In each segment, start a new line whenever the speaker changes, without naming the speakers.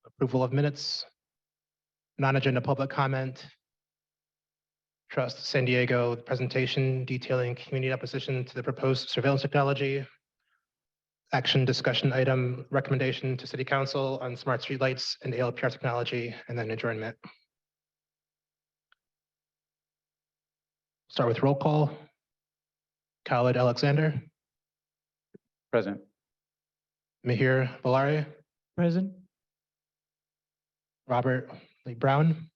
Approval of minutes, non-agenda public comment, Trust San Diego presentation detailing community opposition to the proposed surveillance technology, action discussion item, recommendation to city council on smart streetlights and ALPR technology, and then adjournment. Start with roll call. Khaled Alexander,
Present.
Mihir Valari,
Present.
Robert Lee Brown.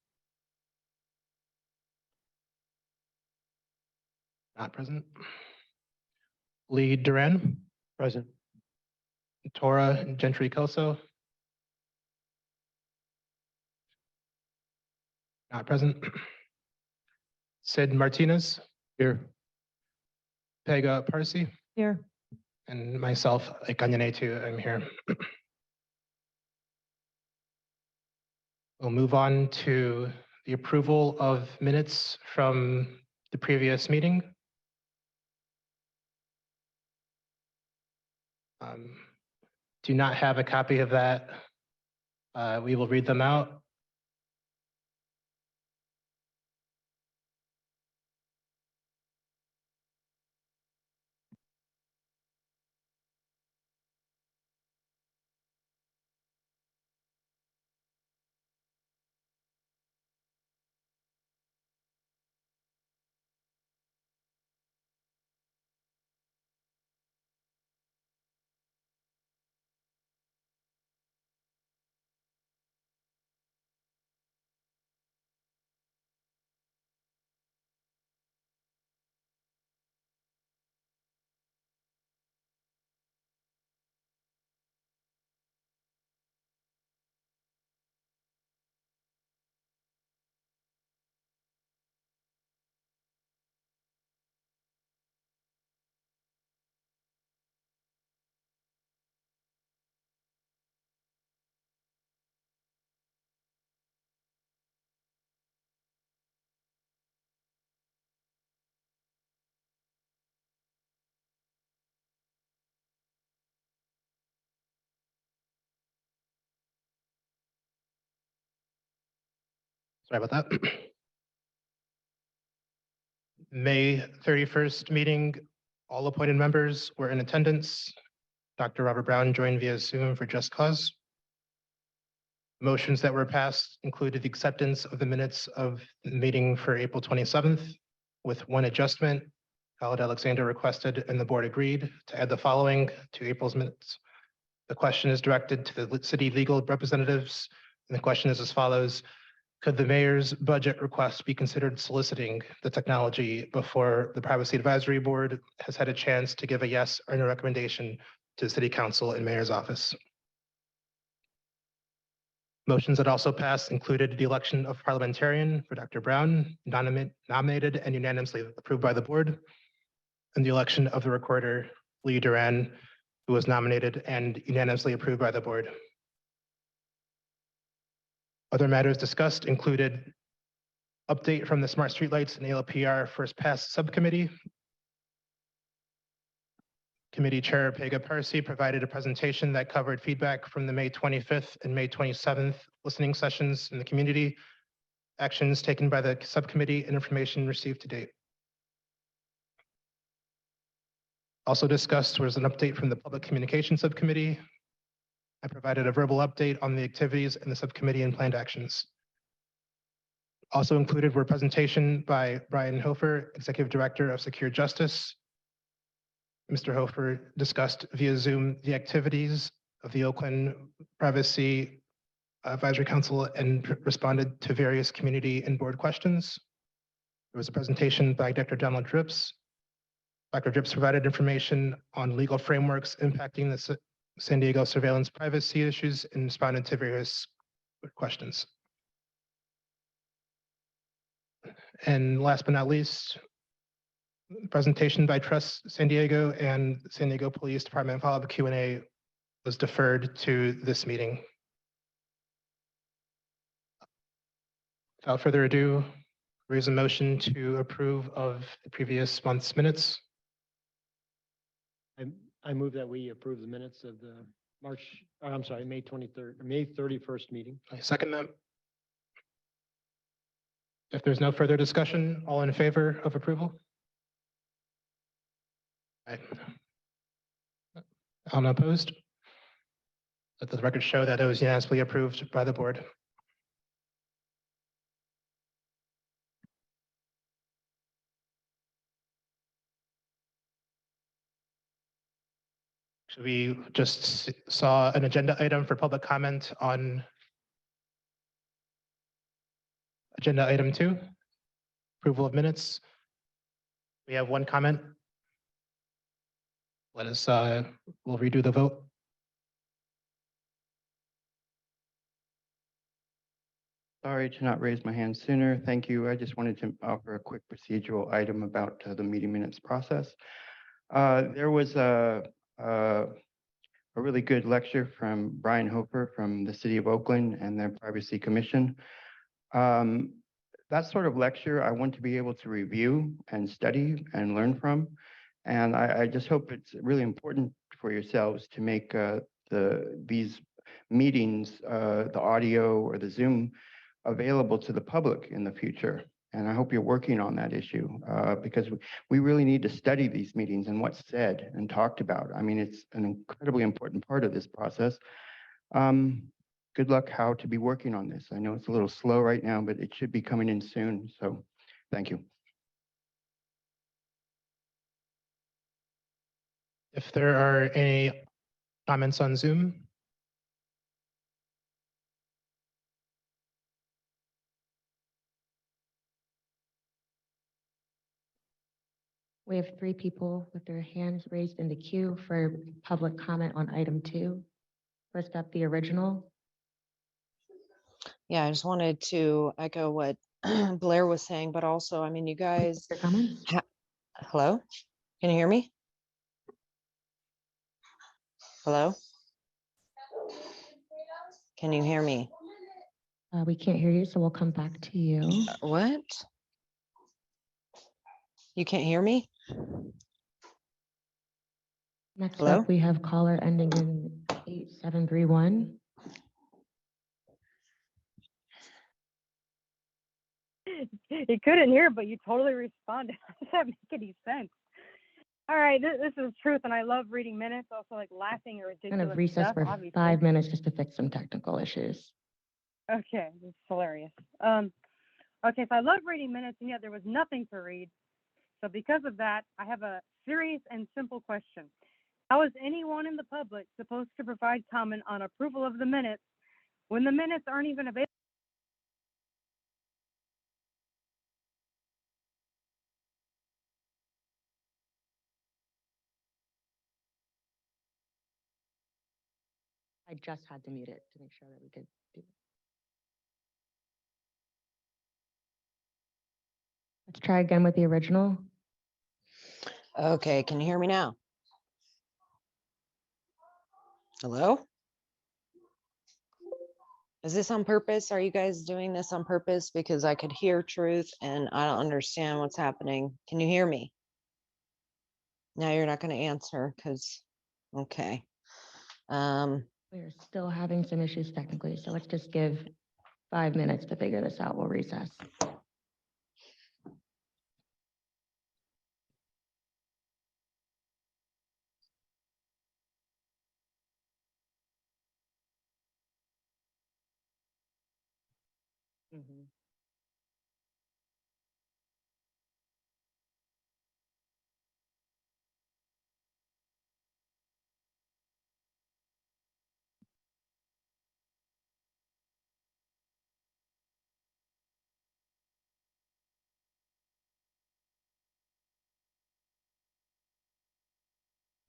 Not present. Lee Duran,
Present.
Tora Gentry Kelso. Not present. Sid Martinez. Here. Pega Parsi,
Here.
and myself, Ikanyanetu, I'm here. We'll move on to the approval of minutes from the previous meeting. Do not have a copy of that. We will read them out. Sorry about that. May 31st meeting, all appointed members were in attendance. Dr. Robert Brown joined via Zoom for Just Cause. Motions that were passed included the acceptance of the minutes of the meeting for April 27th with one adjustment. Khaled Alexander requested and the board agreed to add the following to April's minutes. The question is directed to the city legal representatives, and the question is as follows. Could the mayor's budget request be considered soliciting the technology before the Privacy Advisory Board has had a chance to give a yes or no recommendation to the city council and mayor's office? Motions that also passed included the election of parliamentarian for Dr. Brown, nominated and unanimously approved by the board, and the election of the recorder, Lee Duran, who was nominated and unanimously approved by the board. Other matters discussed included update from the Smart Streetlights and ALPR First Pass Subcommittee. Committee Chair Pega Parsi provided a presentation that covered feedback from the May 25th and May 27th listening sessions in the community, actions taken by the subcommittee, and information received to date. Also discussed was an update from the Public Communications Subcommittee. I provided a verbal update on the activities in the subcommittee and planned actions. Also included were presentation by Brian Hofer, Executive Director of Secure Justice. Mr. Hofer discussed via Zoom the activities of the Oakland Privacy Advisory Council and responded to various community and board questions. There was a presentation by Dr. Donald Drips. Dr. Drips provided information on legal frameworks impacting the San Diego surveillance privacy issues and responded to various questions. And last but not least, presentation by Trust San Diego and San Diego Police Department follow-up Q&A was deferred to this meeting. Without further ado, raise a motion to approve of the previous month's minutes.
I move that we approve the minutes of the May 23rd, May 31st meeting.
I second that. If there's no further discussion, all in favor of approval? Aye. All opposed? Let the record show that it was unanimously approved by the board. So we just saw an agenda item for public comment on agenda item 2, approval of minutes. We have one comment. We'll redo the vote.
Sorry to not raise my hand sooner. Thank you. I just wanted to offer a quick procedural item about the meeting minutes process. There was a really good lecture from Brian Hofer from the City of Oakland and their Privacy Commission. That sort of lecture I want to be able to review and study and learn from. And I just hope it's really important for yourselves to make these meetings, the audio or the Zoom, available to the public in the future. And I hope you're working on that issue because we really need to study these meetings and what's said and talked about. I mean, it's an incredibly important part of this process. Good luck how to be working on this. I know it's a little slow right now, but it should be coming in soon. So thank you.
If there are any comments on Zoom,
We have 3 people with their hands raised in the queue for public comment on item 2. First up, the original.
Yeah, I just wanted to echo what Blair was saying, but also, I mean, you guys,
Your comments?
hello? Can you hear me? Hello? Can you hear me?
We can't hear you, so we'll come back to you.
What? You can't hear me?
Next
Hello?
up, we have caller ending in 8731.
You couldn't hear, but you totally responded. How does that make any sense? All right, this is truth, and I love reading minutes. Also, like laughing or
We're
ridiculous
going to recess
stuff.
for
Obviously.
5 minutes just to fix some technical issues.
Okay, it's hilarious. Okay, so I love reading minutes, and yet there was nothing to read. So because of that, I have a serious and simple question. How is anyone in the public supposed to provide comment on approval of the minutes when the minutes aren't even available?
I just had to mute it to make sure that we could do it. Let's try again with the original.
Okay, can you hear me now? Hello? Is this on purpose? Are you guys doing this on purpose? Because I could hear truth and I don't understand what's happening. Can you hear me? Now you're not going to answer because, okay.
We're still having some issues technically, so let's just give 5 minutes to figure this out. We'll recess.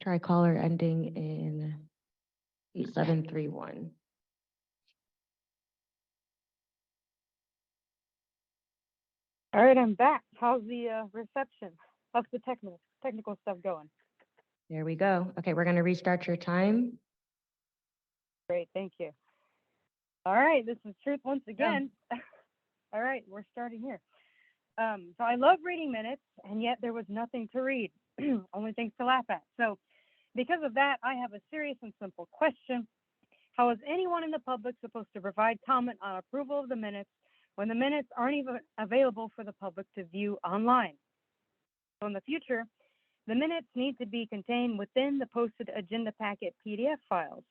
Try caller ending in 8731.
All right, I'm back. How's the reception? How's the technical stuff going?
There we go. Okay, we're going to restart your time.
Great, thank you. All right, this is truth once again. All right, we're starting here. So I love reading minutes, and yet there was nothing to read, only things to laugh at. So because of that, I have a serious and simple question. How is anyone in the public supposed to provide comment on approval of the minutes when the minutes aren't even available for the public to view online? So in the future, the minutes need to be contained within the posted agenda packet PDF files,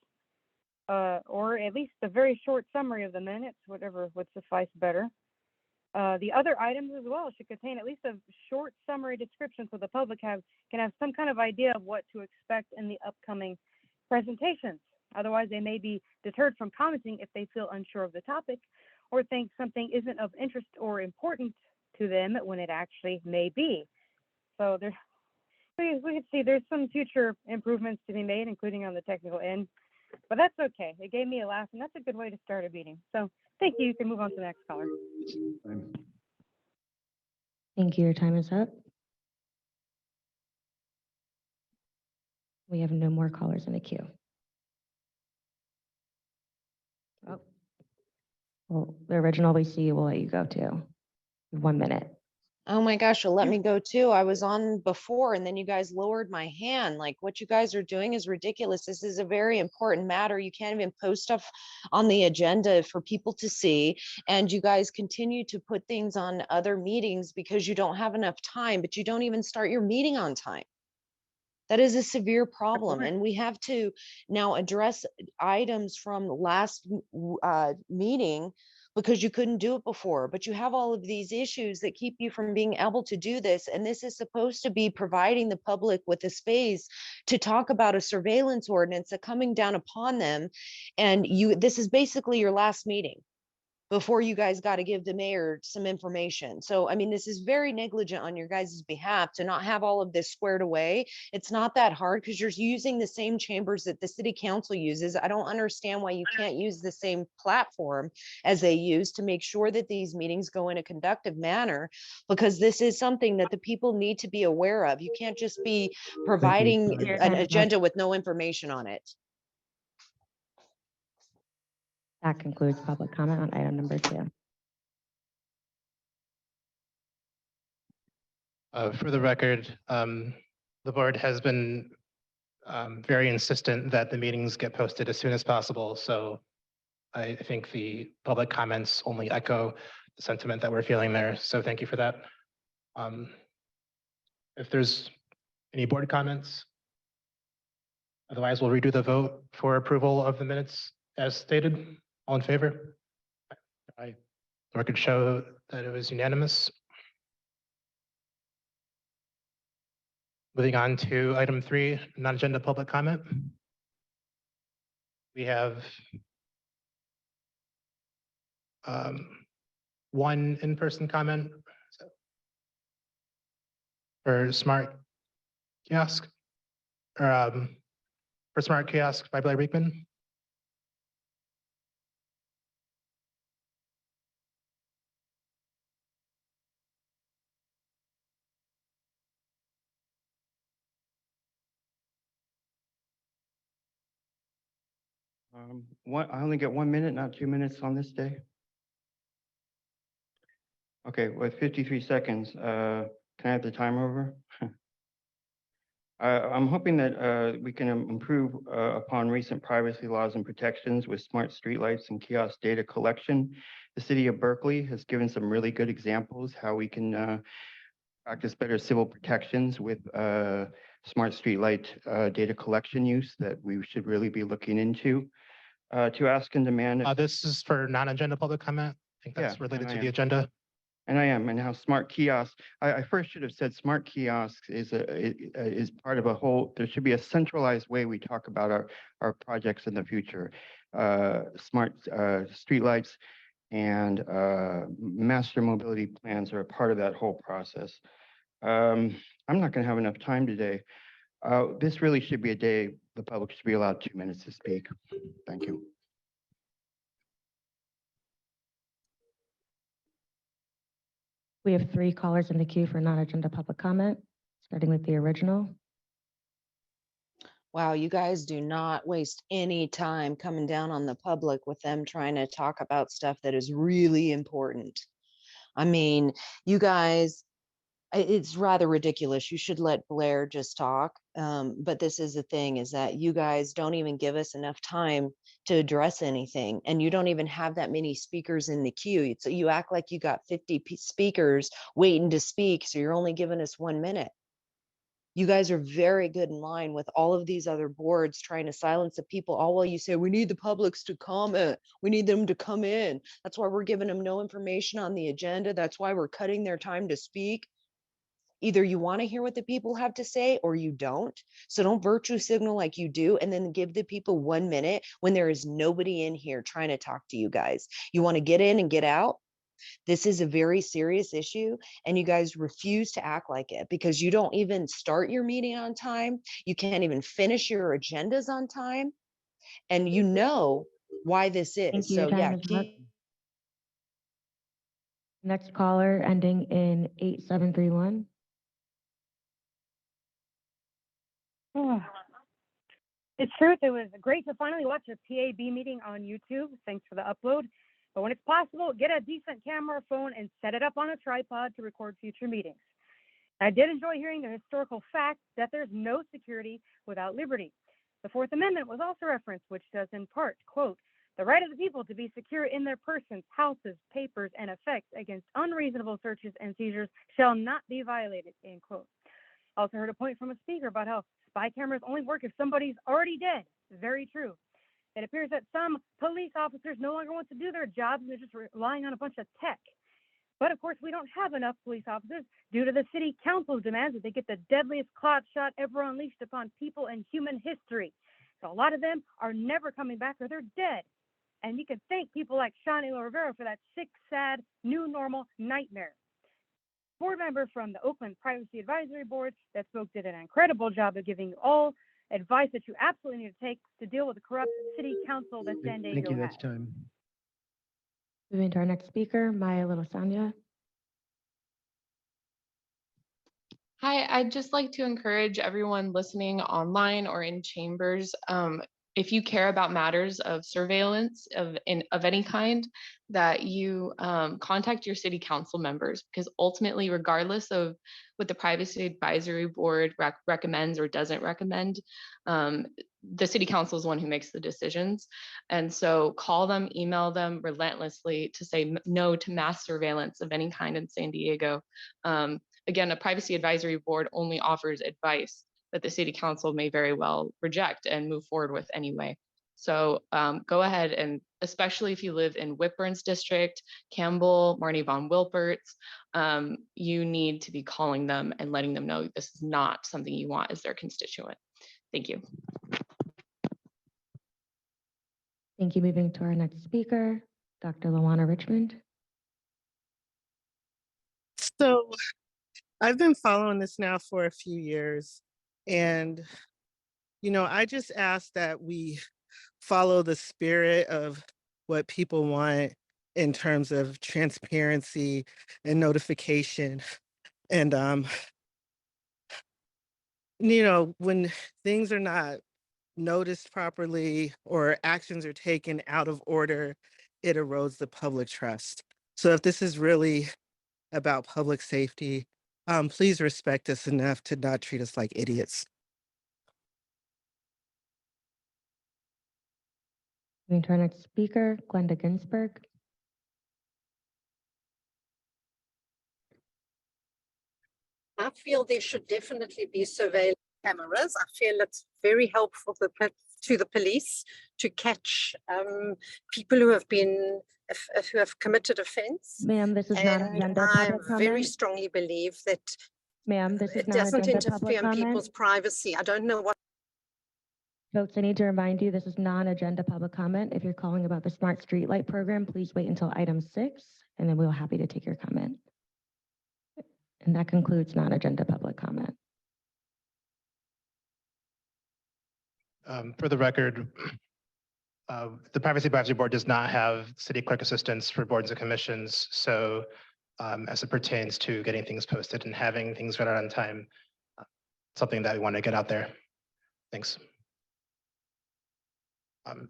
or at least a very short summary of the minutes, whatever would suffice better. The other items as well should contain at least a short summary description so the public can have some kind of idea of what to expect in the upcoming presentations. Otherwise, they may be deterred from commenting if they feel unsure of the topic or think something isn't of interest or important to them when it actually may be. So we can see there's some future improvements to be made, including on the technical end, but that's okay. It gave me a laugh, and that's a good way to start a meeting. So thank you. You can move on to the next caller.
Thank you. Your time is up. We have no more callers in the queue. Oh. Well, the original we see will let you go too. 1 minute.
Oh my gosh, you'll let me go too. I was on before and then you guys lowered my hand. Like what you guys are doing is ridiculous. This is a very important matter. You can't even post stuff on the agenda for people to see. And you guys continue to put things on other meetings because you don't have enough time, but you don't even start your meeting on time. That is a severe problem. And we have to now address items from the last meeting because you couldn't do it before, but you have all of these issues that keep you from being able to do this. And this is supposed to be providing the public with a space to talk about a surveillance ordinance that's coming down upon them. And this is basically your last meeting before you guys got to give the mayor some information. So, I mean, this is very negligent on your guys' behalf to not have all of this squared away. It's not that hard because you're using the same chambers that the city council uses. I don't understand why you can't use the same platform as they use to make sure that these meetings go in a conductive manner, because this is something that the people need to be aware of. You can't just be providing
Your
an
time is up.
agenda with no information on it.
That concludes public comment on item number 2.
For the record, the board has been very insistent that the meetings get posted as soon as possible. So I think the public comments only echo the sentiment that we're feeling there. So thank you for that. If there's any board comments, otherwise we'll redo the vote for approval of the minutes as stated. All in favor?
Aye.
The record show that it was unanimous. Moving on to item 3, non-agenda public comment. We have one in-person comment for Smart Kiosk, or for Smart Kiosk by Blair Beekman.
I only get 1 minute, not 2 minutes on this day. Okay, with 53 seconds, can I have the timer over? I'm hoping that we can improve upon recent privacy laws and protections with smart streetlights and kiosk data collection. The city of Berkeley has given some really good examples how we can practice better civil protections with smart streetlight data collection use that we should really be looking into. To ask and demand.
This is for non-agenda public comment. I think that's
Yeah,
related
and
to
I
the
am.
agenda.
And I am, and how smart kiosks, I first should have said smart kiosks is part of a whole, there should be a centralized way we talk about our projects in the future. Smart streetlights and master mobility plans are a part of that whole process. I'm not gonna have enough time today. This really should be a day the public should be allowed 2 minutes to speak. Thank you.
We have 3 callers in the queue for non-agenda public comment, starting with the original.
Wow, you guys do not waste any time coming down on the public with them trying to talk about stuff that is really important. I mean, you guys It's rather ridiculous. You should let Blair just talk. But this is the thing, is that you guys don't even give us enough time to address anything. And you don't even have that many speakers in the queue. So you act like you got 50 speakers waiting to speak. So you're only giving us 1 minute. You guys are very good in line with all of these other boards trying to silence the people, all while you say, we need the publics to comment. We need them to come in. That's why we're giving them no information on the agenda. That's why we're cutting their time to speak. Either you want to hear what the people have to say or you don't. So don't virtue signal like you do and then give the people 1 minute when there is nobody in here trying to talk to you guys. You want to get in and get out. This is a very serious issue and you guys refuse to act like it because you don't even start your meeting on time. You can't even finish your agendas on time. And you know why this
Thank
is.
you. Your
So yeah,
time is up. Next caller ending in 8731.
It's truth. It was great to finally watch a PAB meeting on YouTube. Thanks for the upload. But when it's possible, get a decent camera or phone and set it up on a tripod to record future meetings. I did enjoy hearing the historical fact that there's no security without liberty. The Fourth Amendment was also referenced, which does in part, quote, the right of the people to be secure in their persons, houses, papers, and effects against unreasonable searches and seizures shall not be violated, end quote. I also heard a point from a speaker about how spy cameras only work if somebody's already dead. Very true. It appears that some police officers no longer want to do their jobs and they're just relying on a bunch of tech. But of course, we don't have enough police officers due to the city council's demands that they get the deadliest clot shot ever unleashed upon people in human history. So a lot of them are never coming back or they're dead. And you can thank people like Shani Rivera for that sick, sad, new normal nightmare. Board member from the Oakland Privacy Advisory Board that spoke did an incredible job of giving you all advice that you absolutely need to take to deal with the corrupt city council that San
Thank
Diego
you.
has.
That's time.
Moving to our next speaker, Maya Little-Sanya.
Hi, I'd just like to encourage everyone listening online or in chambers, if you care about matters of surveillance of any kind, that you contact your city council members, because ultimately, regardless of what the Privacy Advisory Board recommends or doesn't recommend, the city council is one who makes the decisions. And so call them, email them relentlessly to say no to mass surveillance of any kind in San Diego. Again, a Privacy Advisory Board only offers advice that the city council may very well reject and move forward with anyway. So go ahead, and especially if you live in Whitburn's district, Campbell, Marnie Von Wilpert's, you need to be calling them and letting them know this is not something you want as their constituent. Thank you.
Thank you. Moving to our next speaker, Dr. Lawana Richmond.
So I've been following this now for a few years, and I just ask that we follow the spirit of what people want in terms of transparency and notification. And when things are not noticed properly or actions are taken out of order, it erodes the public trust. So if this is really about public safety, please respect us enough to not treat us like idiots.
Moving to our next speaker, Glenda Ginsburg.
I feel there should definitely be surveillance cameras. I feel it's very helpful to the police to catch people who have been who have committed offense.
Ma'am, this is not
And
agenda
I
public
very
comment.
strongly believe that
Ma'am, this is
it
not
doesn't
agenda public
interfere in people's
comment.
privacy. I don't know what.
Folks, I need to remind you, this is non-agenda public comment. If you're calling about the Smart Streetlight Program, please wait until item 6, and then we'll happy to take your comment. And that concludes non-agenda public comment.
For the record, the Privacy Advisory Board does not have city clerk assistants for boards and commissions. So as it pertains to getting things posted and having things read out on time, something that we want to get out there. Thanks.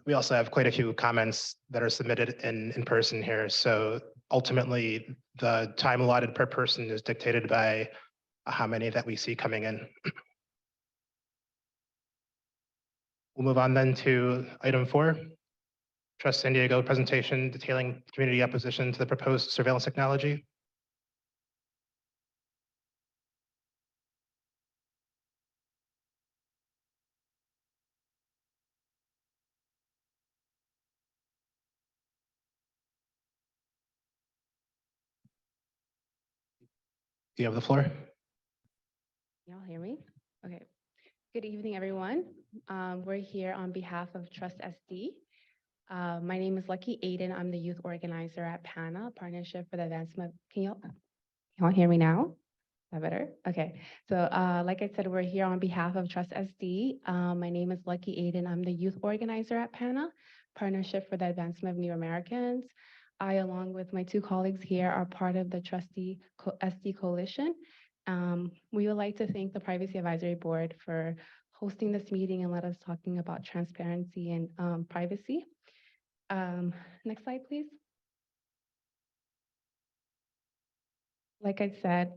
We also have quite a few comments that are submitted in person here. So ultimately, the time allotted per person is dictated by how many that we see coming in. We'll move on then to item 4, Trust San Diego presentation detailing community opposition to the proposed surveillance technology. You have the floor.
Y'all hear me? Okay. Good evening, everyone. We're here on behalf of Trust SD. My name is Lucky Aiden. I'm the youth organizer at PANA, Partnership for the Advancement. Can y'all hear me now? Is that better? Okay. So like I said, we're here on behalf of Trust SD. My name is Lucky Aiden. I'm the youth organizer at PANA, Partnership for the Advancement of New Americans. I, along with my 2 colleagues here, are part of the Trustee SD Coalition. We would like to thank the Privacy Advisory Board for hosting this meeting and let us talking about transparency and privacy. Next slide, please. Like I said,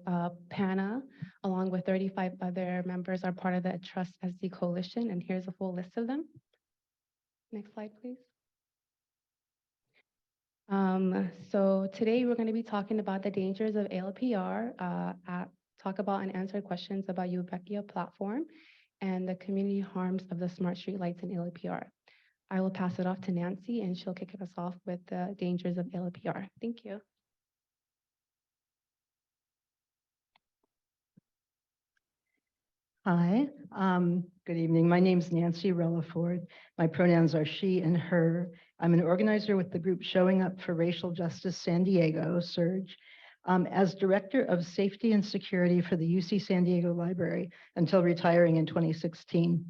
PANA, along with 35 other members, are part of the Trust SD Coalition, and here's a full list of them. Next slide, please. So today we're going to be talking about the dangers of ALPR, talk about and answer questions about Ubeckia platform and the community harms of the smart streetlights and ALPR. I will pass it off to Nancy and she'll kick us off with the dangers of ALPR. Thank you.
Hi, good evening. My name is Nancy Relaford. My pronouns are she and her. I'm an organizer with the group Showing Up for Racial Justice San Diego, SURGE, as Director of Safety and Security for the UC San Diego Library until retiring in 2016.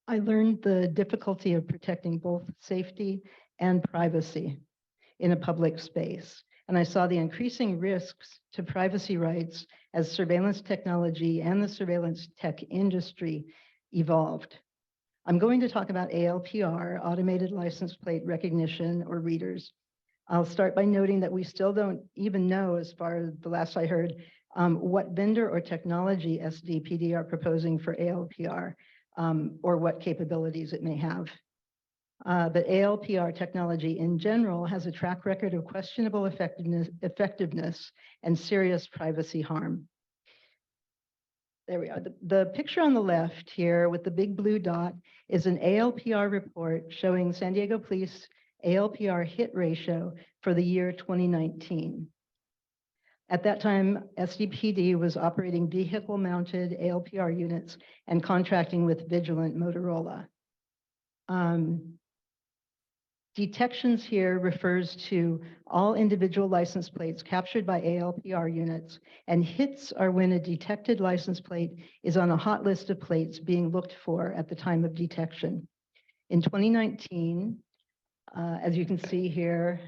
I learned the difficulty of protecting both safety and privacy in a public space. And I saw the increasing risks to privacy rights as surveillance technology and the surveillance tech industry evolved. I'm going to talk about ALPR, Automated License Plate Recognition, or readers. I'll start by noting that we still don't even know, as far as the last I heard, what vendor or technology SDPD are proposing for ALPR, or what capabilities it may have. But ALPR technology in general has a track record of questionable effectiveness and serious privacy harm. There we are. The picture on the left here with the big blue dot is an ALPR report showing San Diego Police ALPR hit ratio for the year 2019. At that time, SDPD was operating vehicle-mounted ALPR units and contracting with Vigilant Motorola. Detections here refers to all individual license plates captured by ALPR units, and hits are when a detected license plate is on a hot list of plates being looked for at the time of detection. In 2019, as you can see here,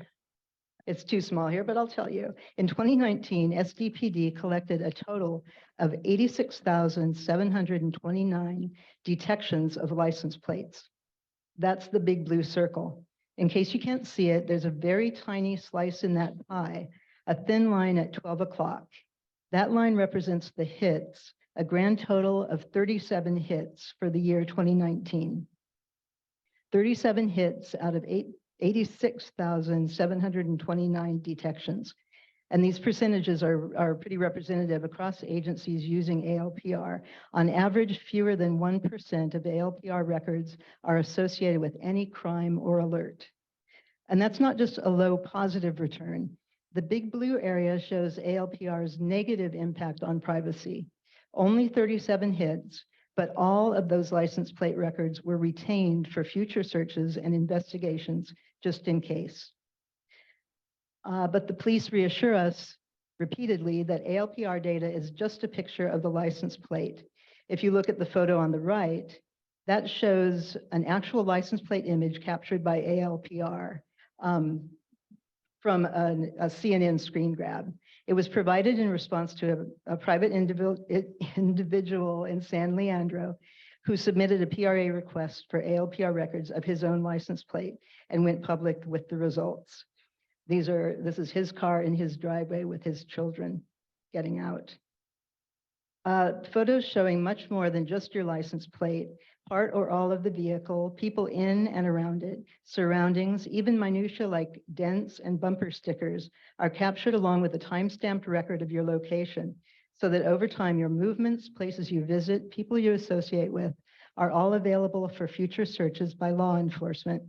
it's too small here, but I'll tell you. In 2019, SDPD collected a total of 86,729 detections of license plates. That's the big blue circle. In case you can't see it, there's a very tiny slice in that pie, a thin line at 12 o'clock. That line represents the hits, a grand total of 37 hits for the year 2019. 37 hits out of 86,729 detections. And these percentages are pretty representative across agencies using ALPR. On average, fewer than 1% of ALPR records are associated with any crime or alert. And that's not just a low positive return. The big blue area shows ALPR's negative impact on privacy. Only 37 hits, but all of those license plate records were retained for future searches and investigations, just in case. But the police reassure us repeatedly that ALPR data is just a picture of the license plate. If you look at the photo on the right, that shows an actual license plate image captured by ALPR from a CNN screen grab. It was provided in response to a private individual in San Leandro who submitted a PRA request for ALPR records of his own license plate and went public with the results. This is his car in his driveway with his children getting out. Photos showing much more than just your license plate, part or all of the vehicle, people in and around it, surroundings, even minutia like dents and bumper stickers are captured along with a time-stamped record of your location, so that over time, your movements, places you visit, people you associate with, are all available for future searches by law enforcement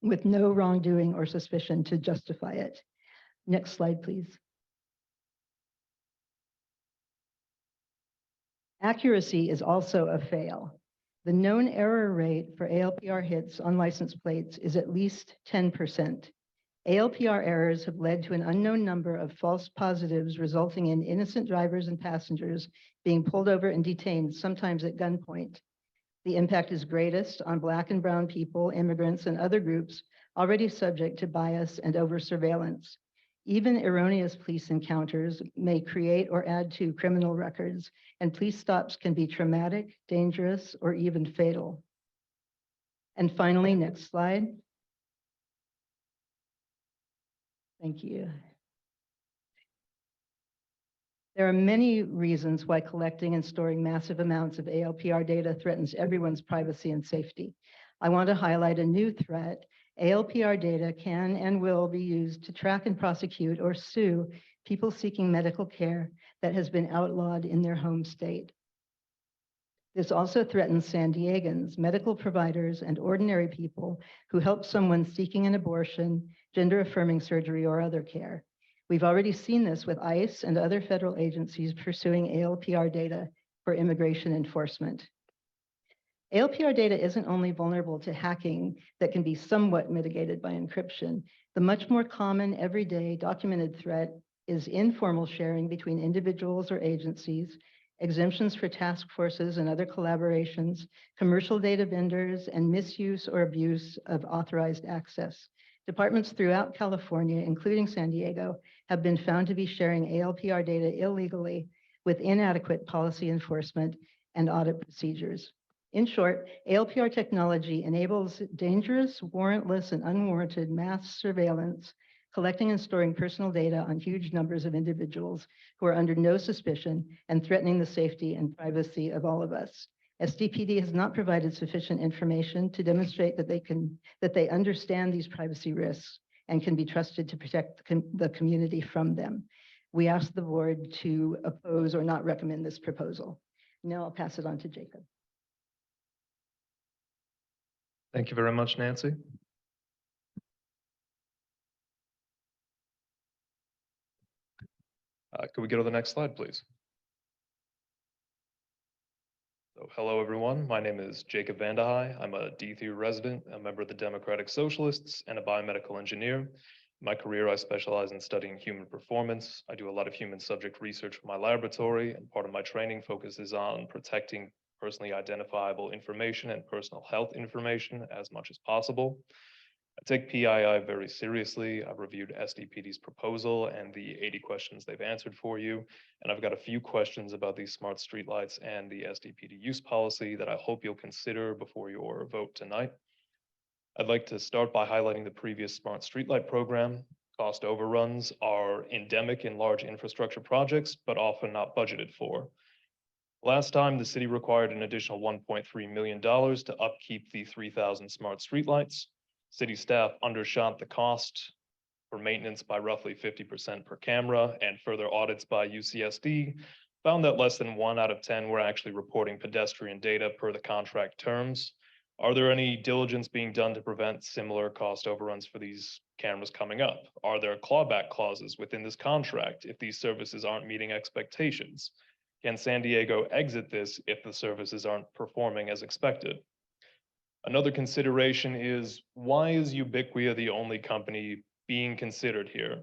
with no wrongdoing or suspicion to justify it. Next slide, please. Accuracy is also a fail. The known error rate for ALPR hits on license plates is at least 10%. ALPR errors have led to an unknown number of false positives, resulting in innocent drivers and passengers being pulled over and detained, sometimes at gunpoint. The impact is greatest on Black and brown people, immigrants, and other groups already subject to bias and over surveillance. Even erroneous police encounters may create or add to criminal records, and police stops can be traumatic, dangerous, or even fatal. And finally, next slide. Thank you. There are many reasons why collecting and storing massive amounts of ALPR data threatens everyone's privacy and safety. I want to highlight a new threat. ALPR data can and will be used to track and prosecute or sue people seeking medical care that has been outlawed in their home state. This also threatens San Diegans, medical providers, and ordinary people who help someone seeking an abortion, gender-affirming surgery, or other care. We've already seen this with ICE and other federal agencies pursuing ALPR data for immigration enforcement. ALPR data isn't only vulnerable to hacking that can be somewhat mitigated by encryption. The much more common, everyday, documented threat is informal sharing between individuals or agencies, exemptions for task forces and other collaborations, commercial data vendors, and misuse or abuse of authorized access. Departments throughout California, including San Diego, have been found to be sharing ALPR data illegally with inadequate policy enforcement and audit procedures. In short, ALPR technology enables dangerous, warrantless, and unwarranted mass surveillance, collecting and storing personal data on huge numbers of individuals who are under no suspicion and threatening the safety and privacy of all of us. SDPD has not provided sufficient information to demonstrate that they understand these privacy risks and can be trusted to protect the community from them. We ask the board to oppose or not recommend this proposal. Now I'll pass it on to Jacob.
Thank you very much, Nancy. Could we go to the next slide, please? So, hello, everyone. My name is Jacob Vandehei. I'm a D3 resident, a member of the Democratic Socialists, and a biomedical engineer. In my career, I specialize in studying human performance. I do a lot of human subject research for my laboratory, and part of my training focuses on protecting personally identifiable information and personal health information as much as possible. I take PII very seriously. I've reviewed SDPD's proposal and the 80 questions they've answered for you. And I've got a few questions about these smart streetlights and the SDPD use policy that I hope you'll consider before your vote tonight. I'd like to start by highlighting the previous smart streetlight program. Cost overruns are endemic in large infrastructure projects, but often not budgeted for. Last time, the city required an additional $1.3 million to upkeep the 3,000 smart streetlights. City staff undershot the cost for maintenance by roughly 50% per camera, and further audits by UCSD found that less than 1 out of 10 were actually reporting pedestrian data per the contract terms. Are there any diligence being done to prevent similar cost overruns for these cameras coming up? Are there clawback clauses within this contract if these services aren't meeting expectations? Can San Diego exit this if the services aren't performing as expected? Another consideration is, why is Ubiquia the only company being considered here?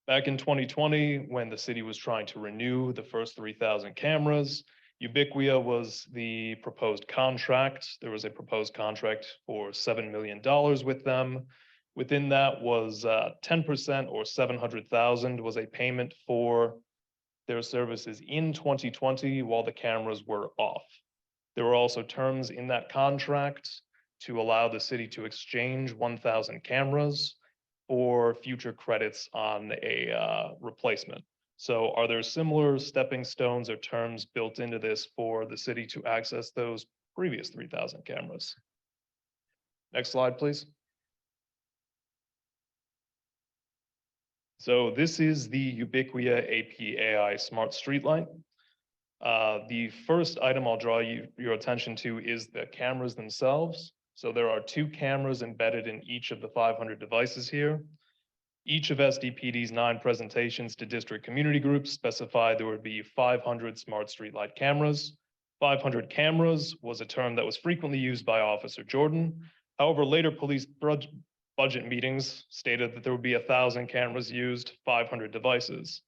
Back in 2020, when the city was trying to renew the first 3,000 cameras, Ubiquia was the proposed contract. There was a proposed contract for $7 million with them. Within that was 10% or $700,000 was a payment for their services in 2020 while the cameras were off. There were also terms in that contract to allow the city to exchange 1,000 cameras for future credits on a replacement. So are there similar stepping stones or terms built into this for the city to access those previous 3,000 cameras? Next slide, please. So this is the Ubiquia APAI Smart Streetlight. The first item I'll draw your attention to is the cameras themselves. So there are 2 cameras embedded in each of the 500 devices here. Each of SDPD's 9 presentations to district community groups specified there would be 500 smart streetlight cameras. 500 cameras was a term that was frequently used by Officer Jordan. However, later police budget meetings stated that there would be 1,000 cameras used, 500 devices.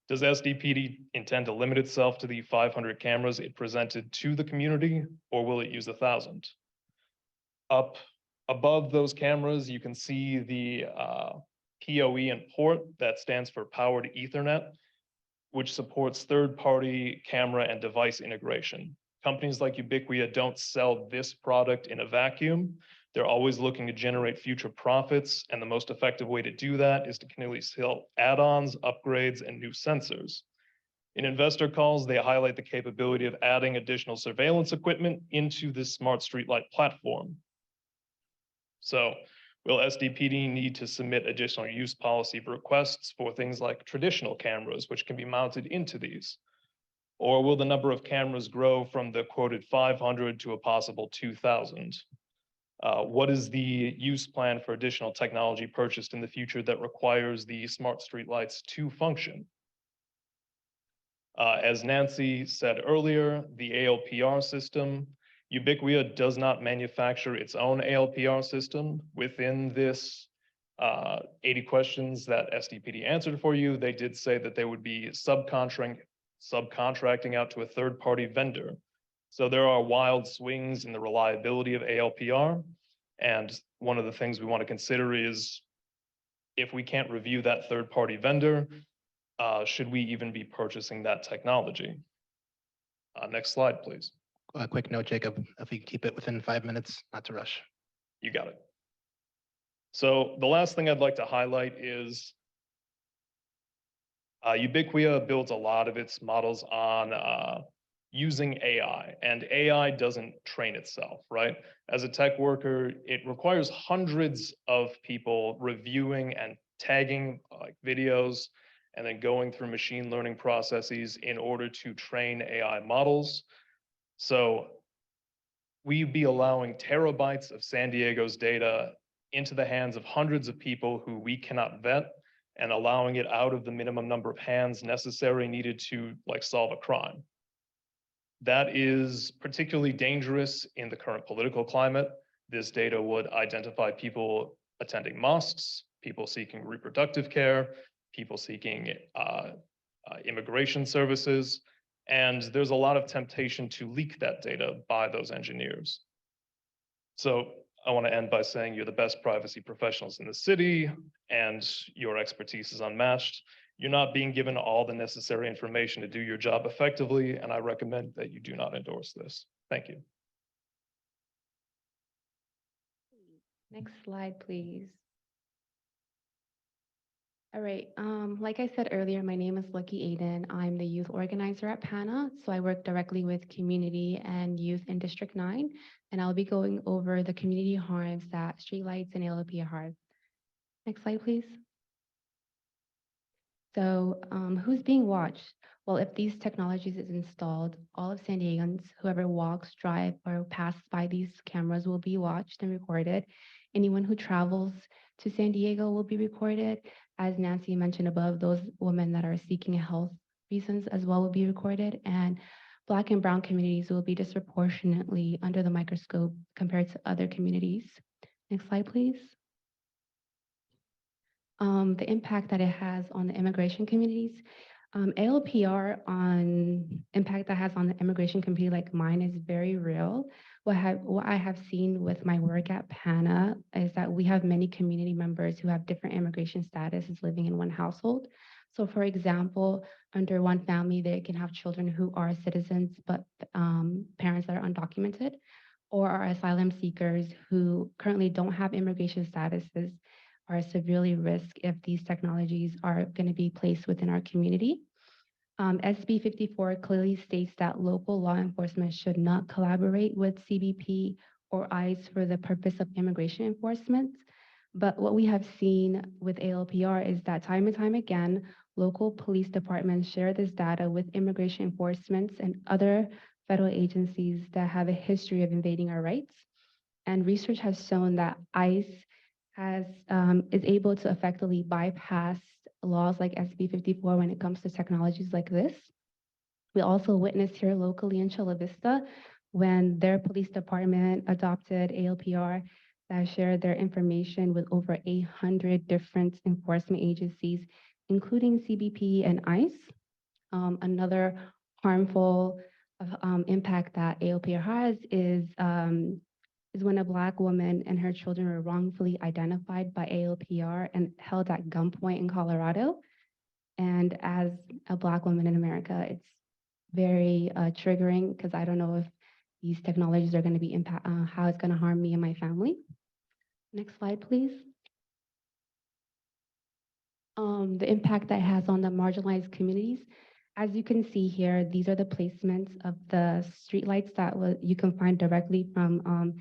Does SDPD intend to limit itself to the 500 cameras it presented to the community, or will it use 1,000? Up above those cameras, you can see the PoE and port that stands for Powered Ethernet, which supports third-party camera and device integration. Companies like Ubiquia don't sell this product in a vacuum. They're always looking to generate future profits, and the most effective way to do that is to continually sell add-ons, upgrades, and new sensors. In investor calls, they highlight the capability of adding additional surveillance equipment into this smart streetlight platform. So, will SDPD need to submit additional use policy requests for things like traditional cameras, which can be mounted into these? Or will the number of cameras grow from the quoted 500 to a possible 2,000? What is the use plan for additional technology purchased in the future that requires the smart streetlights to function? As Nancy said earlier, the ALPR system, Ubiquia does not manufacture its own ALPR system. Within this 80 questions that SDPD answered for you, they did say that they would be subcontracting out to a third-party vendor. So there are wild swings in the reliability of ALPR. And one of the things we want to consider is if we can't review that third-party vendor, should we even be purchasing that technology? Next slide, please.
A quick note, Jacob, if we keep it within 5 minutes, not to rush.
You got it. So the last thing I'd like to highlight is Ubiquia builds a lot of its models on using AI, and AI doesn't train itself, right? As a tech worker, it requires hundreds of people reviewing and tagging like videos and then going through machine learning processes in order to train AI models. So we'd be allowing terabytes of San Diego's data into the hands of hundreds of people who we cannot vet and allowing it out of the minimum number of hands necessary needed to like solve a crime. That is particularly dangerous in the current political climate. This data would identify people attending mosques, people seeking reproductive care, people seeking immigration services, and there's a lot of temptation to leak that data by those engineers. So I want to end by saying you're the best privacy professionals in the city and your expertise is unmatched. You're not being given all the necessary information to do your job effectively, and I recommend that you do not endorse this. Thank you.
Next slide, please. All right, like I said earlier, my name is Lucky Aiden. I'm the youth organizer at PANA, so I work directly with community and youth in District 9, and I'll be going over the community harms that streetlights and ALPR have. Next slide, please. So who's being watched? Well, if these technologies is installed, all of San Diegans, whoever walks, drive, or passes by these cameras will be watched and recorded. Anyone who travels to San Diego will be recorded. As Nancy mentioned above, those women that are seeking health reasons as well will be recorded. And Black and Brown communities will be disproportionately under the microscope compared to other communities. Next slide, please. The impact that it has on the immigration communities. ALPR on impact that has on the immigration community like mine is very real. What I have seen with my work at PANA is that we have many community members who have different immigration statuses living in one household. So for example, under one family, they can have children who are citizens, but parents that are undocumented, or are asylum seekers who currently don't have immigration statuses are severely risk if these technologies are going to be placed within our community. SB 54 clearly states that local law enforcement should not collaborate with CBP or ICE for the purpose of immigration enforcement. But what we have seen with ALPR is that time and time again, local police departments share this data with immigration enforcement and other federal agencies that have a history of invading our rights. And research has shown that ICE is able to effectively bypass laws like SB 54 when it comes to technologies like this. We also witnessed here locally in Chula Vista when their police department adopted ALPR that shared their information with over 800 different enforcement agencies, including CBP and ICE. Another harmful impact that ALPR has is when a Black woman and her children were wrongfully identified by ALPR and held at gunpoint in Colorado. And as a Black woman in America, it's very triggering because I don't know if these technologies are going to be how it's going to harm me and my family. Next slide, please. The impact that it has on the marginalized communities. As you can see here, these are the placements of the streetlights that you can find directly from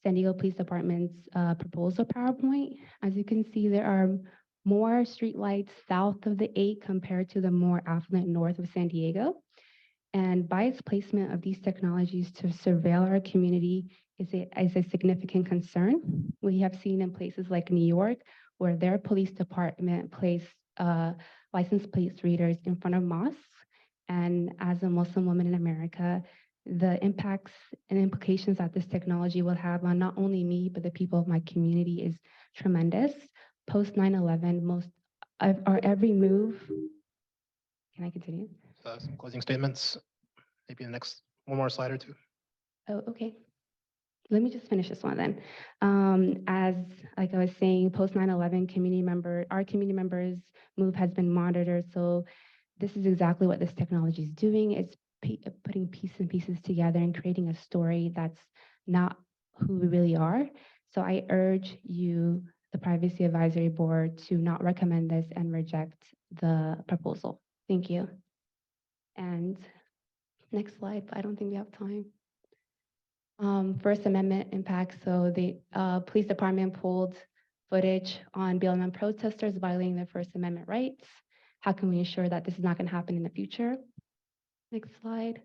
San Diego Police Department's proposal PowerPoint. As you can see, there are more streetlights south of the 8 compared to the more affluent north of San Diego. And by its placement of these technologies to surveil our community is a significant concern. We have seen in places like New York, where their police department placed license plate readers in front of mosques. And as a Muslim woman in America, the impacts and implications that this technology will have on not only me, but the people of my community is tremendous. Post 9/11, our every move. Can I continue?
Some closing statements, maybe the next one more slide or two.
Oh, okay. Let me just finish this one then. As like I was saying, post 9/11 our community members' move has been monitored. So this is exactly what this technology is doing. It's putting pieces together and creating a story that's not who we really are. So I urge you, the Privacy Advisory Board, to not recommend this and reject the proposal. Thank you. And next slide, but I don't think we have time. First Amendment impact. So the police department pulled footage on BLM protesters violating their First Amendment rights. How can we ensure that this is not going to happen in the future? Next slide.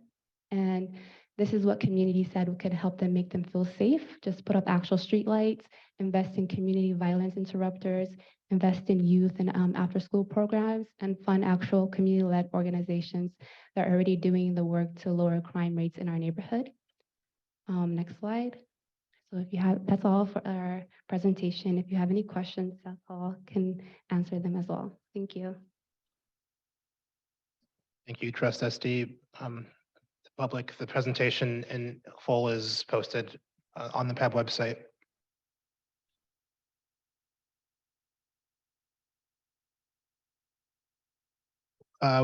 And this is what community said could help them make them feel safe. Just put up actual streetlights, invest in community violence interrupters, invest in youth and after school programs, and fund actual community-led organizations that are already doing the work to lower crime rates in our neighborhood. Next slide. So that's all for our presentation. If you have any questions, that's all, can answer them as well. Thank you.
Thank you, Trust SD. The presentation in full is posted on the PAB website.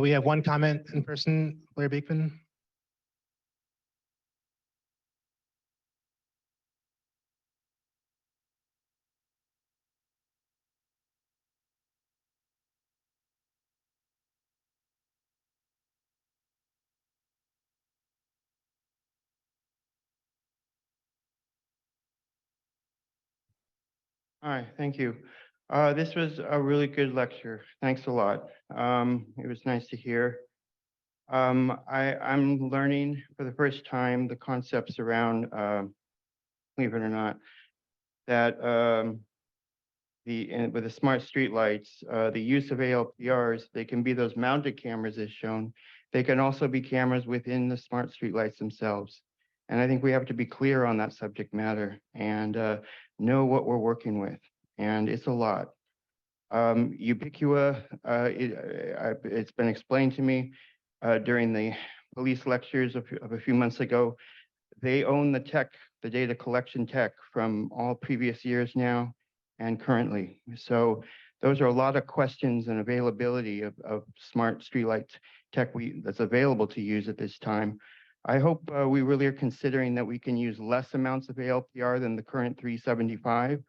We have one comment in person, Blair Beekman.
Hi, thank you. This was a really good lecture. Thanks a lot. It was nice to hear. I'm learning for the first time the concepts around, believe it or not, that with the smart streetlights, the use of ALPRs, they can be those mounted cameras as shown. They can also be cameras within the smart streetlights themselves. And I think we have to be clear on that subject matter and know what we're working with. And it's a lot. Ubiqua, it's been explained to me during the police lectures of a few months ago. They own the tech, the data collection tech from all previous years now and currently. So those are a lot of questions and availability of smart streetlight tech that's available to use at this time. I hope we really are considering that we can use less amounts of ALPR than the current 375,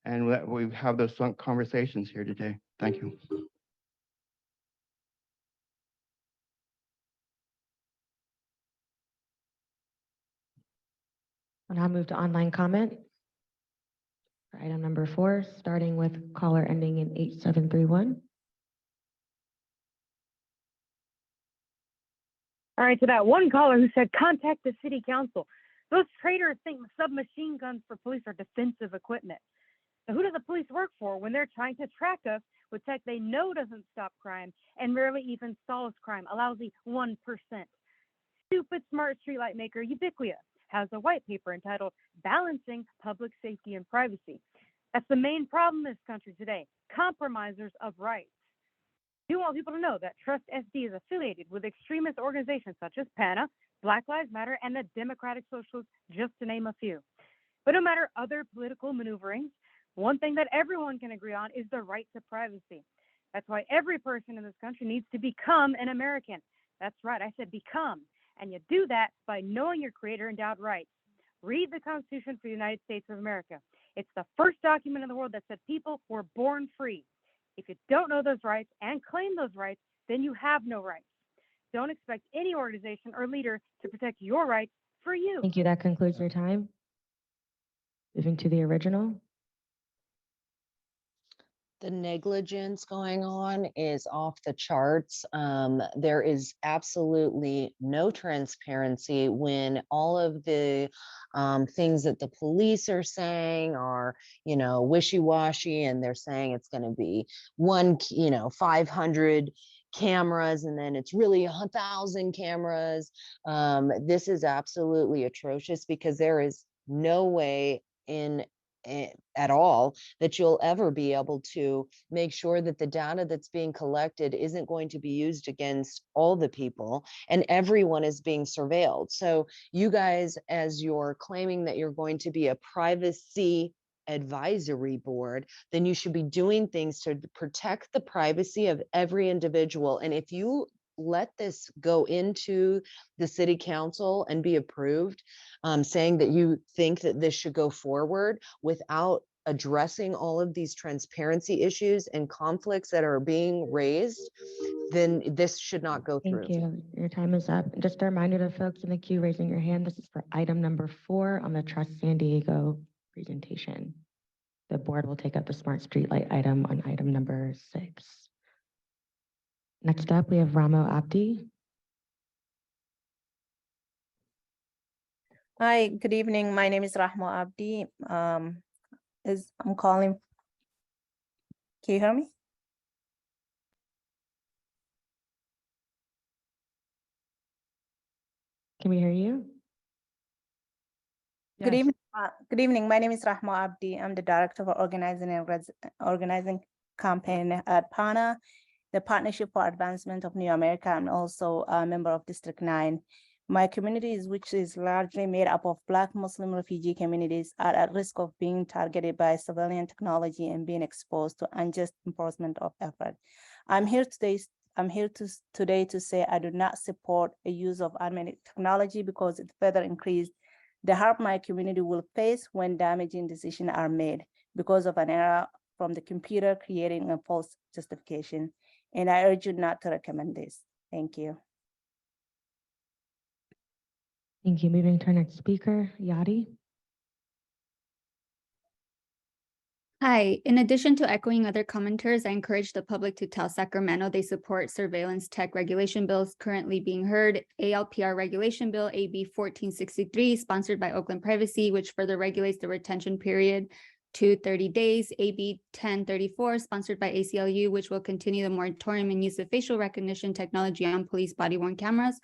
and that we have those conversations here today. Thank you.
We'll now move to online comment. For item number 4, starting with caller ending in 8731.
All right, to that one caller who said, contact the city council. Those traitors think submachine guns for police are defensive equipment. So who do the police work for when they're trying to track us with tech they know doesn't stop crime and rarely even stalls crime, a lousy 1%? Stupid smart streetlight maker Ubiquia has a white paper entitled Balancing Public Safety and Privacy. That's the main problem in this country today, compromisers of rights. We want people to know that Trust SD is affiliated with extremist organizations such as PANA, Black Lives Matter, and the Democratic Socialists, just to name a few. But no matter other political maneuverings, one thing that everyone can agree on is the right to privacy. That's why every person in this country needs to become an American. That's right, I said become. And you do that by knowing your creator endowed rights. Read the Constitution for the United States of America. It's the first document in the world that said people were born free. If you don't know those rights and claim those rights, then you have no rights. Don't expect any organization or leader to protect your rights for you.
Thank you. That concludes your time. Moving to the original.
The negligence going on is off the charts. There is absolutely no transparency when all of the things that the police are saying are, wishy-washy, and they're saying it's going to be 500 cameras, and then it's really 1,000 cameras. This is absolutely atrocious because there is no way at all that you'll ever be able to make sure that the data that's being collected isn't going to be used against all the people, and everyone is being surveilled. So you guys, as you're claiming that you're going to be a privacy advisory board, then you should be doing things to protect the privacy of every individual. And if you let this go into the city council and be approved, saying that you think that this should go forward without addressing all of these transparency issues and conflicts that are being raised, then this should not go through.
Thank you. Your time is up. Just a reminder to folks in the queue raising your hand, this is for item number 4 on the Trust San Diego presentation. The board will take up the smart streetlight item on item number 6. Next up, we have Ramo Abdi.
Hi, good evening. My name is Rahma Abdi. I'm calling. Can you hear me?
Can we hear you?
Good
Yes.
evening. Good evening. My name is Rahma Abdi. I'm the director of organizing campaign at PANA, the Partnership for Advancement of New America. I'm also a member of District 9. My community, which is largely made up of Black Muslim refugee communities, are at risk of being targeted by civilian technology and being exposed to unjust enforcement of effort. I'm here today to say I do not support a use of unmanned technology because it further increases the harm my community will face when damaging decisions are made because of an error from the computer creating a false justification. And I urge you not to recommend this. Thank you.
Thank you. Moving to our next speaker, Yadi.
Hi, in addition to echoing other commenters, I encourage the public to tell Sacramento they support surveillance tech regulation bills currently being heard. ALPR regulation bill AB 1463, sponsored by Oakland Privacy, which further regulates the retention period to 30 days. AB 1034, sponsored by ACLU, which will continue the moratorium in use of facial recognition technology on police body-worn cameras.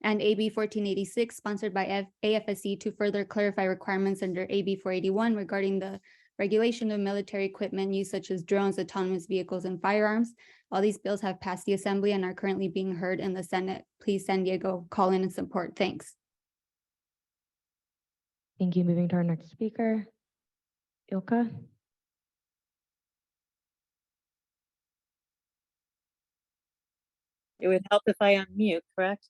And AB 1486, sponsored by AFSC, to further clarify requirements under AB 481 regarding the regulation of military equipment used such as drones, autonomous vehicles, and firearms. All these bills have passed the Assembly and are currently being heard in the Senate. Please, San Diego, call in and support. Thanks.
Thank you. Moving to our next speaker, Ilka.
It would help if I unmute, correct?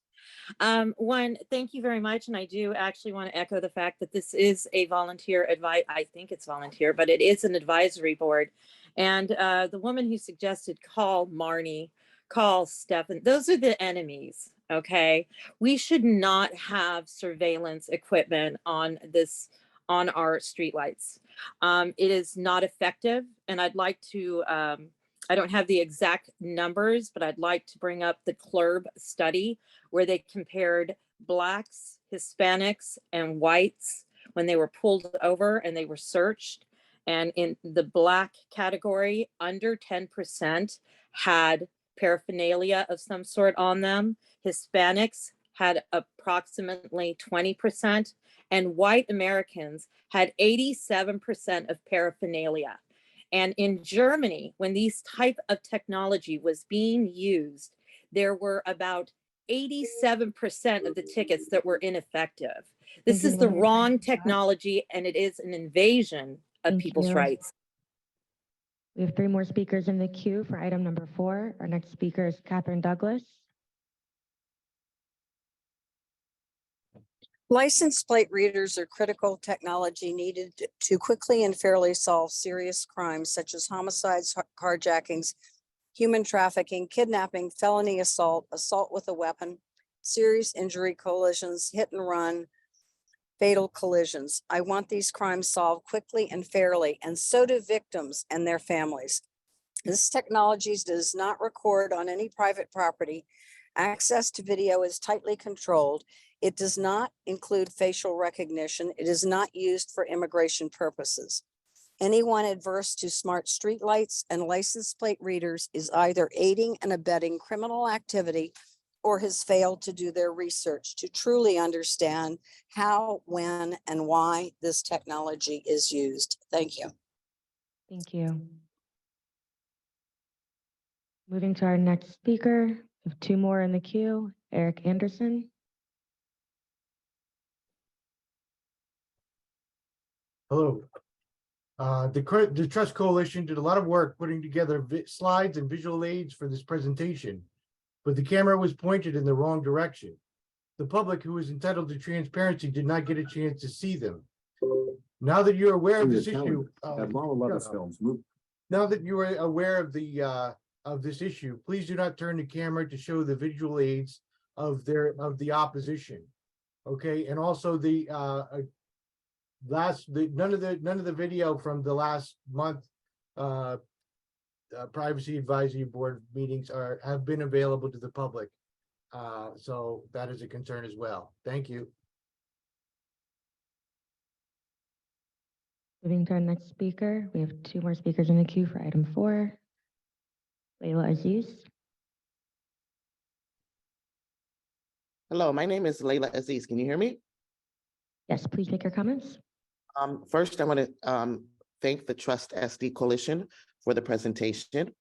One, thank you very much. And I do actually want to echo the fact that this is a volunteer advice. I think it's volunteer, but it is an advisory board. And the woman who suggested call Marnie, call Stefan, those are the enemies, okay? We should not have surveillance equipment on this on our streetlights. It is not effective, and I'd like to, I don't have the exact numbers, but I'd like to bring up the CLERB study where they compared Blacks, Hispanics, and whites when they were pulled over and they were searched. And in the Black category, under 10% had paraphernalia of some sort on them. Hispanics had approximately 20%, and white Americans had 87% of paraphernalia. And in Germany, when these type of technology was being used, there were about 87% of the tickets that were ineffective. This is the wrong technology, and it is an invasion of
Thank
people's
you.
rights.
We have 3 more speakers in the queue for item number 4. Our next speaker is Catherine Douglas.
License plate readers are critical technology needed to quickly and fairly solve serious crimes such as homicides, carjackings, human trafficking, kidnapping, felony assault, assault with a weapon, serious injury collisions, hit and run, fatal collisions. I want these crimes solved quickly and fairly, and so do victims and their families. This technology does not record on any private property. Access to video is tightly controlled. It does not include facial recognition. It is not used for immigration purposes. Anyone adverse to smart streetlights and license plate readers is either aiding and abetting criminal activity or has failed to do their research to truly understand how, when, and why this technology is used. Thank you.
Thank you. Moving to our next speaker, we have 2 more in the queue. Eric Anderson.
Hello. The Trust Coalition did a lot of work putting together slides and visual aids for this presentation, but the camera was pointed in the wrong direction. The public, who is entitled to transparency, did not get a chance to see them. Now that you're aware of this issue, now that you are aware of this issue, please do not turn the camera to show the visual aids of the opposition. Okay, and also none of the video from the last month Privacy Advisory Board meetings have been available to the public. So that is a concern as well. Thank you.
Moving to our next speaker, we have 2 more speakers in the queue for item 4. Layla Aziz.
Hello, my name is Layla Aziz. Can you hear me?
Yes, please make your comments.
First, I want to thank the Trust SD Coalition for the presentation.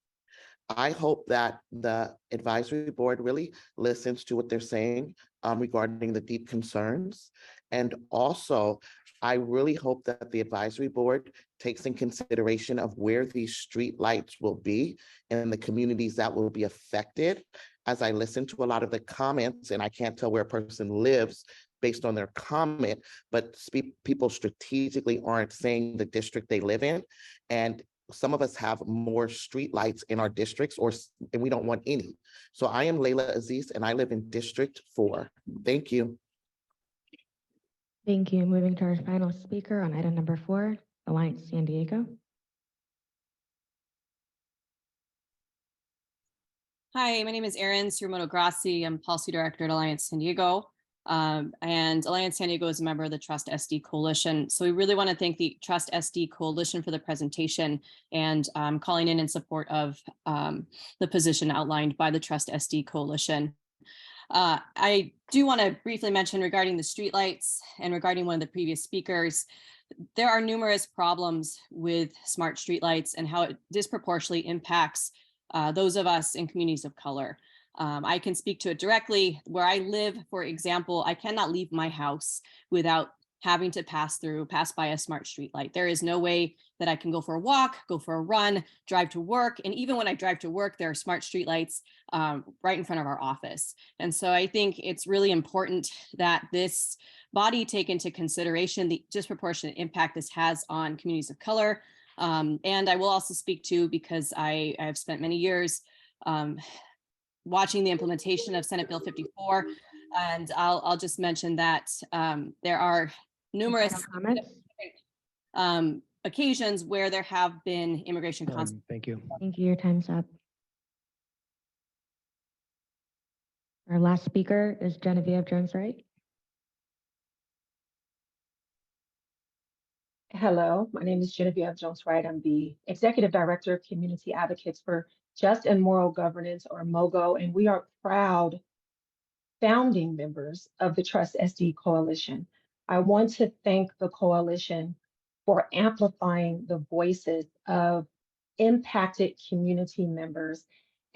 I hope that the advisory board really listens to what they're saying regarding the deep concerns. And also, I really hope that the advisory board takes in consideration of where these street lights will be and the communities that will be affected. As I listen to a lot of the comments, and I can't tell where a person lives based on their comment, but people strategically aren't saying the district they live in. And some of us have more streetlights in our districts, and we don't want any. So I am Layla Aziz, and I live in District 4. Thank you.
Thank you. Moving to our final speaker on item number 4, Alliance San Diego.
Hi, my name is Erin Surmoto Grassi. I'm Policy Director at Alliance San Diego. And Alliance San Diego is a member of the Trust SD Coalition. So we really want to thank the Trust SD Coalition for the presentation and calling in support of the position outlined by the Trust SD Coalition. I do want to briefly mention regarding the streetlights and regarding one of the previous speakers, there are numerous problems with smart streetlights and how it disproportionately impacts those of us in communities of color. I can speak to it directly. Where I live, for example, I cannot leave my house without having to pass by a smart street light. There is no way that I can go for a walk, go for a run, drive to work. And even when I drive to work, there are smart street lights right in front of our office. And so I think it's really important that this body take into consideration the disproportionate impact this has on communities of color. And I will also speak to, because I have spent many years watching the implementation of Senate Bill 54. And I'll just mention that there are numerous occasions where there have been immigration consequences.
Thank you.
Thank you. Your time's up. Our last speaker is Genevieve Jones-Wright.
Hello, my name is Genevieve Jones-Wright. I'm the Executive Director of Community Advocates for Just and Moral Governance, or MOGO, and we are proud founding members of the Trust SD Coalition. I want to thank the coalition for amplifying the voices of impacted community members.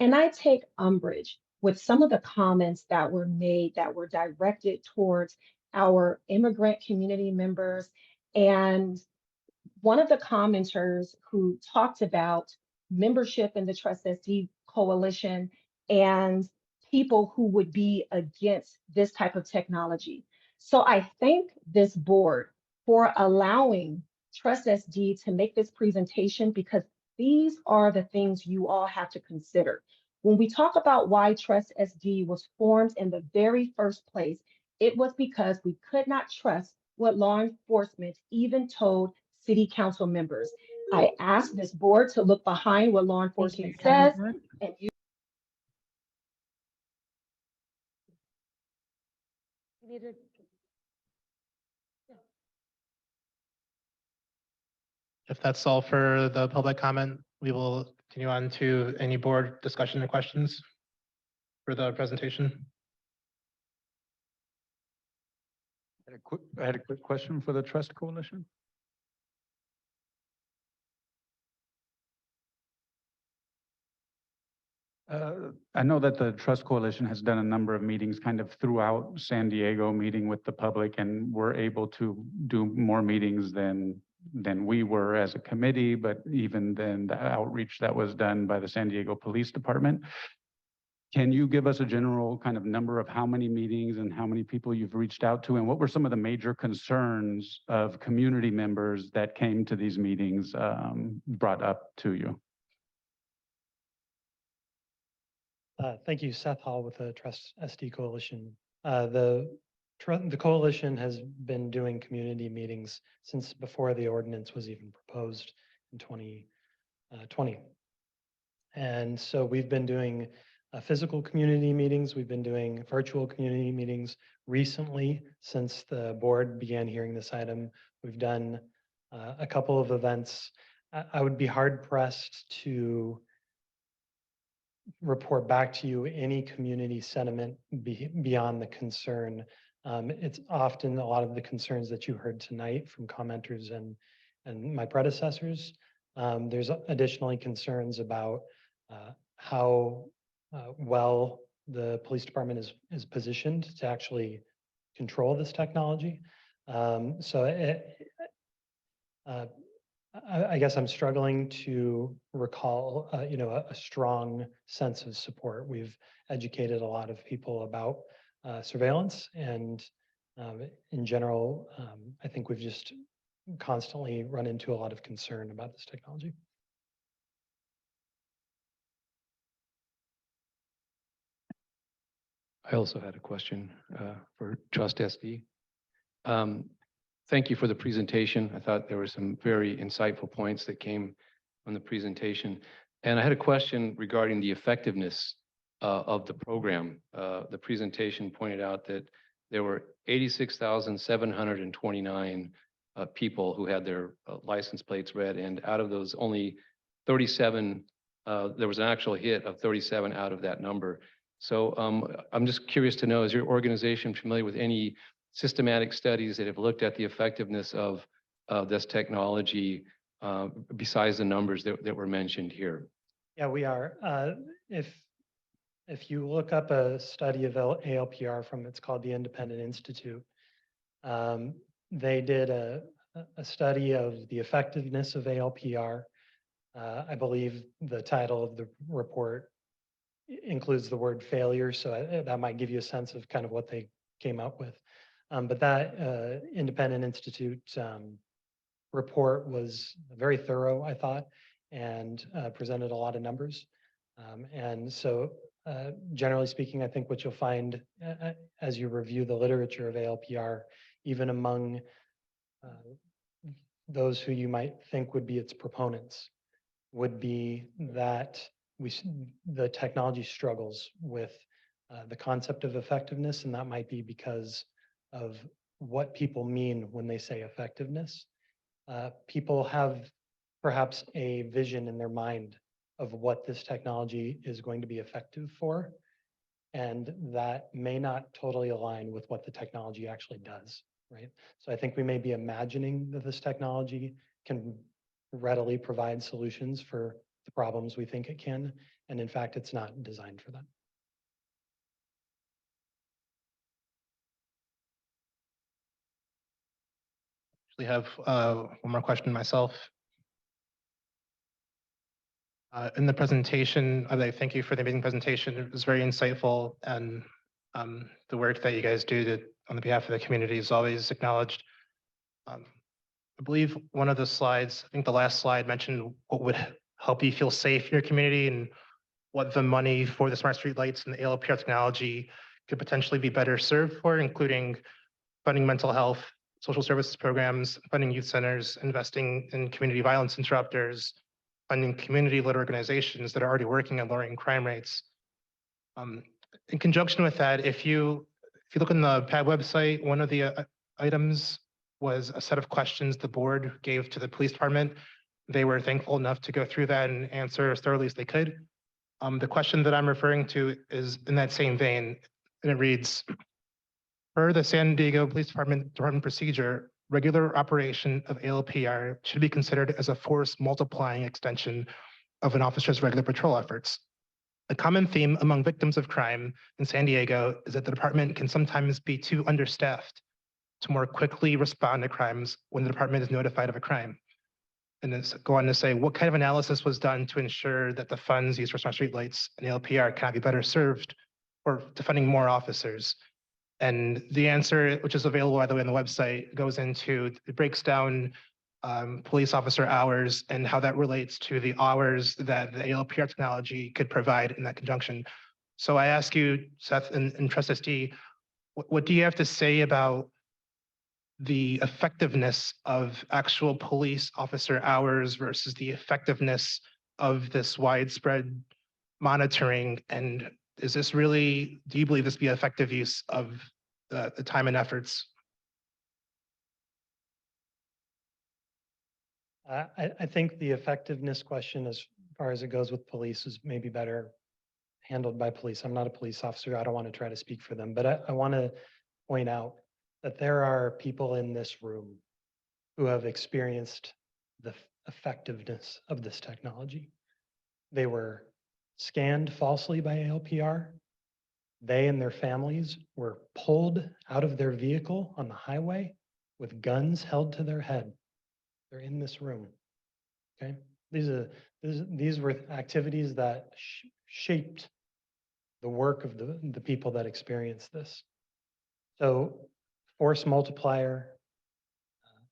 And I take umbrage with some of the comments that were made that were directed towards our immigrant community members. And one of the commenters who talked about membership in the Trust SD Coalition and people who would be against this type of technology. So I thank this board for allowing Trust SD to make this presentation, because these are the things you all have to consider. When we talk about why Trust SD was formed in the very first place, it was because we could not trust what law enforcement even told city council members. I asked this board to look behind what law enforcement says, and you
If that's all for the public comment, we will continue on to any board discussion and questions for the presentation.
I had a quick question for the Trust Coalition. I know that the Trust Coalition has done a number of meetings kind of throughout San Diego, meeting with the public, and we're able to do more meetings than we were as a committee, but even then the outreach that was done by the San Diego Police Department. Can you give us a general kind of number of how many meetings and how many people you've reached out to, and what were some of the major concerns of community members that came to these meetings brought up to you?
Thank you, Seth Hall with the Trust SD Coalition. The coalition has been doing community meetings since before the ordinance was even proposed in 2020. And so we've been doing physical community meetings. We've been doing virtual community meetings recently since the board began hearing this item. We've done a couple of events. I would be hard pressed to report back to you any community sentiment beyond the concern. It's often a lot of the concerns that you heard tonight from commenters and my predecessors. There's additionally concerns about how well the police department is positioned to actually control this technology. I guess I'm struggling to recall, a strong sense of support. We've educated a lot of people about surveillance, and in general, I think we've just constantly run into a lot of concern about this technology.
I also had a question for Trust SD. Thank you for the presentation. I thought there were some very insightful points that came from the presentation. And I had a question regarding the effectiveness of the program. The presentation pointed out that there were 86,729 people who had their license plates read, and out of those, only 37, there was an actual hit of 37 out of that number. So I'm just curious to know, is your organization familiar with any systematic studies that have looked at the effectiveness of this technology besides the numbers that were mentioned here?
Yeah, we are. If you look up a study of ALPR from, it's called the Independent Institute, they did a study of the effectiveness of ALPR. I believe the title of the report includes the word failure, so that might give you a sense of kind of what they came up with. But that Independent Institute report was very thorough, I thought, and presented a lot of numbers. And so generally speaking, I think what you'll find as you review the literature of ALPR, even among those who you might think would be its proponents would be that the technology struggles with the concept of effectiveness, and that might be because of what people mean when they say effectiveness. People have perhaps a vision in their mind of what this technology is going to be effective for, and that may not totally align with what the technology actually does, right? So I think we may be imagining that this technology can readily provide solutions for the problems we think it can, and in fact, it's not designed for that.
Actually have one more question myself. In the presentation, I'd like to thank you for the amazing presentation. It was very insightful, and the work that you guys do on the behalf of the community is always acknowledged. I believe one of the slides, I think the last slide mentioned what would help you feel safe in your community and what the money for the smart street lights and the ALPR technology could potentially be better served for, including funding mental health, social services programs, funding youth centers, investing in community violence interrupters, funding community-led organizations that are already working on lowering crime rates. In conjunction with that, if you look on the PAD website, one of the items was a set of questions the board gave to the police department. They were thankful enough to go through that and answer as thoroughly as they could. The question that I'm referring to is in that same vein, and it reads, per the San Diego Police Department procedure, regular operation of ALPR should be considered as a force multiplying extension of an officer's regular patrol efforts. A common theme among victims of crime in San Diego is that the department can sometimes be too understaffed to more quickly respond to crimes when the department is notified of a crime. And it's go on to say, what kind of analysis was done to ensure that the funds used for smart street lights and ALPR can be better served or to funding more officers? And the answer, which is available by the way on the website, goes into, it breaks down police officer hours and how that relates to the hours that the ALPR technology could provide in that conjunction. So I ask you, Seth and Trust SD, what do you have to say about the effectiveness of actual police officer hours versus the effectiveness of this widespread monitoring? And is this really, do you believe this be effective use of the time and efforts?
I think the effectiveness question, as far as it goes with police, is maybe better handled by police. I'm not a police officer. I don't want to try to speak for them, but I want to point out that there are people in this room who have experienced the effectiveness of this technology. They were scanned falsely by ALPR. They and their families were pulled out of their vehicle on the highway with guns held to their head. They're in this room. Okay, these were activities that shaped the work of the people that experienced this. So force multiplier,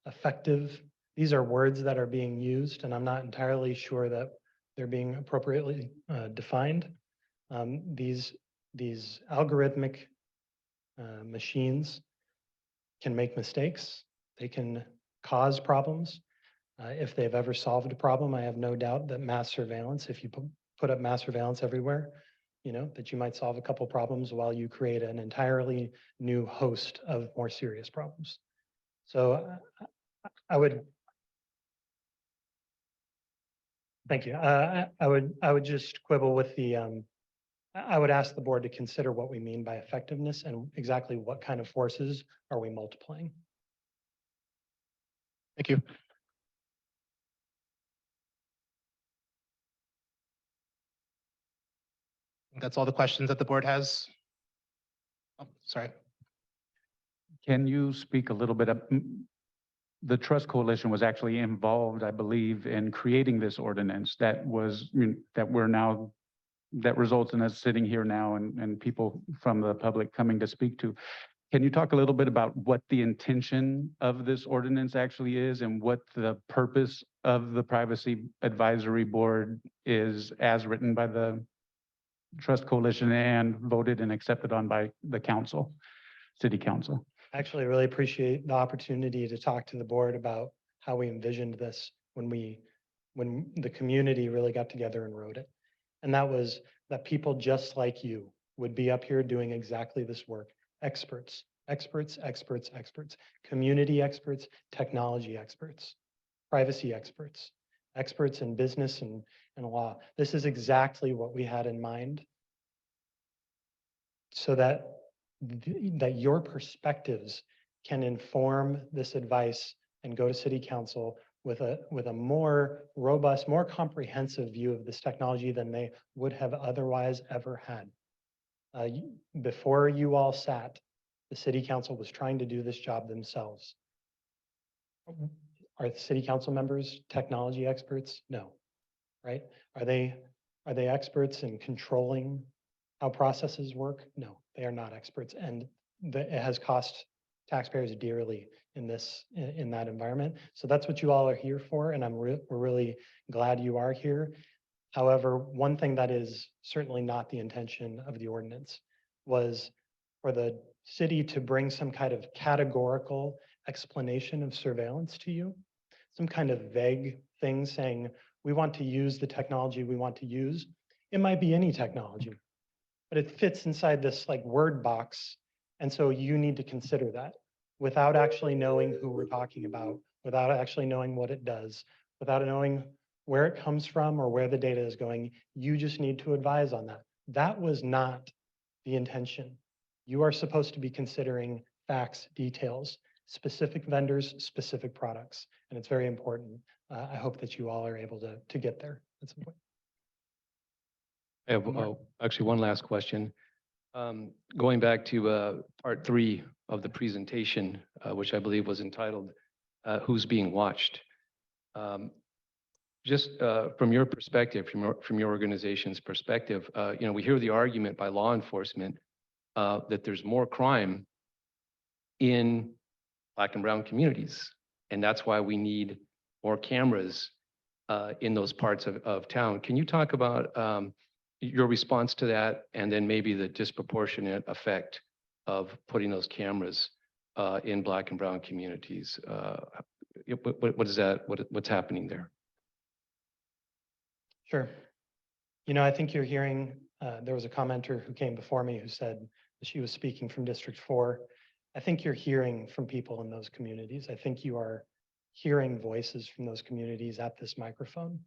effective, these are words that are being used, and I'm not entirely sure that they're being appropriately defined. These algorithmic machines can make mistakes. They can cause problems. If they've ever solved a problem, I have no doubt that mass surveillance, if you put up mass surveillance everywhere, you know, that you might solve a couple problems while you create an entirely new host of more serious problems. So I would, thank you. I would just quibble with the, I would ask the board to consider what we mean by effectiveness and exactly what kind of forces are we multiplying.
Thank you. That's all the questions that the board has. Oh, sorry.
Can you speak a little bit of, the Trust Coalition was actually involved, I believe, in creating this ordinance that was, that we're now, that results in us sitting here now and people from the public coming to speak to. Can you talk a little bit about what the intention of this ordinance actually is and what the purpose of the Privacy Advisory Board is as written by the Trust Coalition and voted and accepted on by the council, city council?
Actually, I really appreciate the opportunity to talk to the board about how we envisioned this when the community really got together and wrote it. And that was that people just like you would be up here doing exactly this work. Experts, experts, experts, experts, community experts, technology experts, privacy experts, experts in business and law. This is exactly what we had in mind, so that that your perspectives can inform this advice and go to city council with a more robust, more comprehensive view of this technology than they would have otherwise ever had. Before you all sat, the city council was trying to do this job themselves. Are the city council members technology experts? No, right? Are they experts in controlling how processes work? No, they are not experts, and it has cost taxpayers dearly in that environment. So that's what you all are here for, and we're really glad you are here. However, one thing that is certainly not the intention of the ordinance was for the city to bring some kind of categorical explanation of surveillance to you, some kind of vague thing saying, we want to use the technology we want to use. It might be any technology, but it fits inside this like word box. And so you need to consider that without actually knowing who we're talking about, without actually knowing what it does, without knowing where it comes from or where the data is going. You just need to advise on that. That was not the intention. You are supposed to be considering facts, details, specific vendors, specific products, and it's very important. I hope that you all are able to get there at some point.
I have actually one last question. Going back to part 3 of the presentation, which I believe was entitled, Who's Being Watched? Just from your perspective, from your organization's perspective, we hear the argument by law enforcement that there's more crime in Black and brown communities. And that's why we need more cameras in those parts of town. Can you talk about your response to that, and then maybe the disproportionate effect of putting those cameras in Black and brown communities? What is that? What's happening there?
Sure. I think you're hearing, there was a commenter who came before me who said that she was speaking from District 4. I think you're hearing from people in those communities. I think you are hearing voices from those communities at this microphone.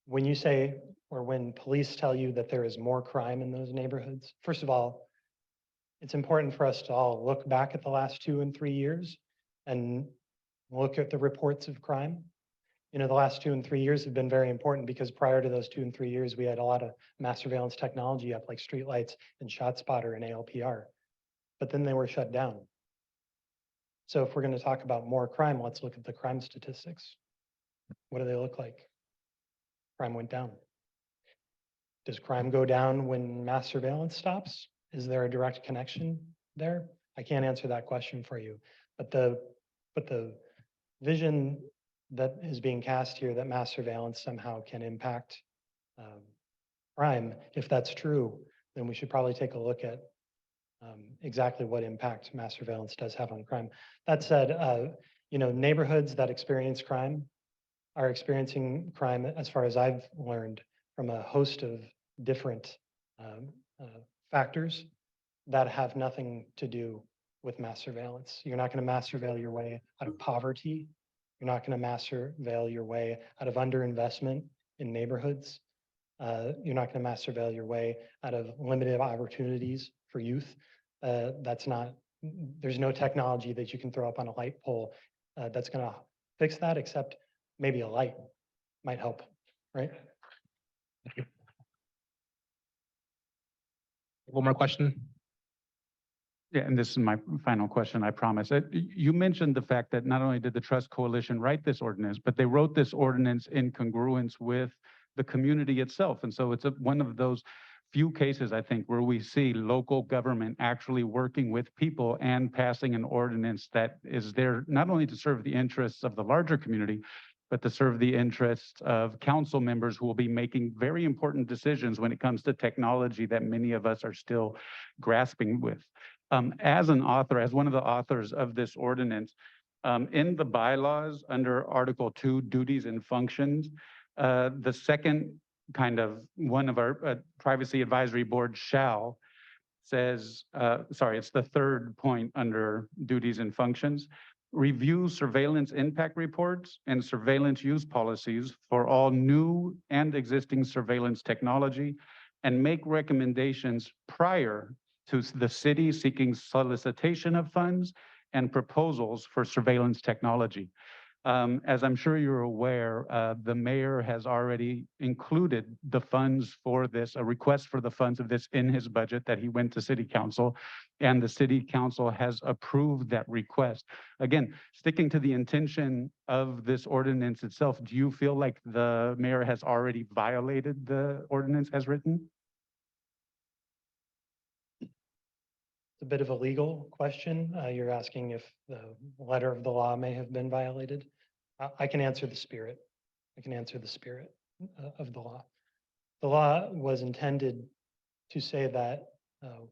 When you say, or when police tell you that there is more crime in those neighborhoods, first of all, it's important for us to all look back at the last 2 and 3 years and look at the reports of crime. The last 2 and 3 years have been very important because prior to those 2 and 3 years, we had a lot of mass surveillance technology up like streetlights and ShotSpotter and ALPR, but then they were shut down. So if we're going to talk about more crime, let's look at the crime statistics. What do they look like? Crime went down. Does crime go down when mass surveillance stops? Is there a direct connection there? I can't answer that question for you, but the vision that is being cast here that mass surveillance somehow can impact crime, if that's true, then we should probably take a look at exactly what impact mass surveillance does have on crime. That said, neighborhoods that experience crime are experiencing crime, as far as I've learned, from a host of different factors that have nothing to do with mass surveillance. You're not going to mass surveil your way out of poverty. You're not going to mass surveil your way out of underinvestment in neighborhoods. You're not going to mass surveil your way out of limited opportunities for youth. There's no technology that you can throw up on a light pole that's going to fix that, except maybe a light might help, right?
One more question.
Yeah, and this is my final question, I promise. You mentioned the fact that not only did the Trust Coalition write this ordinance, but they wrote this ordinance in congruence with the community itself. And so it's one of those few cases, I think, where we see local government actually working with people and passing an ordinance that is there not only to serve the interests of the larger community, but to serve the interests of council members who will be making very important decisions when it comes to technology that many of us are still grasping with. As an author, as one of the authors of this ordinance, In the bylaws, under Article 2, duties and functions, the second kind of one of our privacy advisory board shall says, sorry, it's the third point under duties and functions. Review surveillance impact reports and surveillance use policies for all new and existing surveillance technology and make recommendations prior to the city seeking solicitation of funds and proposals for surveillance technology. As I'm sure you're aware, the mayor has already included the funds for this, a request for the funds of this in his budget that he went to city council, and the city council has approved that request. Again, sticking to the intention of this ordinance itself, do you feel like the mayor has already violated the ordinance as written?
It's a bit of a legal question. You're asking if the letter of the law may have been violated. I can answer the spirit. I can answer the spirit of the law. The law was intended to say that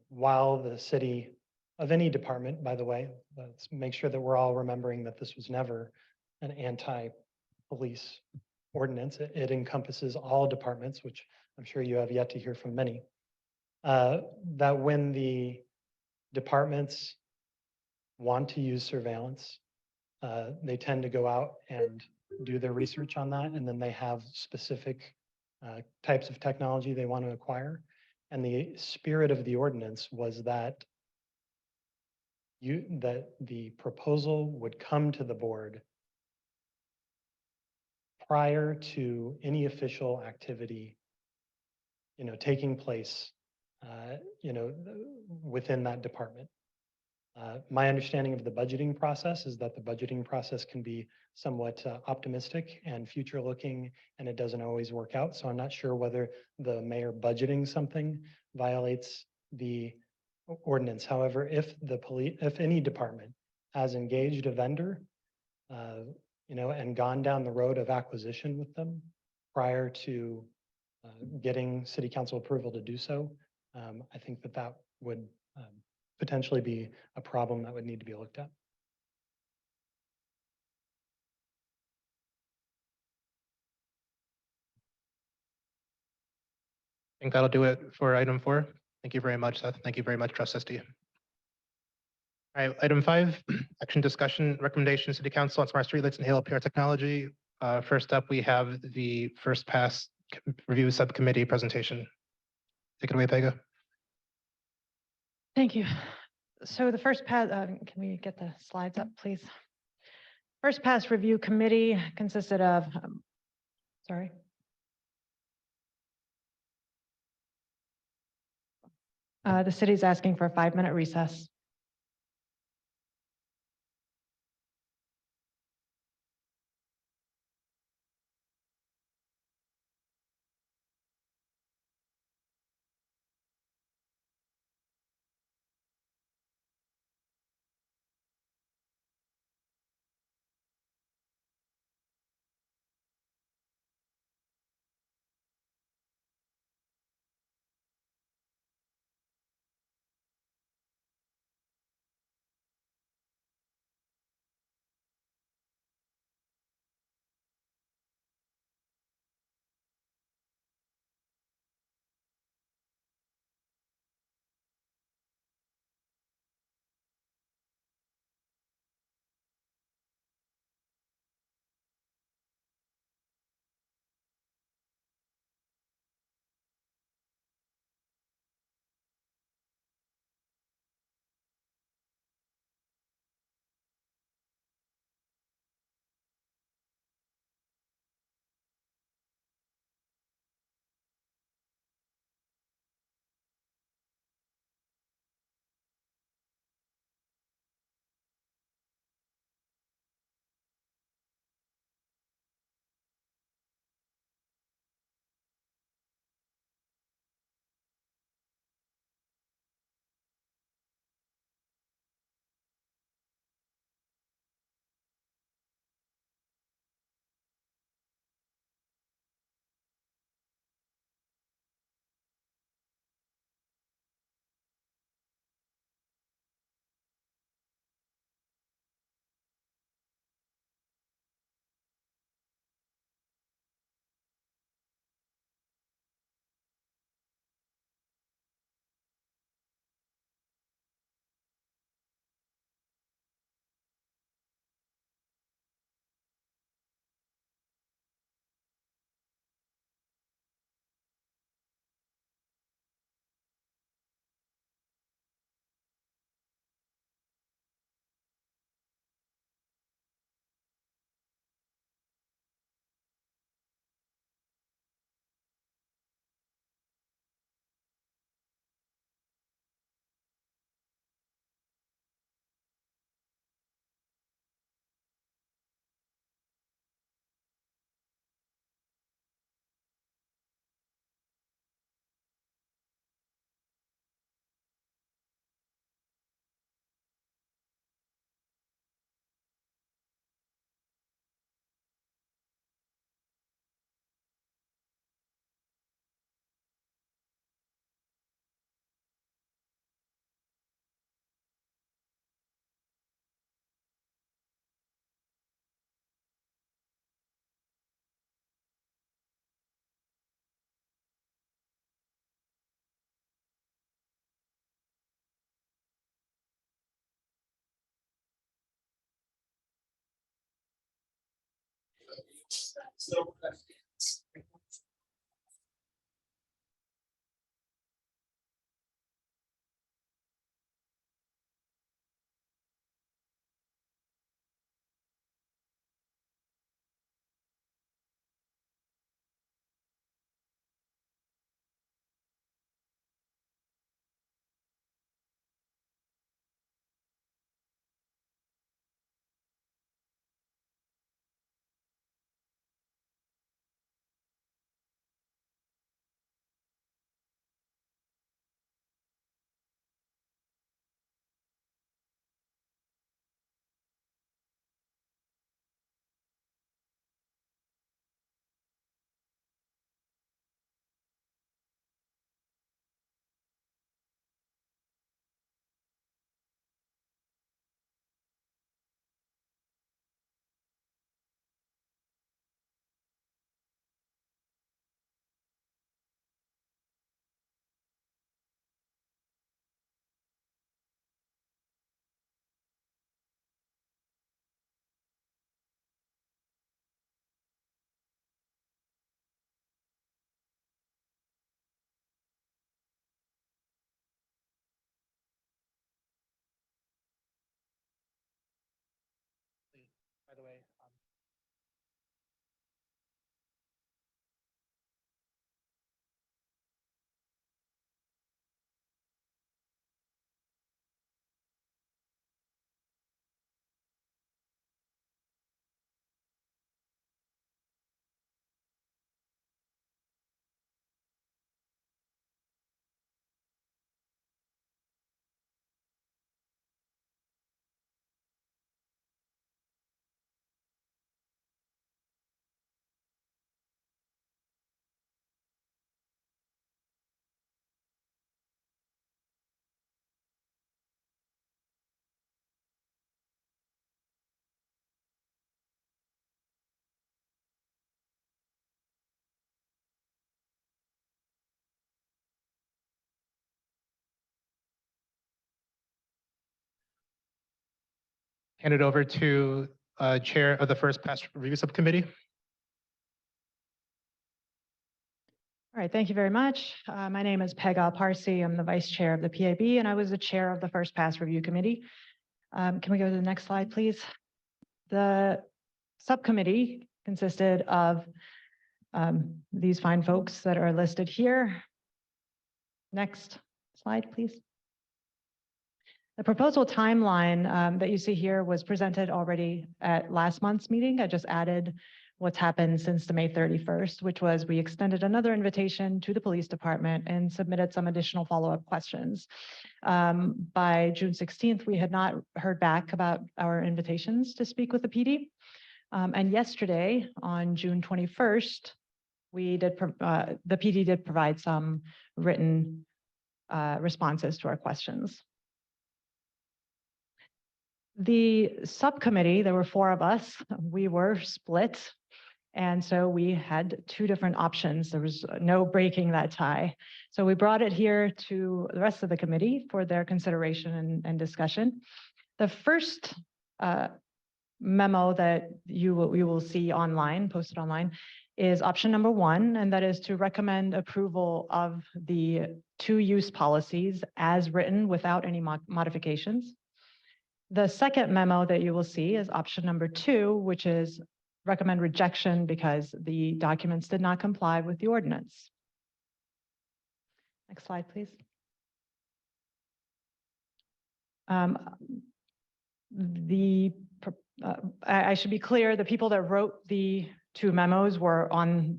while the city of any department, by the way, let's make sure that we're all remembering that this was never an anti-police ordinance. It encompasses all departments, which I'm sure you have yet to hear from many. That when the departments want to use surveillance, they tend to go out and do their research on that, and then they have specific types of technology they want to acquire. And the spirit of the ordinance was that the proposal would come to the board prior to any official activity, taking place, within that department. My understanding of the budgeting process is that the budgeting process can be somewhat optimistic and future looking, and it doesn't always work out. So I'm not sure whether the mayor budgeting something violates the ordinance. However, if any department has engaged a vendor, and gone down the road of acquisition with them prior to getting city council approval to do so, I think that would potentially be a problem that would need to be looked at.
I think that'll do it for item 4. Thank you very much, Seth. Thank you very much, Trust SD. All right, item 5, action discussion recommendation, City Council on smart streetlights and ALPR technology. First up, we have the first pass review subcommittee presentation. Take it away, Vega.
Thank you. So the first pass, can we get the slides up, please? First pass review committee consisted of, the city's asking for a 5-minute recess.
By the way, hand it over to Chair of the First Pass Review Subcommittee.
All right, thank you very much. My name is Pegah Parsi. I'm the Vice Chair of the PAB, and I was the Chair of the First Pass Review Committee. Can we go to the next slide, please? The subcommittee consisted of these fine folks that are listed here. Next slide, please. The proposal timeline that you see here was presented already at last month's meeting. I just added what's happened since the May 31st, which was we extended another invitation to the police department and submitted some additional follow-up questions. By June 16th, we had not heard back about our invitations to speak with the PD. And yesterday, on June 21st, the PD did provide some written responses to our questions. The subcommittee, there were 4 of us, we were split. And so we had 2 different options. There was no breaking that tie. So we brought it here to the rest of the committee for their consideration and discussion. The first memo that you will see online, posted online, is option number 1, and that is to recommend approval of the 2 use policies as written without any modifications. The second memo that you will see is option number 2, which is recommend rejection because the documents did not comply with the ordinance. Next slide, please. I should be clear, the people that wrote the 2 memos were on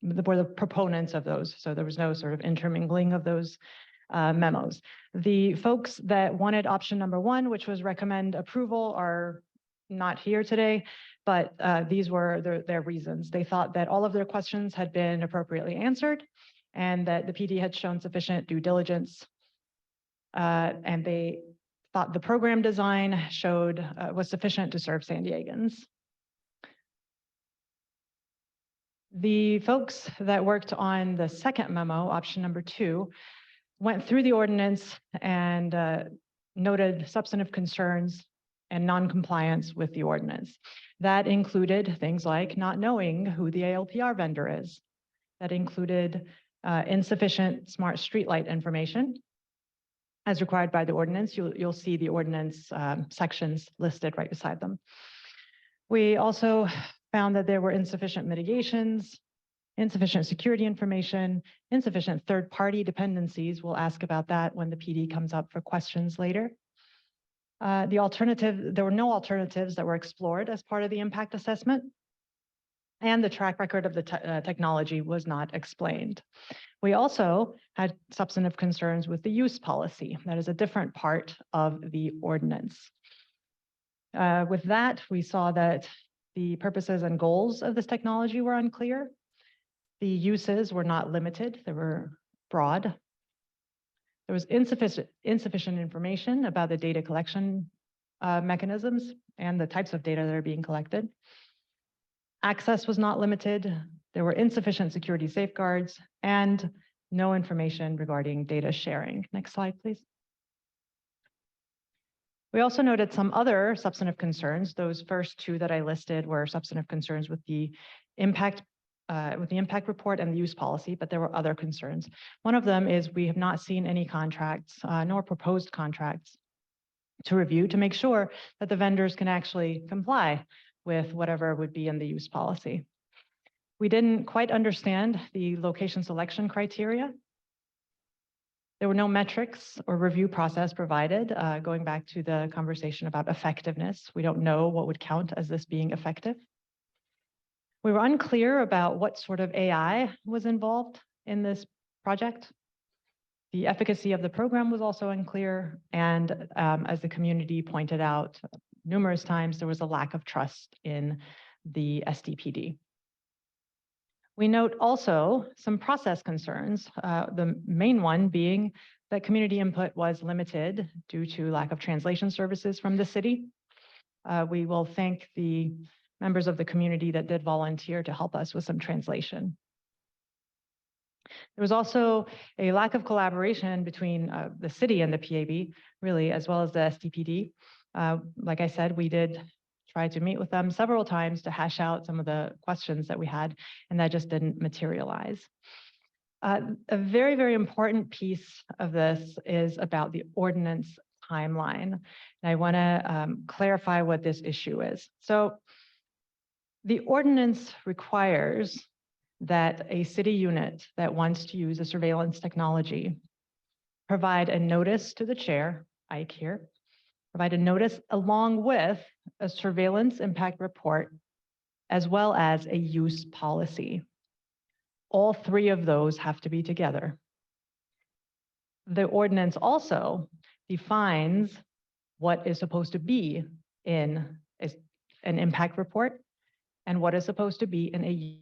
were the proponents of those. So there was no sort of intermingling of those memos. The folks that wanted option number 1, which was recommend approval, are not here today, but these were their reasons. They thought that all of their questions had been appropriately answered and that the PD had shown sufficient due diligence. And they thought the program design was sufficient to serve San Diegans. The folks that worked on the second memo, option number 2, went through the ordinance and noted substantive concerns and non-compliance with the ordinance. That included things like not knowing who the ALPR vendor is. That included insufficient smart streetlight information. As required by the ordinance, you'll see the ordinance sections listed right beside them. We also found that there were insufficient mitigations, insufficient security information, insufficient third-party dependencies. We'll ask about that when the PD comes up for questions later. There were no alternatives that were explored as part of the impact assessment, and the track record of the technology was not explained. We also had substantive concerns with the use policy. That is a different part of the ordinance. With that, we saw that the purposes and goals of this technology were unclear. The uses were not limited, they were broad. There was insufficient information about the data collection mechanisms and the types of data that are being collected. Access was not limited. There were insufficient security safeguards and no information regarding data sharing. Next slide, please. We also noted some other substantive concerns. Those first two that I listed were substantive concerns with the impact report and the use policy, but there were other concerns. One of them is we have not seen any contracts nor proposed contracts to review to make sure that the vendors can actually comply with whatever would be in the use policy. We didn't quite understand the location selection criteria. There were no metrics or review process provided, going back to the conversation about effectiveness. We don't know what would count as this being effective. We were unclear about what sort of AI was involved in this project. The efficacy of the program was also unclear, and as the community pointed out numerous times, there was a lack of trust in the SDPD. We note also some process concerns, the main one being that community input was limited due to lack of translation services from the city. We will thank the members of the community that did volunteer to help us with some translation. There was also a lack of collaboration between the city and the PAB, really, as well as the SDPD. Like I said, we did try to meet with them several times to hash out some of the questions that we had, and that just didn't materialize. A very, very important piece of this is about the ordinance timeline. And I want to clarify what this issue is. So the ordinance requires that a city unit that wants to use a surveillance technology provide a notice to the chair, Ike here, provide a notice along with a surveillance impact report, as well as a use policy. All three of those have to be together. The ordinance also defines what is supposed to be in an impact report and what is supposed to be in a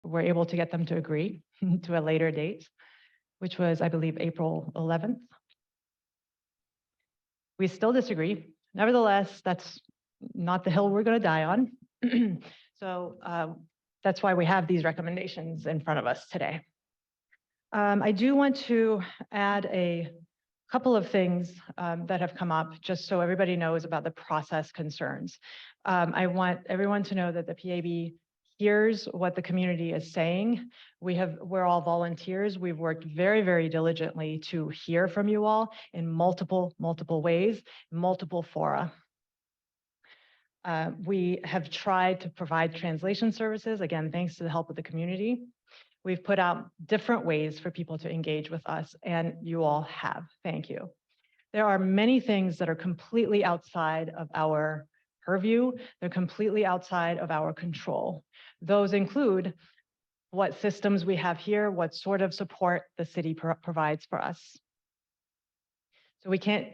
were able to get them to agree to a later date, which was, I believe, April 11th. We still disagree. Nevertheless, that's not the hill we're going to die on. So that's why we have these recommendations in front of us today. I do want to add a couple of things that have come up, just so everybody knows about the process concerns. I want everyone to know that the PAB hears what the community is saying. We're all volunteers. We've worked very, very diligently to hear from you all in multiple ways, multiple fora. We have tried to provide translation services, again, thanks to the help of the community. We've put out different ways for people to engage with us, and you all have. Thank you. There are many things that are completely outside of our purview. They're completely outside of our control. Those include what systems we have here, what sort of support the city provides for us. So we can't,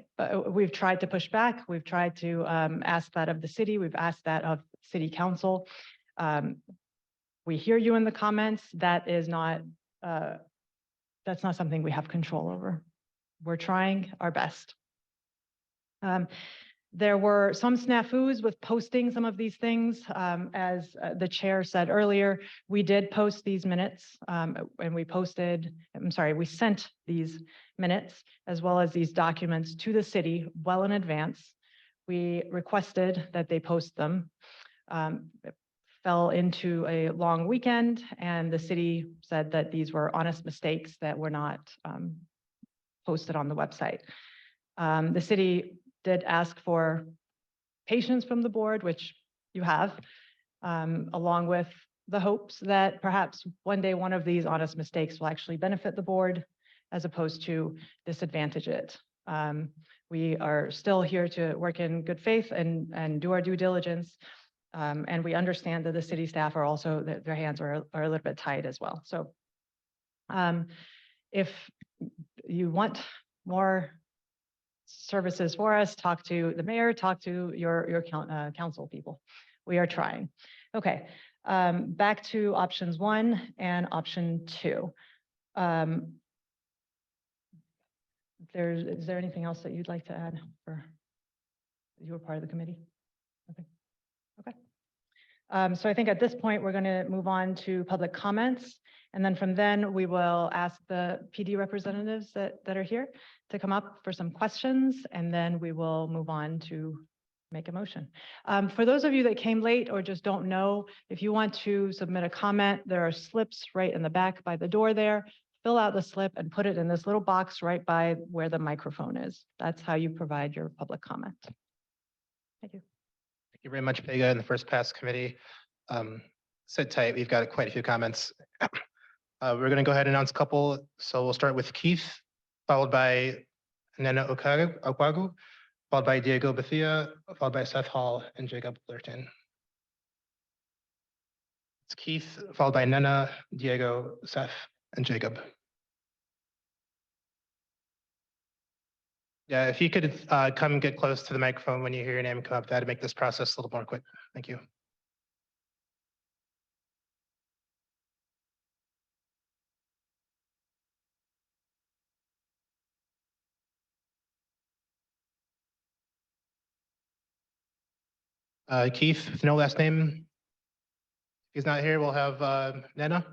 we've tried to push back. We've tried to ask that of the city. We've asked that of city council. We hear you in the comments. That is not, that's not something we have control over. We're trying our best. There were some snafus with posting some of these things. As the chair said earlier, we did post these minutes and we sent these minutes as well as these documents to the city well in advance. We requested that they post them. It fell into a long weekend and the city said that these were honest mistakes that were not posted on the website. The city did ask for patience from the board, which you have, along with the hopes that perhaps one day one of these honest mistakes will actually benefit the board as opposed to disadvantage it. We are still here to work in good faith and do our due diligence. And we understand that the city staff are also, their hands are a little bit tied as well. So if you want more services for us, talk to the mayor, talk to your council people. We are trying. Okay, back to options 1 and option 2. Is there anything else that you'd like to add for you were part of the committee? Okay. So I think at this point, we're going to move on to public comments. And then from then, we will ask the PD representatives that are here to come up for some questions, and then we will move on to make a motion. For those of you that came late or just don't know, if you want to submit a comment, there are slips right in the back by the door there. Fill out the slip and put it in this little box right by where the microphone is. That's how you provide your public comment. Thank you.
Thank you very much, Pega, and the First Pass Committee. Sit tight, we've got quite a few comments. We're going to go ahead and announce a couple. So we'll start with Keith, followed by Nena Okwagu, followed by Diego Bethia, followed by Seth Hall and Jacob Lurton. It's Keith, followed by Nena, Diego, Seth, and Jacob. Yeah, if you could come and get close to the microphone when you hear your name come up, that'd make this process a little more quick. Thank you. Keith, with no last name. If he's not here, we'll have Nena.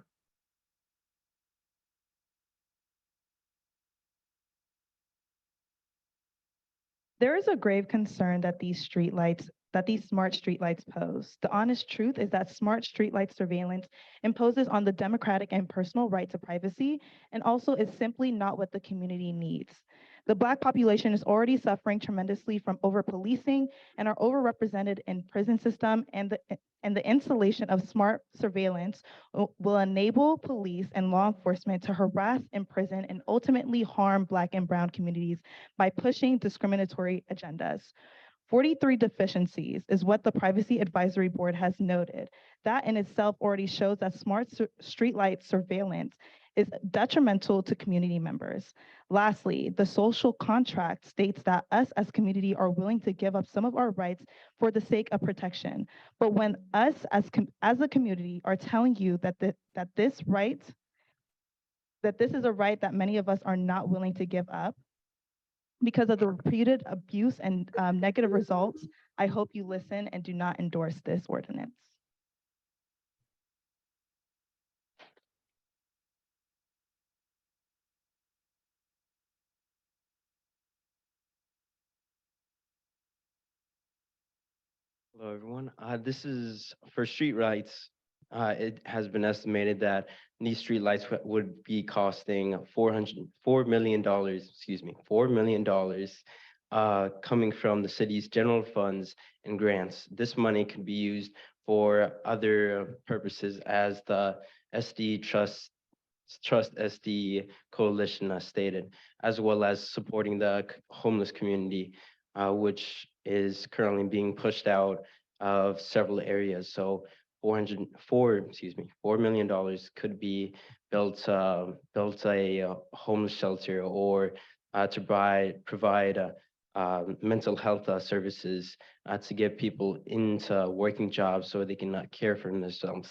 There is a grave concern that these smart streetlights pose. The honest truth is that smart streetlight surveillance imposes on the democratic and personal right to privacy, and also is simply not what the community needs. The Black population is already suffering tremendously from over-policing and are overrepresented in prison system, and the installation of smart surveillance will enable police and law enforcement to harass, imprison, and ultimately harm Black and Brown communities by pushing discriminatory agendas. 43 deficiencies is what the Privacy Advisory Board has noted. That in itself already shows that smart streetlight surveillance is detrimental to community members. Lastly, the social contract states that us as community are willing to give up some of our rights for the sake of protection. But when us as a community are telling you that this is a right that many of us are not willing to give up because of the repeated abuse and negative results, I hope you listen and do not endorse this ordinance.
Hello, everyone. This is for streetlights. It has been estimated that these streetlights would be costing $4 million, $4 million coming from the city's general funds and grants. This money could be used for other purposes, as the Trust SD Coalition stated, as well as supporting the homeless community, which is currently being pushed out of several areas. So $4 million could be built a homeless shelter, or to provide mental health services to get people into working jobs so they can care for themselves.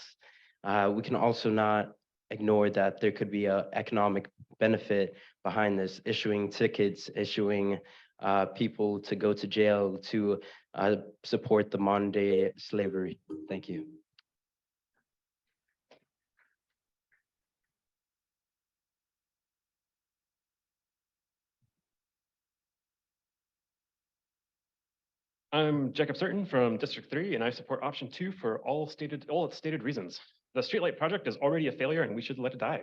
We can also not ignore that there could be an economic benefit behind this, issuing tickets, issuing people to go to jail to support the modern day slavery. Thank you.
I'm Jacob Certain from District 3, and I support option 2 for all its stated reasons. The streetlight project is already a failure, and we should let it die.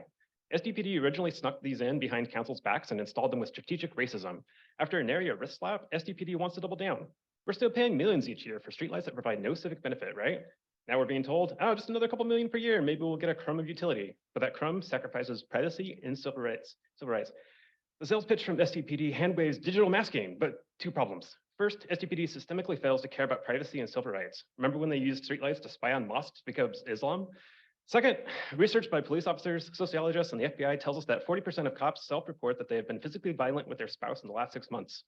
SDPD originally snuck these in behind council's backs and installed them with strategic racism. After a nary a wrist slap, SDPD wants to double down. We're still paying millions each year for streetlights that provide no civic benefit, right? Now we're being told, oh, just another couple million per year, and maybe we'll get a crumb of utility. But that crumb sacrifices privacy and civil rights. The sales pitch from SDPD hand-waves digital masking, but two problems. First, SDPD systemically fails to care about privacy and civil rights. Remember when they used streetlights to spy on mosques because of Islam? Second, research by police officers, sociologists, and the FBI tells us that 40% of cops self-report that they have been physically violent with their spouse in the last 6 months.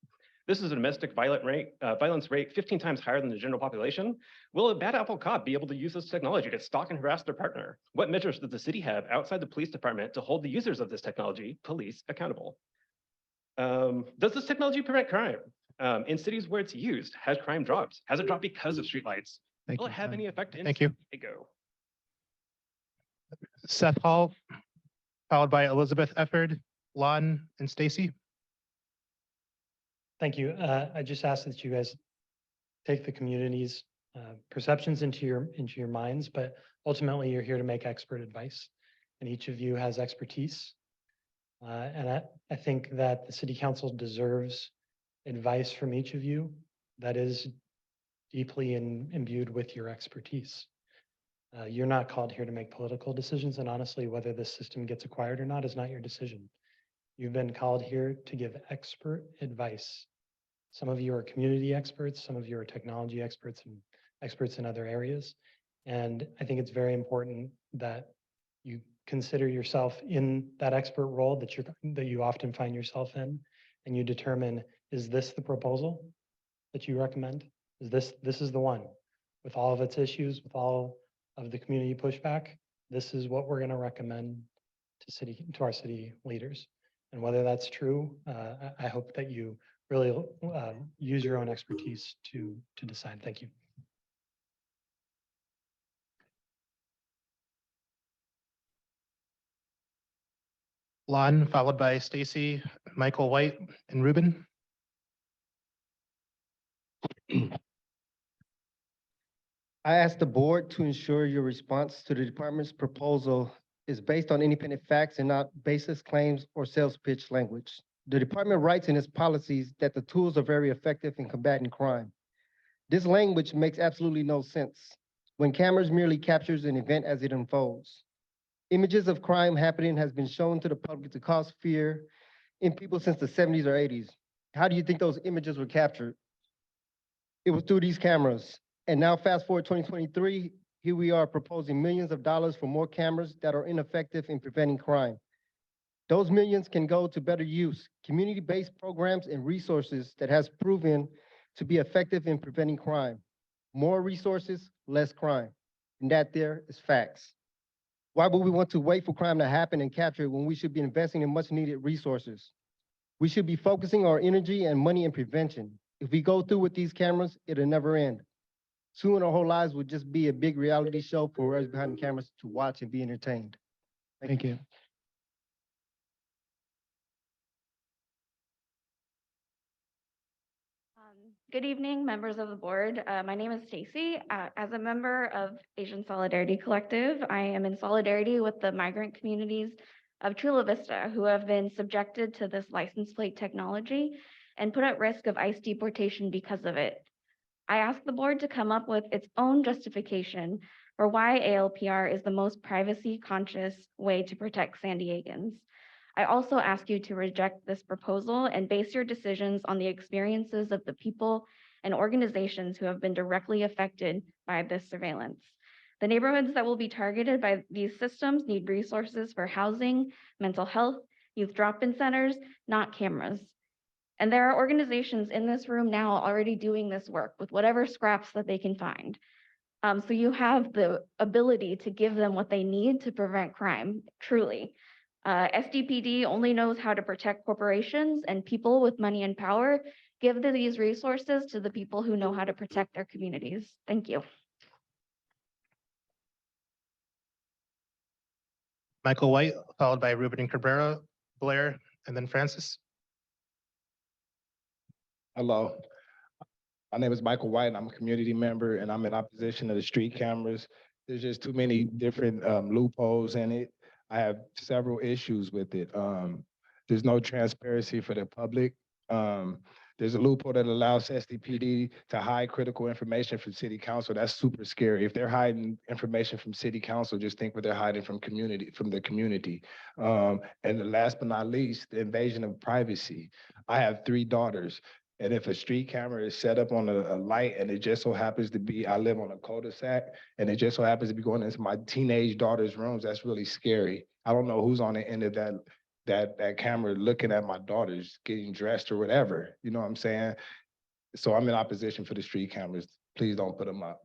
This is a domestic violence rate 15 times higher than the general population. Will a bad apple cop be able to use this technology to stalk and harass their partner? What measures does the city have outside the police department to hold the users of this technology, police, accountable? Does this technology prevent crime? In cities where it's used, has crime dropped? Has it dropped because of streetlights? Will it have any effect in
Thank you.
San Diego?
Seth Hall, followed by Elizabeth Efford, Lon, and Stacy.
Thank you. I just ask that you guys take the community's perceptions into your minds, but ultimately you're here to make expert advice, and each of you has expertise. And I think that the city council deserves advice from each of you that is deeply imbued with your expertise. You're not called here to make political decisions, and honestly, whether this system gets acquired or not is not your decision. You've been called here to give expert advice. Some of you are community experts, some of you are technology experts and experts in other areas. And I think it's very important that you consider yourself in that expert role that you often find yourself in, and you determine, is this the proposal that you recommend? This is the one with all of its issues, with all of the community pushback. This is what we're going to recommend to our city leaders. And whether that's true, I hope that you really use your own expertise to decide. Thank you.
Lon, followed by Stacy, Michael White, and Ruben.
I asked the board to ensure your response to the department's proposal is based on independent facts and not baseless claims or sales pitch language. The department writes in its policies that the tools are very effective in combating crime. This language makes absolutely no sense when cameras merely captures an event as it unfolds. Images of crime happening has been shown to the public to cause fear in people since the 70s or 80s. How do you think those images were captured? It was through these cameras. And now fast forward 2023, here we are proposing millions of dollars for more cameras that are ineffective in preventing crime. Those millions can go to better use, community-based programs and resources that has proven to be effective in preventing crime. More resources, less crime. And that there is facts. Why would we want to wait for crime to happen and capture it when we should be investing in much needed resources? We should be focusing our energy and money in prevention. If we go through with these cameras, it'll never end. Soon our whole lives would just be a big reality show for us behind the cameras to watch and be entertained.
Thank you.
Good evening, members of the board. My name is Stacy. As a member of Asian Solidarity Collective, I am in solidarity with the migrant communities of Chula Vista who have been subjected to this license plate technology and put at risk of ICE deportation because of it. I ask the board to come up with its own justification for why ALPR is the most privacy conscious way to protect San Diegans. I also ask you to reject this proposal and base your decisions on the experiences of the people and organizations who have been directly affected by this surveillance. The neighborhoods that will be targeted by these systems need resources for housing, mental health, youth drop-in centers, not cameras. And there are organizations in this room now already doing this work with whatever scraps that they can find. So you have the ability to give them what they need to prevent crime, truly. SDPD only knows how to protect corporations, and people with money and power give these resources to the people who know how to protect their communities. Thank you.
Michael White, followed by Ruben Cabrera, Blair, and then Francis.
Hello, my name is Michael White, and I'm a community member, and I'm in opposition to the street cameras. There's just too many different loopholes in it. I have several issues with it. There's no transparency for the public. There's a loophole that allows SDPD to hide critical information from city council. That's super scary. If they're hiding information from city council, just think what they're hiding from the community. And the last but not least, the invasion of privacy. I have 3 daughters. And if a street camera is set up on a light and it just so happens to be, I live on a cul-de-sac, and it just so happens to be going into my teenage daughter's rooms, that's really scary. I don't know who's on the end of that camera looking at my daughters getting dressed or whatever, you know what I'm saying? So I'm in opposition for the street cameras. Please don't put them up.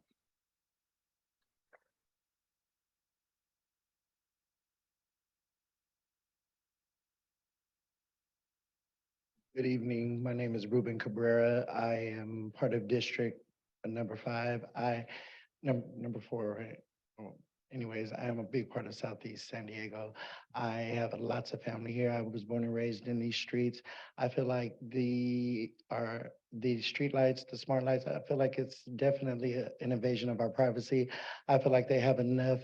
Good evening. My name is Ruben Cabrera. I am part of District number 5. Number 4, right? Oh, anyways, I am a big part of Southeast San Diego. I have lots of family here. I was born and raised in these streets. I feel like the street lights, the smart lights, I feel like it's definitely an invasion of our privacy. I feel like they have enough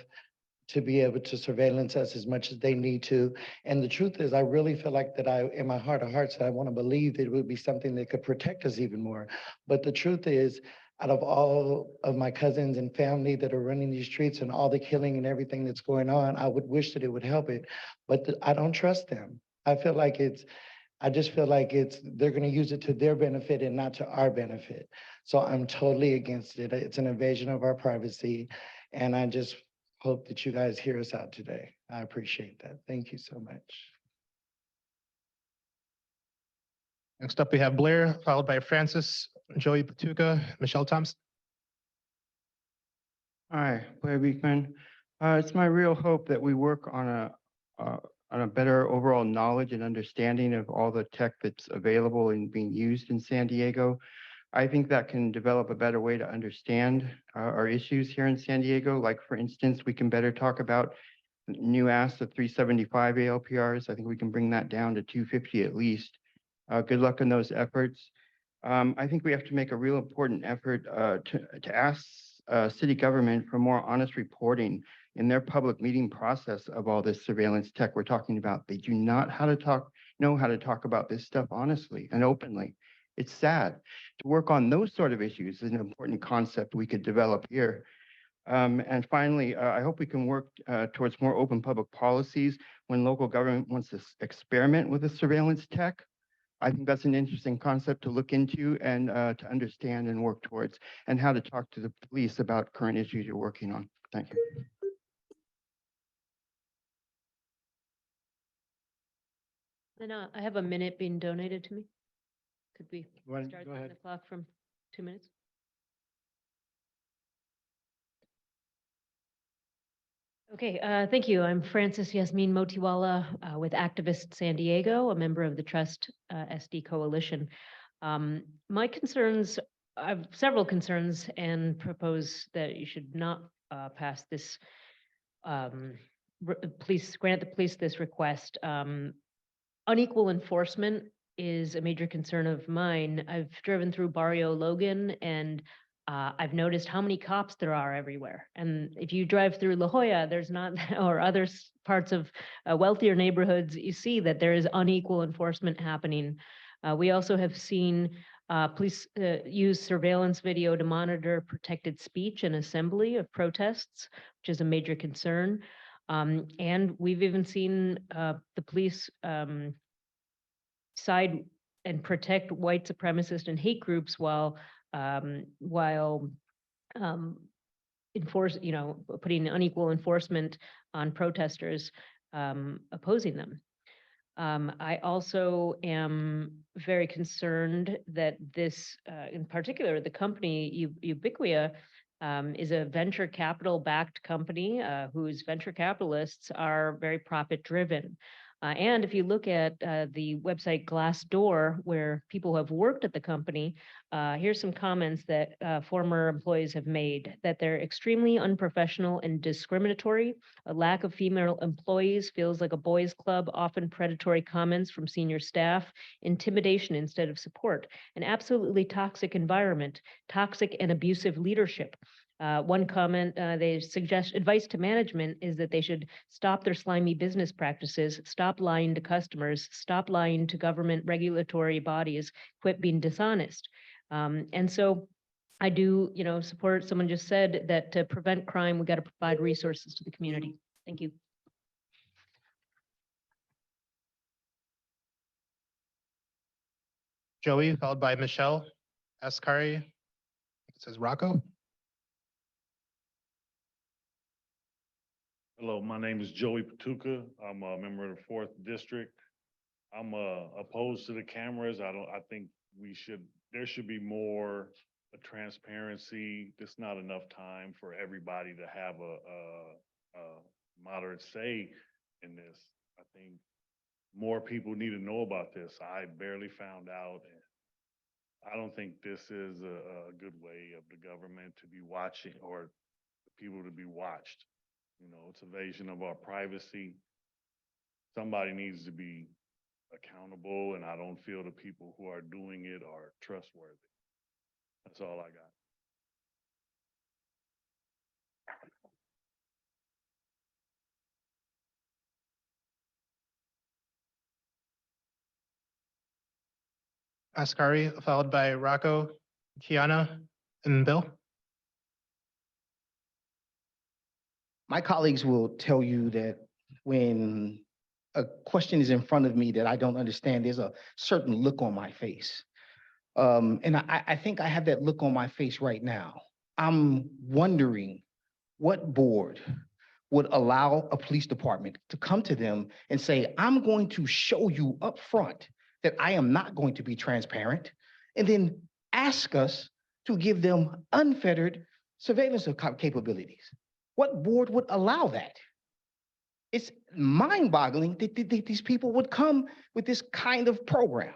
to be able to surveillance us as much as they need to. And the truth is, I really feel like that in my heart of hearts, I want to believe that it would be something that could protect us even more. But the truth is, out of all of my cousins and family that are running these streets and all the killing and everything that's going on, I would wish that it would help it, but I don't trust them. I just feel like they're going to use it to their benefit and not to our benefit. So I'm totally against it. It's an invasion of our privacy. And I just hope that you guys hear us out today. I appreciate that. Thank you so much.
Next up, we have Blair, followed by Francis, Joey Patuka, Michelle Thompson.
Hi, Blair Beekman. It's my real hope that we work on a better overall knowledge and understanding of all the tech that's available and being used in San Diego. I think that can develop a better way to understand our issues here in San Diego. Like, for instance, we can better talk about new asks of 375 ALPRs. I think we can bring that down to 250 at least. Good luck in those efforts. I think we have to make a real important effort to ask city government for more honest reporting in their public meeting process of all this surveillance tech we're talking about. They do not know how to talk about this stuff honestly and openly. It's sad. To work on those sort of issues is an important concept we could develop here. And finally, I hope we can work towards more open public policies when local government wants to experiment with the surveillance tech. I think that's an interesting concept to look into and to understand and work towards, and how to talk to the police about current issues you're working on. Thank you.
Then I have a minute being donated to me. Could we
Go
start
ahead.
the clock from 2 minutes? Okay, thank you. I'm Francis Yasmin Motiwala with Activist San Diego, a member of the Trust SD Coalition. My concerns, I have several concerns and propose that you should not pass this, please grant the police this request. Unequal enforcement is a major concern of mine. I've driven through Barrio Logan, and I've noticed how many cops there are everywhere. And if you drive through La Jolla, there's not, or other parts of wealthier neighborhoods, you see that there is unequal enforcement happening. We also have seen police use surveillance video to monitor protected speech and assembly of protests, which is a major concern. And we've even seen the police side and protect white supremacist and hate groups while putting unequal enforcement on protesters opposing them. I also am very concerned that this, in particular, the company Ubiquia, is a venture capital backed company whose venture capitalists are very profit driven. And if you look at the website Glassdoor, where people who have worked at the company, here's some comments that former employees have made, that they're extremely unprofessional and discriminatory. A lack of female employees feels like a boys' club, often predatory comments from senior staff, intimidation instead of support, an absolutely toxic environment, toxic and abusive leadership. One comment, they suggest advice to management is that they should stop their slimy business practices, stop lying to customers, stop lying to government regulatory bodies, quit being dishonest. And so I do, support, someone just said that to prevent crime, we got to provide resources to the community. Thank you.
Joey, followed by Michelle Ascari. It says Rocco.
Hello, my name is Joey Patuka. I'm a member of the 4th District. I'm opposed to the cameras. I think there should be more transparency. There's not enough time for everybody to have a moderate say in this. I think more people need to know about this. I barely found out. And I don't think this is a good way of the government to be watching or people to be watched. It's invasion of our privacy. Somebody needs to be accountable, and I don't feel the people who are doing it are trustworthy. That's all I got.
Ascari, followed by Rocco, Kiana, and Bill.
My colleagues will tell you that when a question is in front of me that I don't understand, there's a certain look on my face. And I think I have that look on my face right now. I'm wondering what board would allow a police department to come to them and say, I'm going to show you up front that I am not going to be transparent, and then ask us to give them unfettered surveillance capabilities. What board would allow that? It's mind-boggling that these people would come with this kind of program.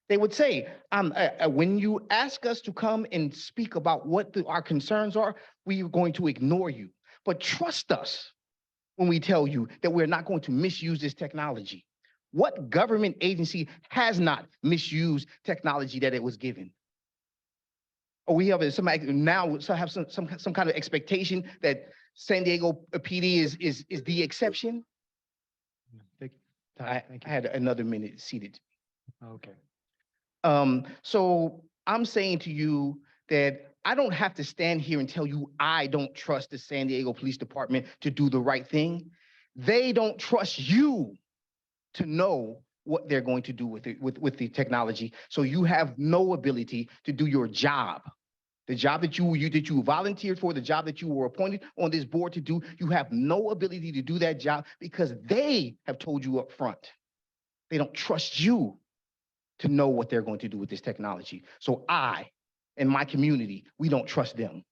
They would say, when you ask us to come and speak about what our concerns are, we are going to ignore you. But trust us when we tell you that we're not going to misuse this technology. What government agency has not misused technology that it was given? Or we have somebody now have some kind of expectation that San Diego PD is the exception? I had another minute seated.
Okay.
So I'm saying to you that I don't have to stand here and tell you I don't trust the San Diego Police Department to do the right thing. They don't trust you to know what they're going to do with it, with the technology. So you have no ability to do your job. The job that you volunteered for, the job that you were appointed on this board to do, you have no ability to do that job because they have told you up front. They don't trust you to know what they're going to do with this technology. So I and my community, we don't trust them.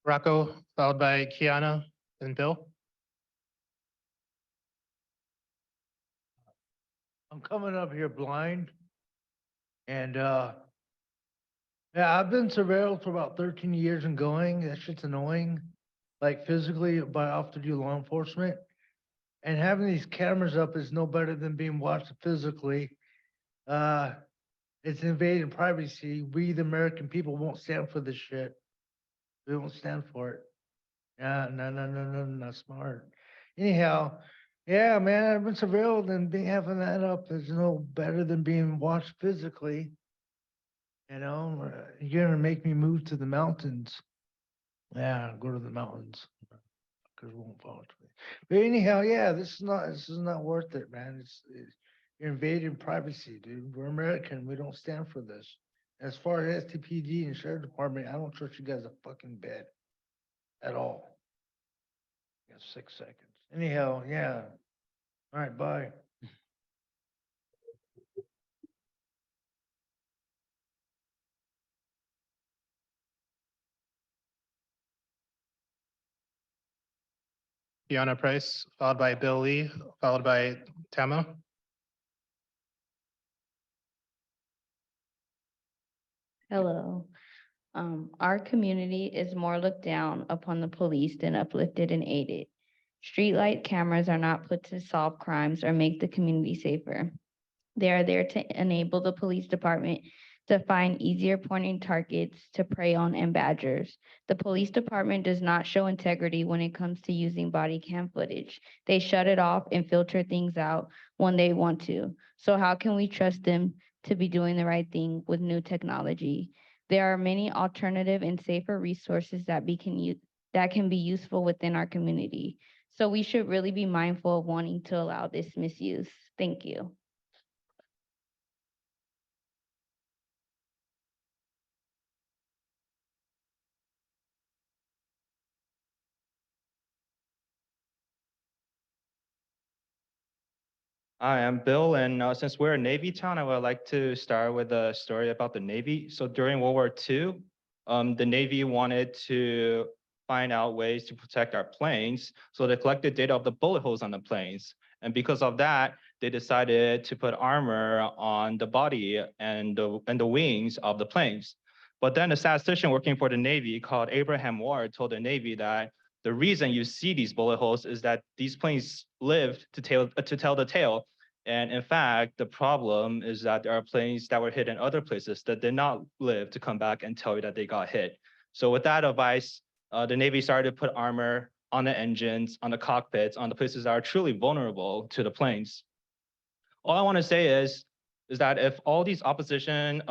Rocco, followed by Kiana and Bill.
I'm coming up here blind. And yeah, I've been surveilled for about 13 years and going. That shit's annoying. Like physically by off-duty law enforcement. And having these cameras up is no better than being watched physically. It's invading privacy. We, the American people, won't stand for this shit. We won't stand for it. Yeah, no, not smart. Anyhow, yeah, man, I've been surveilled and having that up is no better than being watched physically. You're gonna make me move to the mountains. Yeah, go to the mountains. Fuckers won't follow me. But anyhow, yeah, this is not worth it, man. You're invading privacy, dude. We're American. We don't stand for this. As far as STPD and Sheriff Department, I don't trust you guys a fucking bit at all. You got 6 seconds. Anyhow, yeah. All right, bye.
Deanna Price, followed by Bill Lee, followed by Tama.
Hello. Our community is more looked down upon the police than uplifted and aided. Streetlight cameras are not put to solve crimes or make the community safer. They are there to enable the police department to find easier pointing targets to prey on and badgers. The police department does not show integrity when it comes to using body cam footage. They shut it off and filter things out when they want to. So how can we trust them to be doing the right thing with new technology? There are many alternative and safer resources that can be useful within our community. So we should really be mindful of wanting to allow this misuse. Thank you.
Hi, I'm Bill, and since we're a Navy town, I would like to start with a story about the Navy. So during World War II, the Navy wanted to find out ways to protect our planes, so they collected data of the bullet holes on the planes. And because of that, they decided to put armor on the body and the wings of the planes. But then a statistician working for the Navy called Abraham Ward told the Navy that the reason you see these bullet holes is that these planes lived to tell the tale. And in fact, the problem is that there are planes that were hit in other places that did not live to come back and tell you that they got hit. So with that advice, the Navy started to put armor on the engines, on the cockpits, on the places that are truly vulnerable to the planes. All I want to say is that if all these opposition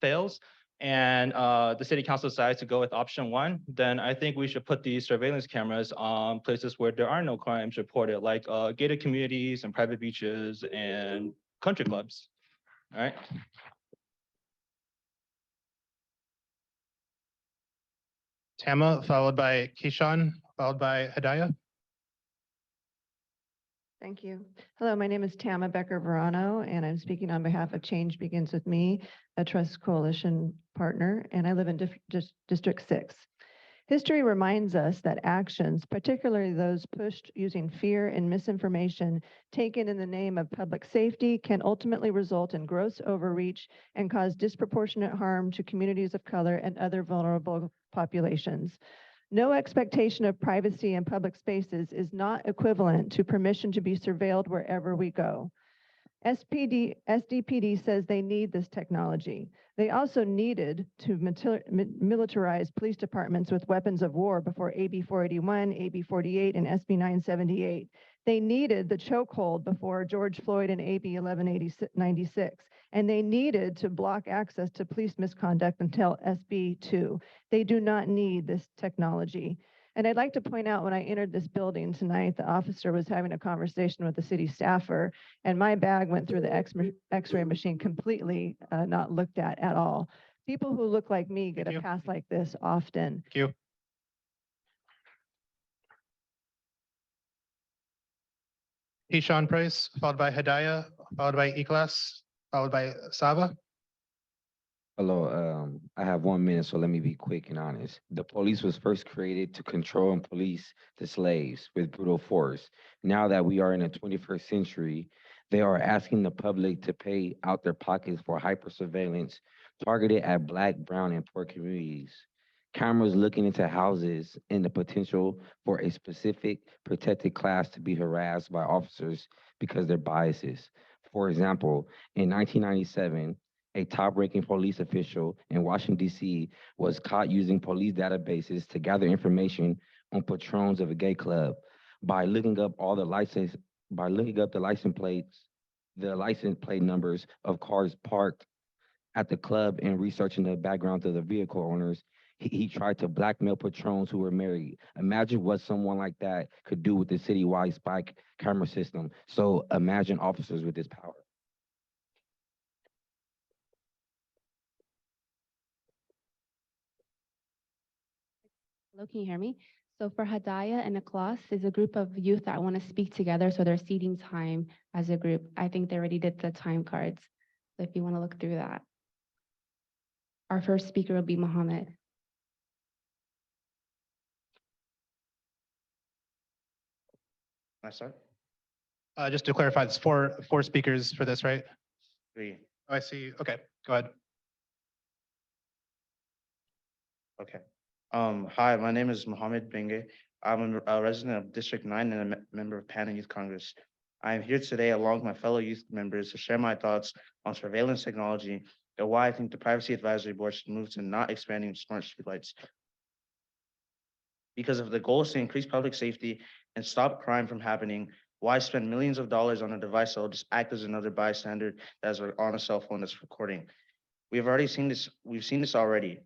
fails, and the city council decides to go with option 1, then I think we should put these surveillance cameras on places where there are no crimes reported, like gated communities and private beaches and country clubs. All right.
Tama, followed by Keyshawn, followed by Hidayah.
Thank you. Hello, my name is Tama Becker Verano, and I'm speaking on behalf of Change Begins With Me, a Trust Coalition partner, and I live in District 6. History reminds us that actions, particularly those pushed using fear and misinformation taken in the name of public safety, can ultimately result in gross overreach and cause disproportionate harm to communities of color and other vulnerable populations. No expectation of privacy in public spaces is not equivalent to permission to be surveilled wherever we go. SDPD says they need this technology. They also needed to militarize police departments with weapons of war before AB 481, AB 48, and SB 978. They needed the chokehold before George Floyd and AB 1196. And they needed to block access to police misconduct until SB 2. They do not need this technology. And I'd like to point out, when I entered this building tonight, the officer was having a conversation with the city staffer, and my bag went through the X-ray machine completely not looked at all. People who look like me get a pass like this often.
Thank you. Keyshawn Price, followed by Hidayah, followed by Iklas, followed by Saba.
Hello, I have 1 minute, so let me be quick and honest. The police was first created to control and police the slaves with brutal force. Now that we are in the 21st century, they are asking the public to pay out their pockets for hyper surveillance targeted at Black, brown, and poor communities. Cameras looking into houses and the potential for a specific protected class to be harassed by officers because they're biases. For example, in 1997, a top-ranking police official in Washington, D.C. was caught using police databases to gather information on patrons of a gay club. By looking up the license plate numbers of cars parked at the club and researching the background of the vehicle owners, he tried to blackmail patrons who were married. Imagine what someone like that could do with the citywide spike camera system. So imagine officers with this power.
Hello, can you hear me? So for Hadaya and Aklas is a group of youth that want to speak together, so they're seating time as a group. I think they already did the time cards. So if you want to look through that. Our first speaker will be Mohammed.
Can I start?
Just to clarify, it's four speakers for this, right?
3.
Oh, I see. Okay, go ahead.
Okay. Hi, my name is Mohammed Benge. I'm a resident of District 9 and a member of PANA Youth Congress. I am here today along with my fellow youth members to share my thoughts on surveillance technology and why I think the Privacy Advisory Board should move to not expanding smart streetlights. Because if the goal is to increase public safety and stop crime from happening, why spend millions of dollars on a device that will just act as another bystander that is on a cell phone that's recording? We've seen this already.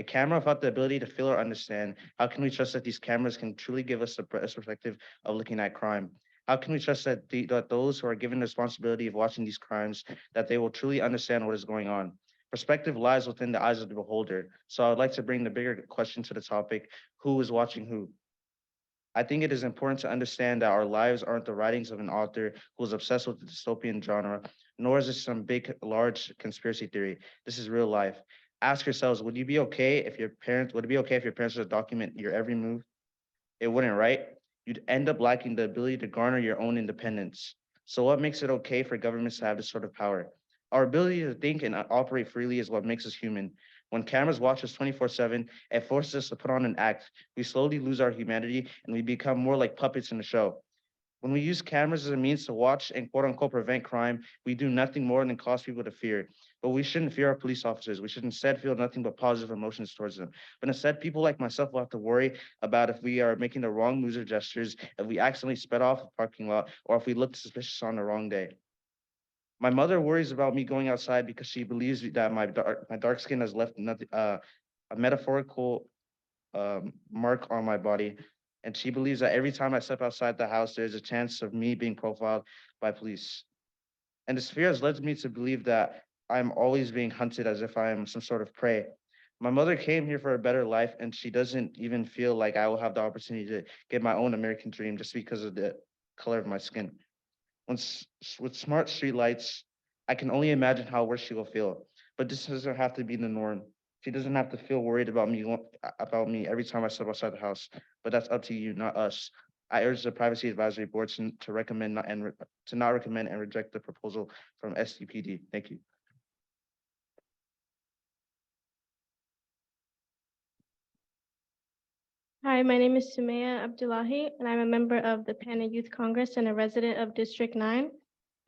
A camera without the ability to feel or understand, how can we trust that these cameras can truly give us the best perspective of looking at crime? How can we trust that, that those who are given the responsibility of watching these crimes, that they will truly understand what is going on? Perspective lies within the eyes of the beholder. So I would like to bring the bigger question to the topic: who is watching who? I think it is important to understand that our lives aren't the writings of an author who is obsessed with the dystopian genre, nor is this some big, large conspiracy theory. This is real life. Ask yourselves, would it be okay if your parents were to document your every move? It wouldn't, right? You'd end up lacking the ability to garner your own independence. So what makes it okay for governments to have this sort of power? Our ability to think and operate freely is what makes us human. When cameras watch us 24/7, it forces us to put on an act. We slowly lose our humanity and we become more like puppets in a show. When we use cameras as a means to watch and quote unquote prevent crime, we do nothing more than cause people to fear. But we shouldn't fear our police officers. We should instead feel nothing but positive emotions towards them. But instead, people like myself will have to worry about if we are making the wrong moves or gestures, if we accidentally sped off a parking lot, or if we looked suspicious on the wrong day. My mother worries about me going outside because she believes that my dark skin has left nothing, a metaphorical mark on my body. And she believes that every time I step outside the house, there's a chance of me being profiled by police. And this fear has led me to believe that I'm always being hunted as if I am some sort of prey. My mother came here for a better life, and she doesn't even feel like I will have the opportunity to get my own American dream just because of the color of my skin. With smart streetlights, I can only imagine how worse she will feel. But this doesn't have to be the norm. She doesn't have to feel worried about me every time I step outside the house. But that's up to you, not us. I urge the Privacy Advisory Board to recommend to not recommend and reject the proposal from SDPD. Thank you.
Hi, my name is Sumaya Abdullahi, and I'm a member of the PANA Youth Congress and a resident of District 9.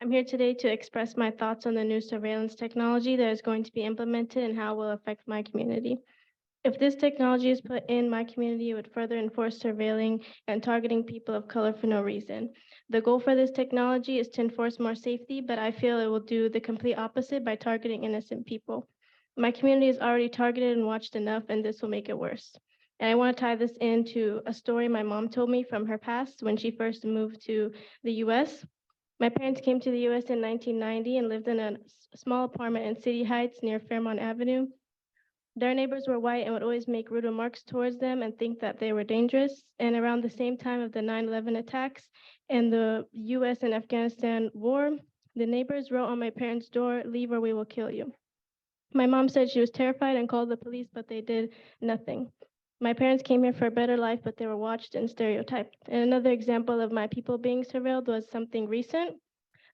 I'm here today to express my thoughts on the new surveillance technology that is going to be implemented and how it will affect my community. If this technology is put in my community, it would further enforce surveilling and targeting people of color for no reason. The goal for this technology is to enforce more safety, but I feel it will do the complete opposite by targeting innocent people. My community is already targeted and watched enough, and this will make it worse. And I want to tie this into a story my mom told me from her past when she first moved to the US. My parents came to the US in 1990 and lived in a small apartment in City Heights near Fairmont Avenue. Their neighbors were white and would always make rude remarks towards them and think that they were dangerous. And around the same time of the 9/11 attacks and the US and Afghanistan war, the neighbors wrote on my parents' door, "Leave or we will kill you." My mom said she was terrified and called the police, but they did nothing. My parents came here for a better life, but they were watched and stereotyped. And another example of my people being surveilled was something recent.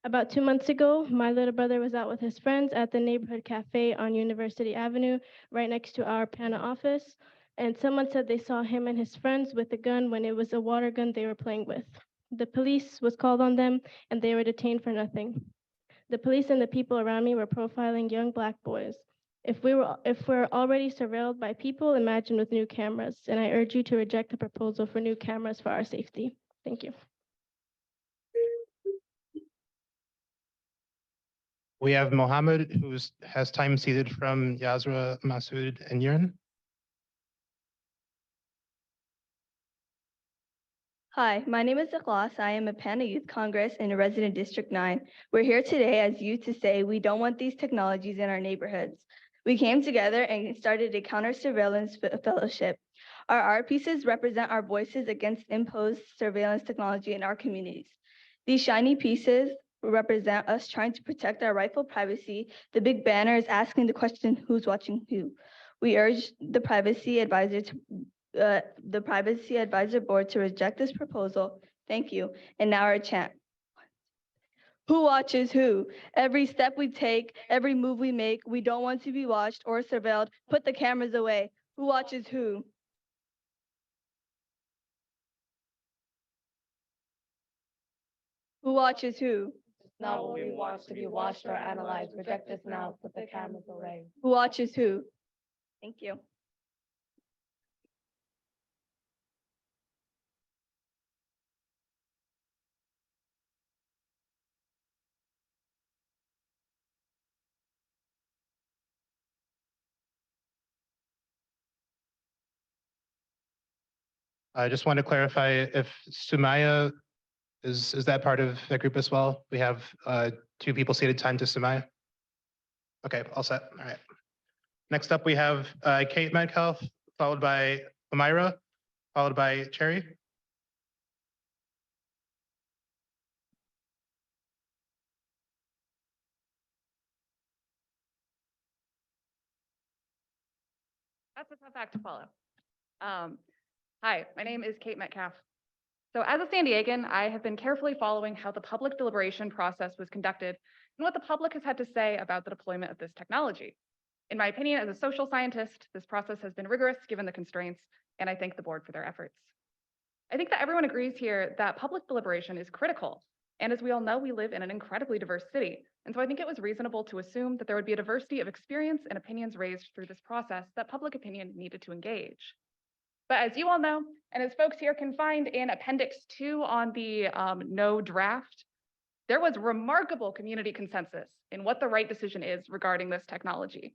About 2 months ago, my little brother was out with his friends at the neighborhood cafe on University Avenue, right next to our PANA office. And someone said they saw him and his friends with a gun when it was a water gun they were playing with. The police was called on them and they were detained for nothing. The police and the people around me were profiling young Black boys. If we're already surveilled by people, imagine with new cameras. And I urge you to reject the proposal for new cameras for our safety. Thank you.
We have Mohammed, who has time seated from Yazra, Masood, and Yurin.
Hi, my name is Ikhlas. I am a PANA Youth Congress and a resident District 9. We're here today as youth to say we don't want these technologies in our neighborhoods. We came together and started a counter surveillance fellowship. Our art pieces represent our voices against imposed surveillance technology in our communities. These shiny pieces represent us trying to protect our rightful privacy. The big banner is asking the question, who's watching who? We urge the Privacy Advisor Board to reject this proposal. Thank you. And now our chant. Who watches who? Every step we take, every move we make, we don't want to be watched or surveilled. Put the cameras away. Who watches who? Who watches who?
Not what we want to be watched or analyzed. Reject this now. Put the cameras away.
Who watches who? Thank you.
I just want to clarify if Sumaya is that part of the group as well? We have two people seated time to Sumaya. Okay, all set. All right. Next up, we have Kate Metcalf, followed by Amira, followed by Cherry.
That's a tough act to follow. Hi, my name is Kate Metcalf. So as a San Diegan, I have been carefully following how the public deliberation process was conducted and what the public has had to say about the deployment of this technology. In my opinion, as a social scientist, this process has been rigorous given the constraints, and I thank the board for their efforts. I think that everyone agrees here that public deliberation is critical. And as we all know, we live in an incredibly diverse city. And so I think it was reasonable to assume that there would be a diversity of experience and opinions raised through this process that public opinion needed to engage. But as you all know, and as folks here can find in Appendix 2 on the no draft, there was remarkable community consensus in what the right decision is regarding this technology.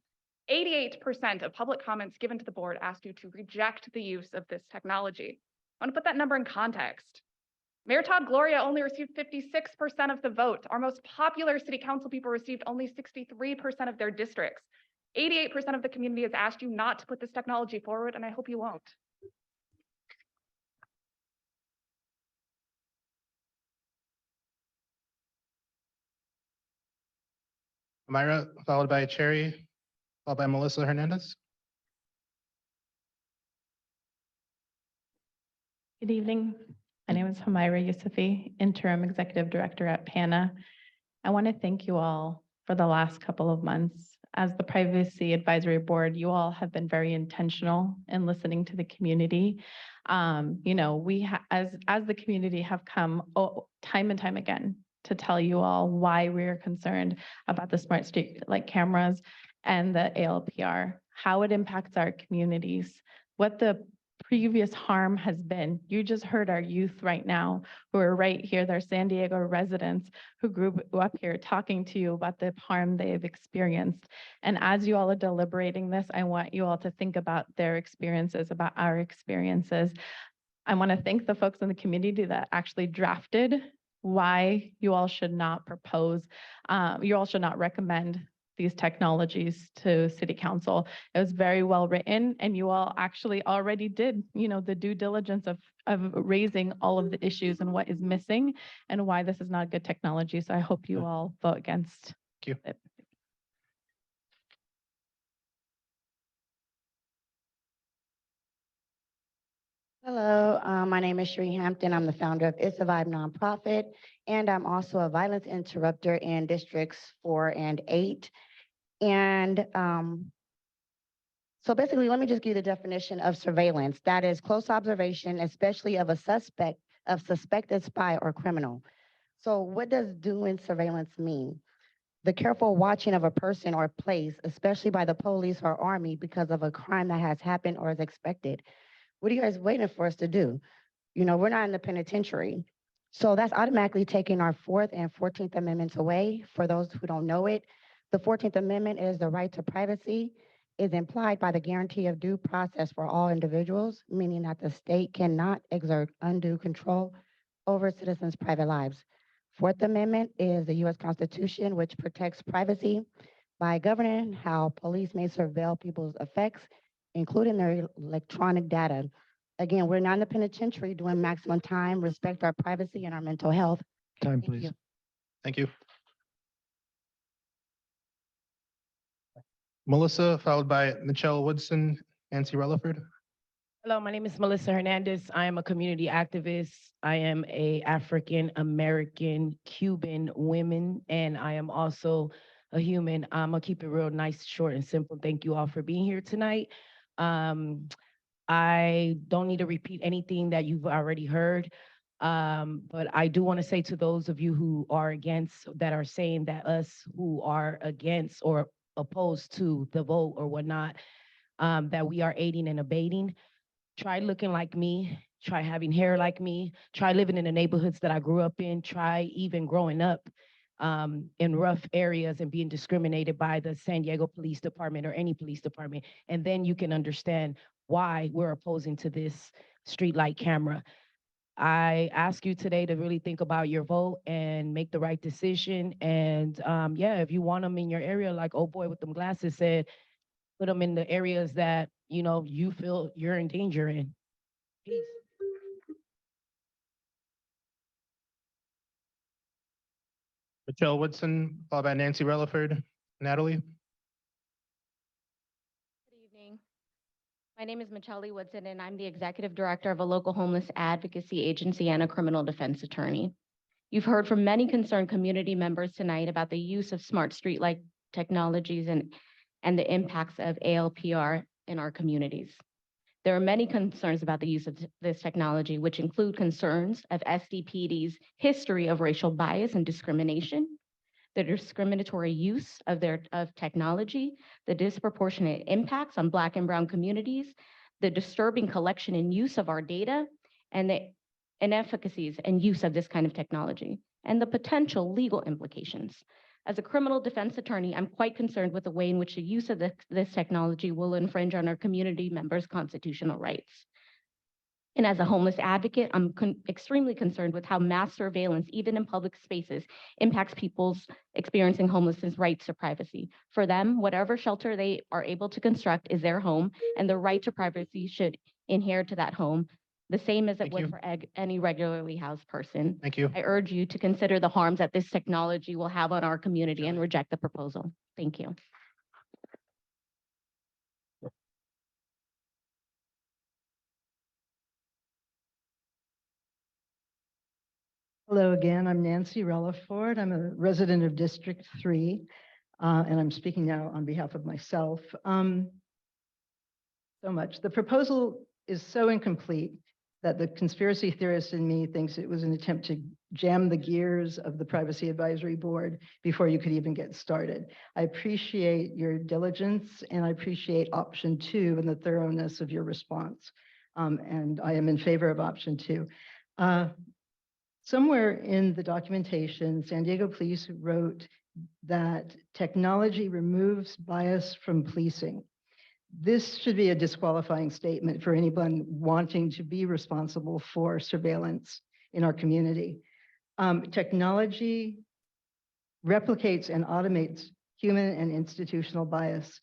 88% of public comments given to the board asked you to reject the use of this technology. I want to put that number in context. Mayor Todd Gloria only received 56% of the vote. Our most popular city council people received only 63% of their districts. 88% of the community has asked you not to put this technology forward, and I hope you won't.
Amira, followed by Cherry, followed by Melissa Hernandez.
Good evening. My name is Humaira Yusufi, Interim Executive Director at PANA. I want to thank you all for the last couple of months. As the Privacy Advisory Board, you all have been very intentional in listening to the community. We as the community have come time and time again to tell you all why we're concerned about the smart street light cameras and the ALPR, how it impacts our communities, what the previous harm has been. You just heard our youth right now who are right here, they're San Diego residents who grew up here talking to you about the harm they've experienced. And as you all are deliberating this, I want you all to think about their experiences, about our experiences. I want to thank the folks in the community that actually drafted why you all should not recommend these technologies to City Council. It was very well written, and you all actually already did, the due diligence of raising all of the issues and what is missing and why this is not good technology. So I hope you all vote against
Thank you.
it.
Hello, my name is Sheree Hampton. I'm the founder of It's a Vibe nonprofit, and I'm also a violence interrupter in districts 4 and 8. And so basically, let me just give you the definition of surveillance. That is close observation, especially of a suspected spy or criminal. So what does doing surveillance mean? The careful watching of a person or place, especially by the police or army because of a crime that has happened or is expected. What are you guys waiting for us to do? We're not in the penitentiary. So that's automatically taking our 4th and 14th Amendments away. For those who don't know it, the 14th Amendment is the right to privacy, is implied by the guarantee of due process for all individuals, meaning that the state cannot exert undue control over citizens' private lives. 4th Amendment is the U.S. Constitution, which protects privacy by governing how police may surveil people's effects including their electronic data. Again, we're not in the penitentiary doing maximum time, respect our privacy and our mental health.
Time,
Thank you.
Thank you. Melissa, followed by Michelle Woodson, Nancy Relaford.
Hello, my name is Melissa Hernandez. I am a community activist. I am a African American Cuban woman, and I am also a human. I'm gonna keep it real nice, short, and simple. Thank you all for being here tonight. I don't need to repeat anything that you've already heard. But I do want to say to those of you who are against, that are saying that us who are against or opposed to the vote or whatnot, that we are aiding and abating. Try looking like me, try having hair like me, try living in the neighborhoods that I grew up in, try even growing up in rough areas and being discriminated by the San Diego Police Department or any police department. And then you can understand why we're opposing to this streetlight camera. I ask you today to really think about your vote and make the right decision. And yeah, if you want them in your area, like old boy with them glasses said, put them in the areas that, you know, you feel you're in danger in. Peace.
Michelle Woodson, followed by Nancy Relaford. Natalie?
Good evening. My name is Michelle Woodson, and I'm the Executive Director of a local homeless advocacy agency and a criminal defense attorney. You've heard from many concerned community members tonight about the use of smart streetlight technologies and the impacts of ALPR in our communities. There are many concerns about the use of this technology, which include concerns of SDPD's history of racial bias and discrimination, the discriminatory use of technology, the disproportionate impacts on Black and Brown communities, the disturbing collection and use of our data, and the inefficacies and use of this kind of technology, and the potential legal implications. As a criminal defense attorney, I'm quite concerned with the way in which the use of this technology will infringe on our community members' constitutional rights. And as a homeless advocate, I'm extremely concerned with how mass surveillance, even in public spaces, impacts people's experiencing homelessness rights to privacy. For them, whatever shelter they are able to construct is their home, and the right to privacy should inhere to that home, the same as it would for any regularly housed person.
Thank you.
I urge you to consider the harms that this technology will have on our community and reject the proposal. Thank you.
Hello again, I'm Nancy Relaford. I'm a resident of District 3, and I'm speaking now on behalf of myself. So much. The proposal is so incomplete that the conspiracy theorist in me thinks it was an attempt to jam the gears of the Privacy Advisory Board before you could even get started. I appreciate your diligence, and I appreciate option 2 and the thoroughness of your response. And I am in favor of option 2. Somewhere in the documentation, San Diego Police wrote that technology removes bias from policing. This should be a disqualifying statement for anyone wanting to be responsible for surveillance in our community. Technology replicates and automates human and institutional bias.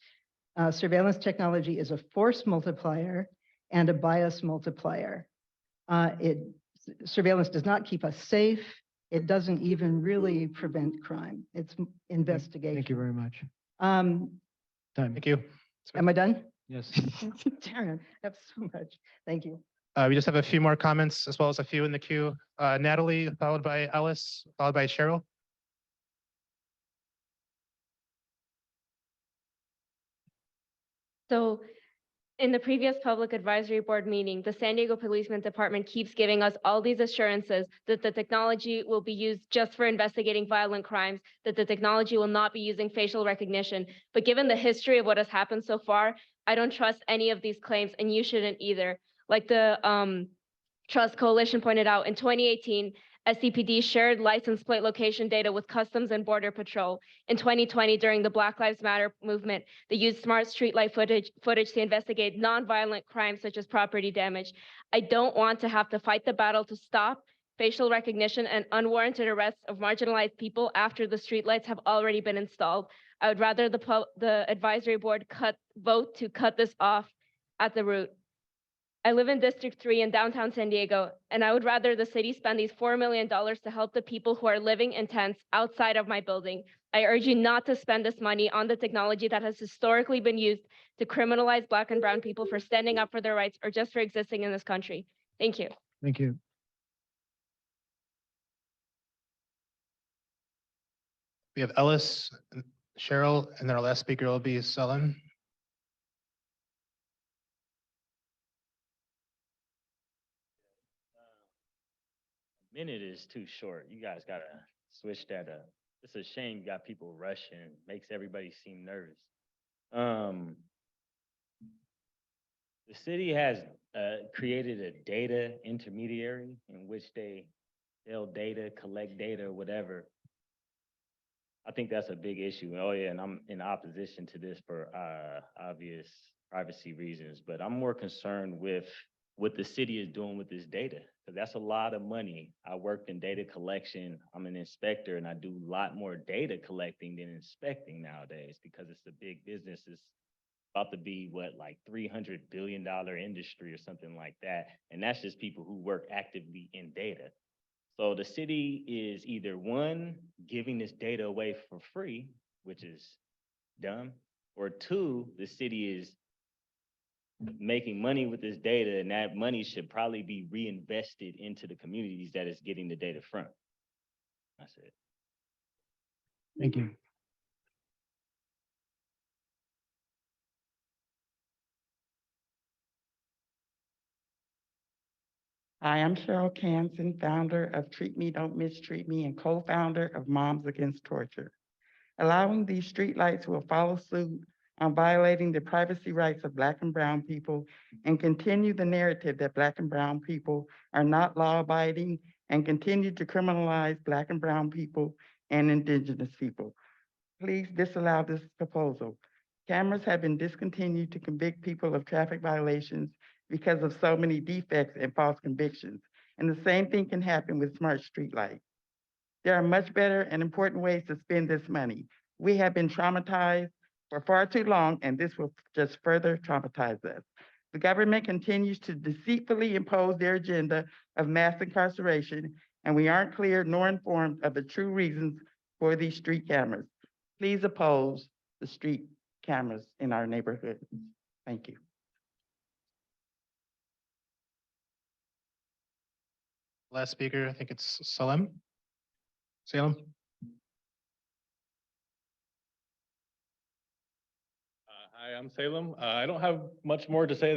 Surveillance technology is a force multiplier and a bias multiplier. Surveillance does not keep us safe. It doesn't even really prevent crime. It's investigation.
Thank you very much.
Time.
Thank you.
Am I done?
Yes.
Darren, I have so much. Thank you.
We just have a few more comments as well as a few in the queue. Natalie, followed by Alice, followed by Cheryl.
So in the previous public advisory board meeting, the San Diego Policeman Department keeps giving us all these assurances that the technology will be used just for investigating violent crimes, that the technology will not be using facial recognition. But given the history of what has happened so far, I don't trust any of these claims, and you shouldn't either. Like the Trust Coalition pointed out, in 2018, SCPD shared license plate location data with Customs and Border Patrol. In 2020, during the Black Lives Matter movement, they used smart streetlight footage to investigate nonviolent crimes such as property damage. I don't want to have to fight the battle to stop facial recognition and unwarranted arrests of marginalized people after the streetlights have already been installed. I would rather the advisory board vote to cut this off at the root. I live in District 3 in downtown San Diego, and I would rather the city spend these $4 million to help the people who are living in tents outside of my building. I urge you not to spend this money on the technology that has historically been used to criminalize Black and brown people for standing up for their rights or just for existing in this country. Thank you.
Thank you. We have Ellis, Cheryl, and then our last speaker will be Sullen.
Minute is too short. You guys gotta switch that up. It's a shame you got people rushing, makes everybody seem nervous. The city has created a data intermediary in which they sell data, collect data, or whatever. I think that's a big issue. Oh yeah, and I'm in opposition to this for obvious privacy reasons, but I'm more concerned with what the city is doing with this data, because that's a lot of money. I worked in data collection. I'm an inspector, and I do a lot more data collecting than inspecting nowadays because it's a big business. It's about to be what, like $300 billion industry or something like that. And that's just people who work actively in data. So the city is either one, giving this data away for free, which is dumb, or two, the city is making money with this data, and that money should probably be reinvested into the communities that it's getting the data from. That's it.
Thank you.
Hi, I'm Cheryl Canson, founder of Treat Me, Don't Mistreat Me, and co-founder of Moms Against Torture. Allowing these streetlights will follow suit on violating the privacy rights of Black and brown people and continue the narrative that Black and brown people are not law-abiding and continue to criminalize Black and brown people and Indigenous people. Please disallow this proposal. Cameras have been discontinued to convict people of traffic violations because of so many defects and false convictions. And the same thing can happen with smart streetlights. There are much better and important ways to spend this money. We have been traumatized for far too long, and this will just further traumatize us. The government continues to deceitfully impose their agenda of mass incarceration, and we aren't clear nor informed of the true reasons for these street cameras. Please oppose the street cameras in our neighborhood. Thank you.
Last speaker, I think it's Salem. Salem.
Hi, I'm Salem. I don't have much more to say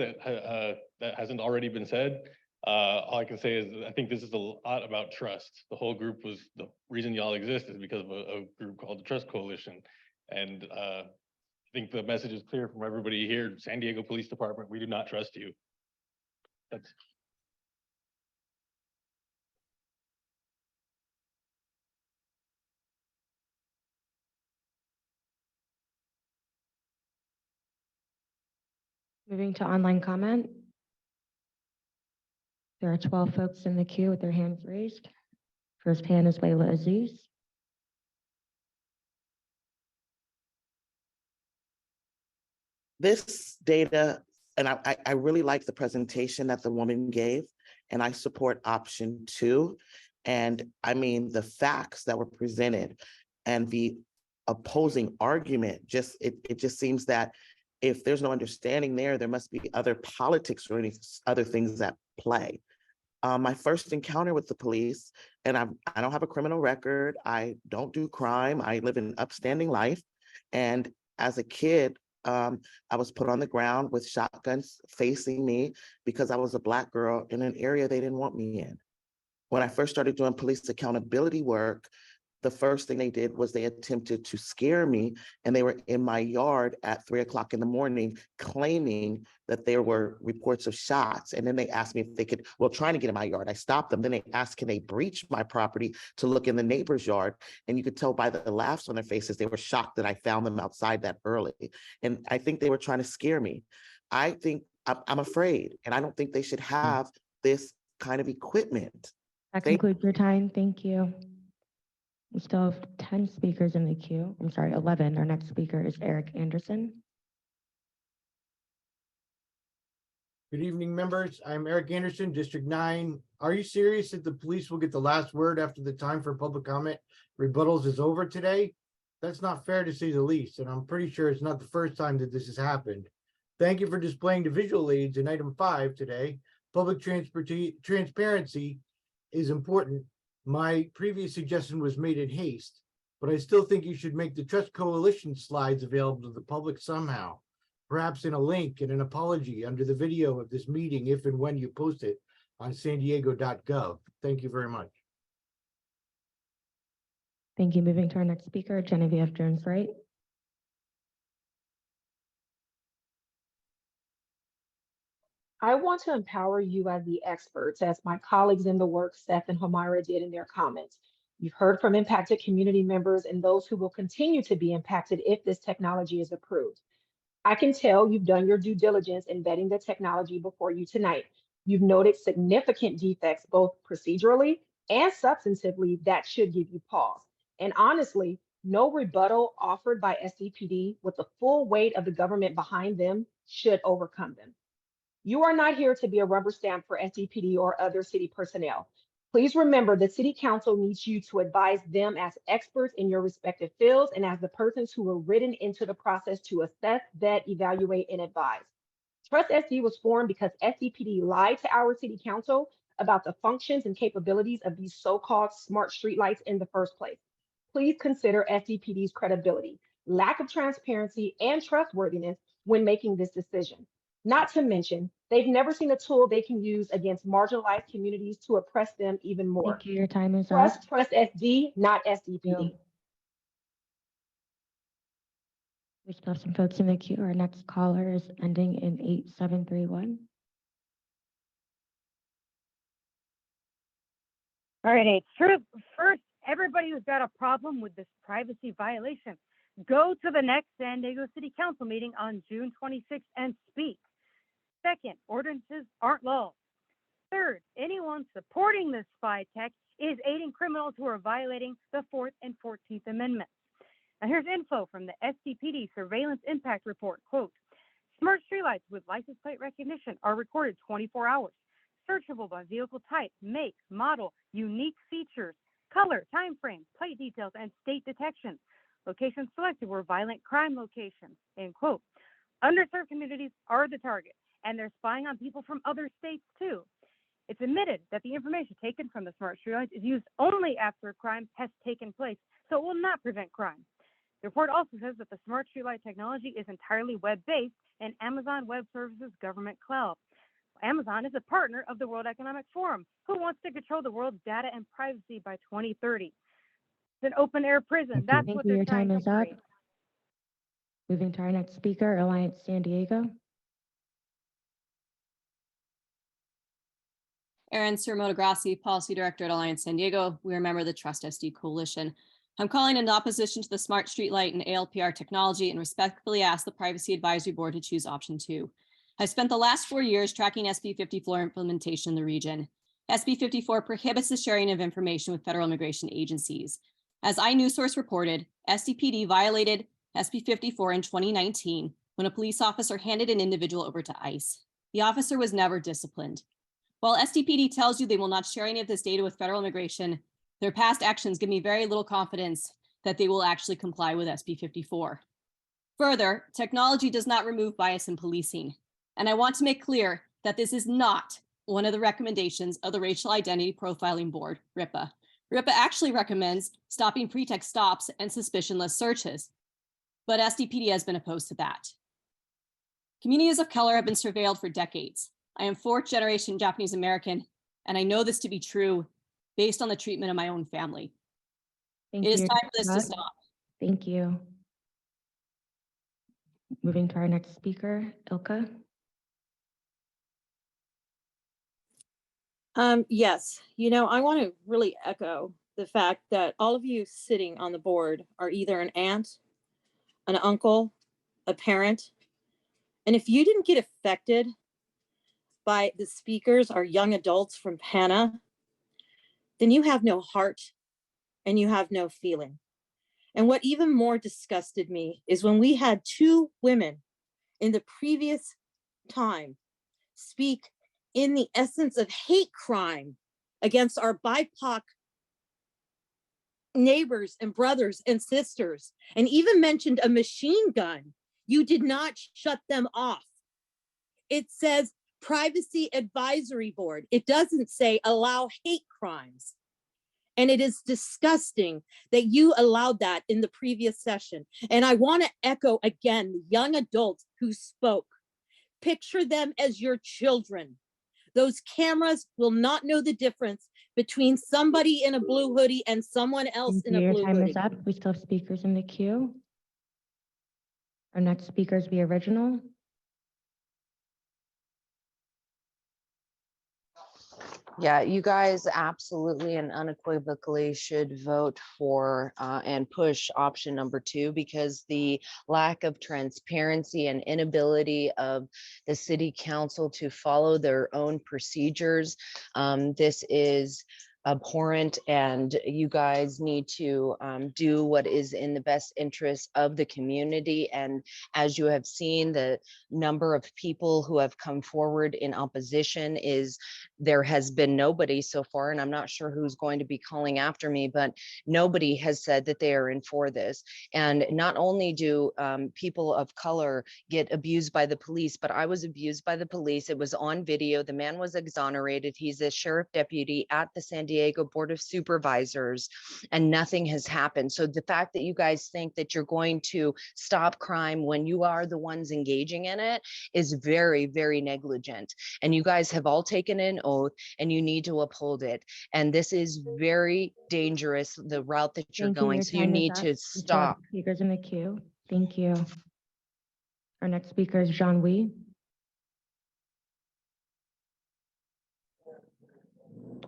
that hasn't already been said. All I can say is I think this is a lot about trust. The whole group was, the reason y'all exist is because of a group called the Trust Coalition. And I think the message is clear from everybody here. San Diego Police Department, we do not trust you. That's
Moving to online comment. There are 12 folks in the queue with their hands raised. First hand is Layla Aziz.
This data, and I really like the presentation that the woman gave, and I support option 2. And I mean, the facts that were presented and the opposing argument, it just seems that if there's no understanding there must be other politics or any other things at play. My first encounter with the police, and I don't have a criminal record, I don't do crime, I live an upstanding life. And as a kid, I was put on the ground with shotguns facing me because I was a Black girl in an area they didn't want me in. When I first started doing police accountability work, the first thing they did was they attempted to scare me, and they were in my yard at 3 o'clock in the morning claiming that there were reports of shots. And then they asked me if they could, trying to get in my yard. I stopped them. Then they asked, can they breach my property to look in the neighbor's yard? And you could tell by the laughs on their faces, they were shocked that I found them outside that early. And I think they were trying to scare me. I think I'm afraid, and I don't think they should have this kind of equipment.
That concludes your time. Thank you. We still have 10 speakers in the queue. I'm sorry, 11. Our next speaker is Eric Anderson.
Good evening, members. I'm Eric Anderson, District 9. Are you serious that the police will get the last word after the time for public comment rebuttals is over today? That's not fair to say the least, and I'm pretty sure it's not the first time that this has happened. Thank you for displaying the visual aids in item 5 today. Public transparency is important. My previous suggestion was made in haste, but I still think you should make the Trust Coalition slides available to the public somehow. Perhaps in a link and an apology under the video of this meeting if and when you post it on sandiego.gov. Thank you very much.
Thank you. Moving to our next speaker, Genevieve Jones-Wright.
I want to empower you as the experts, as my colleagues in the work, Seth and Homaira, did in their comments. You've heard from impacted community members and those who will continue to be impacted if this technology is approved. I can tell you've done your due diligence in vetting the technology before you tonight. You've noted significant defects, both procedurally and substantively, that should give you pause. And honestly, no rebuttal offered by SDPD with the full weight of the government behind them should overcome them. You are not here to be a rubber stamp for SDPD or other city personnel. Please remember the City Council needs you to advise them as experts in your respective fields and as the persons who were written into the process to assess, vet, evaluate, and advise. Trust SD was formed because SDPD lied to our City Council about the functions and capabilities of these so-called smart streetlights in the first place. Please consider SDPD's credibility, lack of transparency, and trustworthiness when making this decision. Not to mention, they've never seen a tool they can use against marginalized communities to oppress them even more.
Thank you. Your time is up.
Trust SD, not SDPD.
We still have some folks in the queue. Our next caller is ending in 8731.
All right, it's true. First, everybody who's got a problem with this privacy violation, go to the next San Diego City Council meeting on June 26th and speak. Second, ordinances aren't laws. Third, anyone supporting this spy tech is aiding criminals who are violating the 4th and 14th Amendments. Now here's info from the SDPD Surveillance Impact Report. Quote, smart streetlights with license plate recognition are recorded 24 hours. Searchable by vehicle type, make, model, unique features, color, time frame, plate details, and state detection. Locations selected were violent crime locations, end quote. Underserved communities are the target, and they're spying on people from other states too. It's admitted that the information taken from the smart streetlights is used only after a crime has taken place, so it will not prevent crime. The report also says that the smart streetlight technology is entirely web-based and Amazon Web Services government cloud. Amazon is a partner of the World Economic Forum, who wants to control the world's data and privacy by 2030. It's an open-air prison. That's
Thank
what
you.
they're
Your
trying
time
to
is up.
create.
Moving to our next speaker, Alliance San Diego.
Erin Surmoto-Grassi, Policy Director at Alliance San Diego. We are a member of the Trust SD Coalition. I'm calling in opposition to the smart streetlight and ALPR technology and respectfully ask the Privacy Advisory Board to choose option 2. I've spent the last 4 years tracking SB 54 implementation in the region. SB 54 prohibits the sharing of information with federal immigration agencies. As iNewsSource reported, SDPD violated SB 54 in 2019 when a police officer handed an individual over to ICE. The officer was never disciplined. While SDPD tells you they will not share any of this data with federal immigration, their past actions give me very little confidence that they will actually comply with SB 54. Further, technology does not remove bias in policing. And I want to make clear that this is not one of the recommendations of the Racial Identity Profiling Board, RIPA. RIPA actually recommends stopping pretext stops and suspicionless searches, but SDPD has been opposed to that. Communities of color have been surveilled for decades. I am 4th generation Japanese American, and I know this to be true based on the treatment of my own family.
Thank
It is
you.
time for this to stop.
Thank you. Moving to our next speaker, Ilka.
Yes, I want to really echo the fact that all of you sitting on the board are either an aunt, an uncle, a parent. And if you didn't get affected by the speakers or young adults from PANA, then you have no heart and you have no feeling. And what even more disgusted me is when we had 2 women in the previous time
speak in the essence of hate crime against our BIPOC neighbors and brothers and sisters, and even mentioned a machine gun, you did not shut them off. It says Privacy Advisory Board. It doesn't say allow hate crimes. And it is disgusting that you allowed that in the previous session. And I want to echo again, the young adults who spoke. Picture them as your children. Those cameras will not know the difference between somebody in a blue hoodie and someone else in a
Your
blue
time
hoodie.
is up. We still have speakers in the queue. Our next speaker is the original.
Yeah, you guys absolutely and unequivocally should vote for and push option number 2, because the lack of transparency and inability of the city council to follow their own procedures. This is abhorrent, and you guys need to do what is in the best interest of the community. And as you have seen, the number of people who have come forward in opposition is, there has been nobody so far, and I'm not sure who's going to be calling after me, but nobody has said that they are in for this. And not only do people of color get abused by the police, but I was abused by the police. It was on video. The man was exonerated. He's a sheriff deputy at the San Diego Board of Supervisors, and nothing has happened. So the fact that you guys think that you're going to stop crime when you are the ones engaging in it is very, very negligent. And you guys have all taken an oath, and you need to uphold it. And this is very dangerous, the route that you're
Thank you.
going.
Your
So you
time is
need
up.
to
We still have
stop.
Speakers in the queue. Thank you. Our next speaker is John Wee.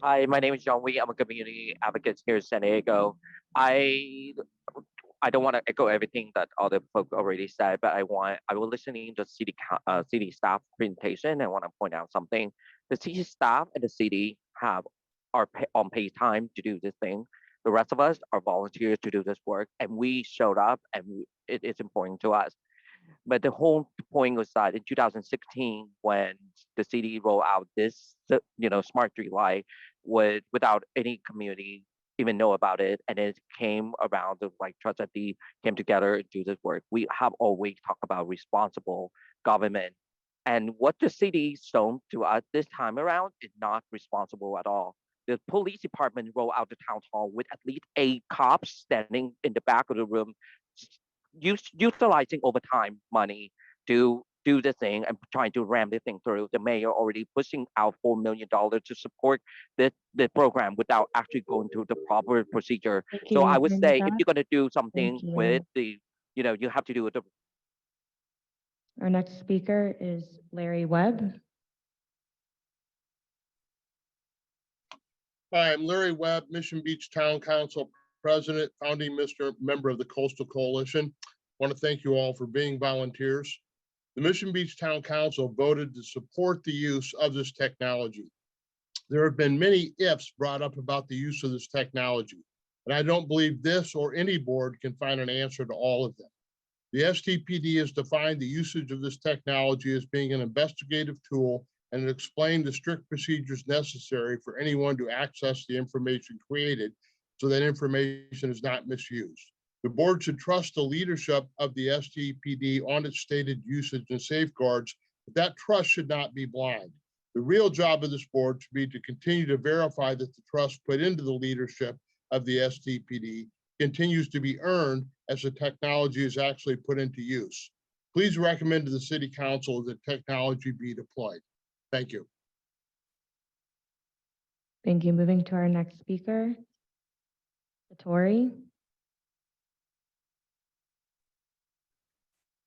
Hi, my name is John Wee. I'm a community advocate here in San Diego. I don't want to echo everything that other folks already said, but I was listening to city staff presentation and want to point out something. The city staff and the city are on paid time to do this thing. The rest of us are volunteers to do this work, and we showed up, and it's important to us. But the whole point was that in 2016, when the city rolled out this, smart street light, without any community even know about it, and it came around the trust that they came together and do this work. We have always talked about responsible government, and what the city shown to us this time around is not responsible at all. The police department rolled out the town hall with at least 8 cops standing in the back of the room, utilizing overtime money to do the thing and trying to ram the thing through. The mayor already pushing out $4 million to support the program without actually going through the proper procedure. So I would say if you're going to do something with the, you have to do it.
Our next speaker is Larry Webb.
Hi, I'm Larry Webb, Mission Beach Town Council President, founding member of the Coastal Coalition. I want to thank you all for being volunteers. The Mission Beach Town Council voted to support the use of this technology. There have been many ifs brought up about the use of this technology, and I don't believe this or any board can find an answer to all of them. The STPD has defined the usage of this technology as being an investigative tool, and it explained the strict procedures necessary for anyone to access the information created so that information is not misused. The board should trust the leadership of the STPD on its stated usage and safeguards, but that trust should not be blind. The real job of this board should be to continue to verify that the trust put into the leadership of the STPD continues to be earned as the technology is actually put into use. Please recommend to the City Council that technology be deployed. Thank you.
Thank you. Moving to our next speaker, Satori.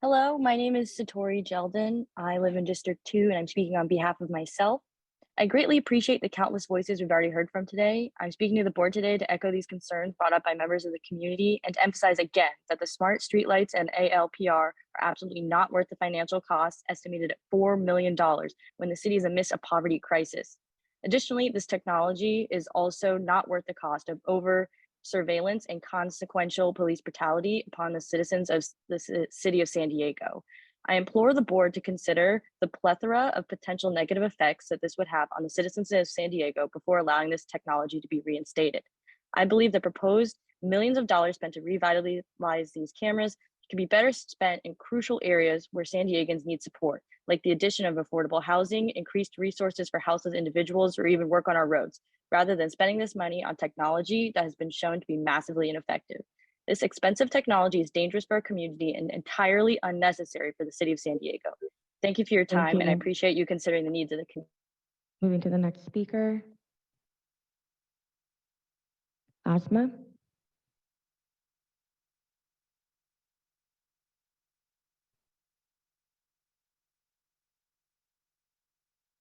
Hello, my name is Satori Jeldon. I live in District 2 and I'm speaking on behalf of myself. I greatly appreciate the countless voices we've already heard from today. I'm speaking to the board today to echo these concerns brought up by members of the community and to emphasize again that the smart streetlights and ALPR are absolutely not worth the financial costs estimated at $4 million when the city is amidst a poverty crisis. Additionally, this technology is also not worth the cost of over surveillance and consequential police brutality upon the citizens of the city of San Diego. I implore the board to consider the plethora of potential negative effects that this would have on the citizens of San Diego before allowing this technology to be reinstated. I believe the proposed millions of dollars spent to revitalize these cameras can be better spent in crucial areas where San Diegans need support, like the addition of affordable housing, increased resources for houseless individuals, or even work on our roads, rather than spending this money on technology that has been shown to be massively ineffective. This expensive technology is dangerous for our community and entirely unnecessary for the city of San Diego. Thank you for your
Thank
time, and I
you.
appreciate you considering the needs of the community.
Moving to the next speaker. Asma.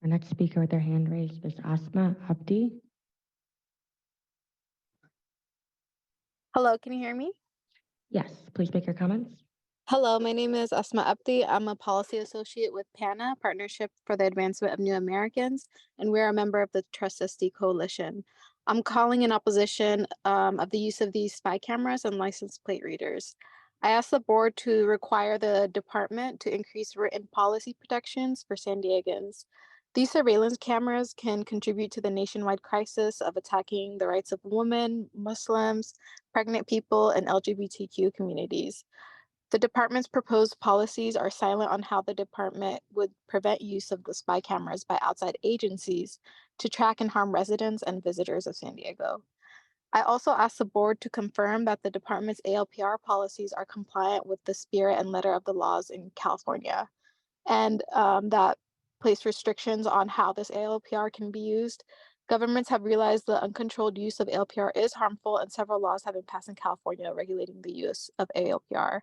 Our next speaker with their hand raised is Asma Abdi.
Hello, can you hear me?
Yes, please make your comments.
Hello, my name is Asma Abdi. I'm a policy associate with PANA, Partnership for the Advancement of New Americans, and we're a member of the Trust SD Coalition. I'm calling in opposition of the use of these spy cameras and license plate readers. I asked the board to require the department to increase written policy protections for San Diegans. These surveillance cameras can contribute to the nationwide crisis of attacking the rights of women, Muslims, pregnant people, and LGBTQ communities. The department's proposed policies are silent on how the department would prevent use of the spy cameras by outside agencies to track and harm residents and visitors of San Diego. I also asked the board to confirm that the department's ALPR policies are compliant with the spirit and letter of the laws in California, and that place restrictions on how this ALPR can be used. Governments have realized the uncontrolled use of ALPR is harmful, and several laws have been passed in California regulating the use of ALPR.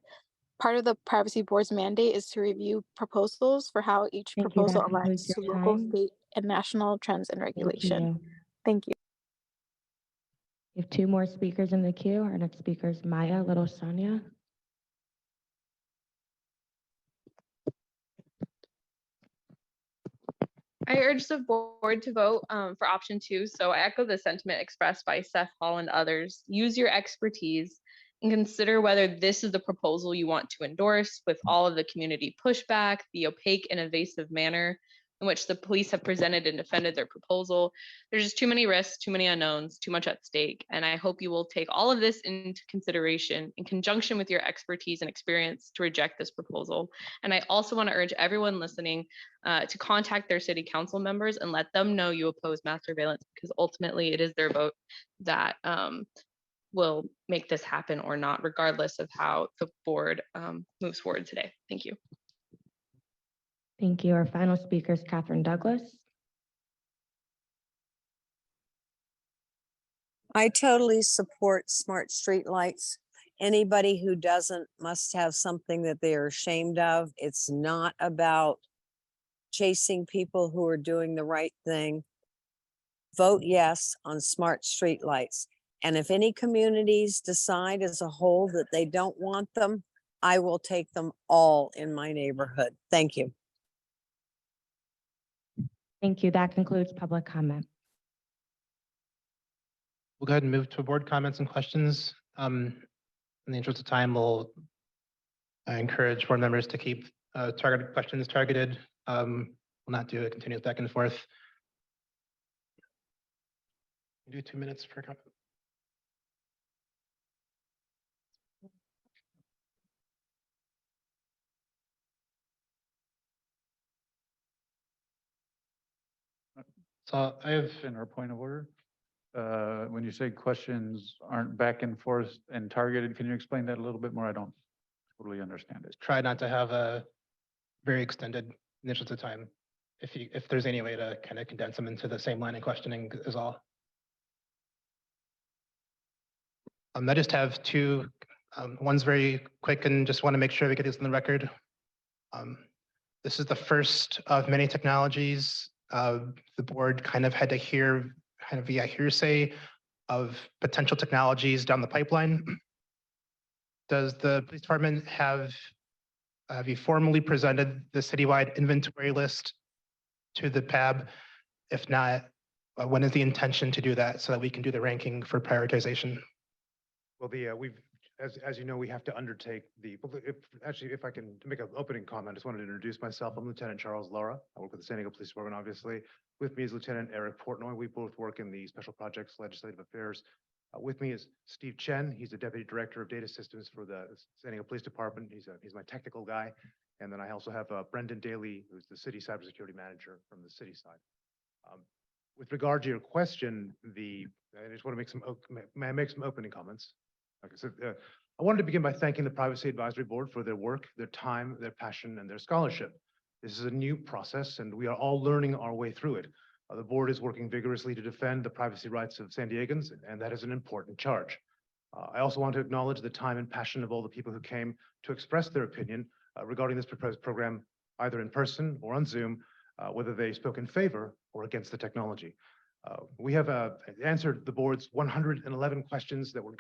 Part of the Privacy Board's mandate is to review proposals for how each
Thank you.
proposal
That
aligns
concludes
to
your
local,
time.
state, and national trends and
Thank
regulation.
you.
Thank you.
We have two more speakers in the queue. Our next speaker is Maya Little Sonia.
I urge the board to vote for option 2. So I echo the sentiment expressed by Seth Hall and others. Use your expertise and consider whether this is the proposal you want to endorse with all of the community pushback, the opaque and evasive manner in which the police have presented and defended their proposal. There's just too many risks, too many unknowns, too much at stake. And I hope you will take all of this into consideration in conjunction with your expertise and experience to reject this proposal. And I also want to urge everyone listening to contact their city council members and let them know you oppose mass surveillance, because ultimately it is their vote that will make this happen or not, regardless of how the board moves forward today. Thank you.
Thank you. Our final speaker is Catherine Douglas.
I totally support smart streetlights. Anybody who doesn't must have something that they are ashamed of. It's not about chasing people who are doing the right thing. Vote yes on smart streetlights. And if any communities decide as a whole that they don't want them, I will take them all in my neighborhood. Thank you.
Thank you. That concludes public comment.
We'll go ahead and move to board comments and questions. In the interest of time, we'll encourage board members to keep targeted questions targeted. We'll not do a continuous back and forth. Do 2 minutes per comment. So I have
In our point of order, when you say questions aren't back and forth and targeted, can you explain that a little bit more? I don't totally understand it.
tried not to have a very extended initial to time. If there's any way to kind of condense them into the same line of questioning is all. I just have two, one's very quick and just want to make sure we get this in the record. This is the first of many technologies. The board kind of had to hear kind of via hearsay of potential technologies down the pipeline. Does the police department have you formally presented the citywide inventory list to the PAB? If not, when is the intention to do that so that we can do the ranking for prioritization?
Well, we've
as you know, we have to undertake if I can make an opening comment, I just wanted to introduce myself. I'm Lieutenant Charles Lara. I work with the San Diego Police Department, obviously. With me is Lieutenant Eric Portnoy. We both work in the Special Projects Legislative Affairs. With me is Steve Chen. He's the Deputy Director of Data Systems for the San Diego Police Department. He's my technical guy. And then I also have Brendan Daly, who's the City Cybersecurity Manager from the city side. With regard to your question, I just want to make some opening comments. Okay, so I wanted to begin by thanking the Privacy Advisory Board for their work, their time, their passion, and their scholarship. This is a new process, and we are all learning our way through it. The board is working vigorously to defend the privacy rights of San Diegans, and that is an important charge. I also want to acknowledge the time and passion of all the people who came to express their opinion regarding this proposed program, either in person or on Zoom, whether they spoke in favor or against the technology. We have answered the board's 111 questions that were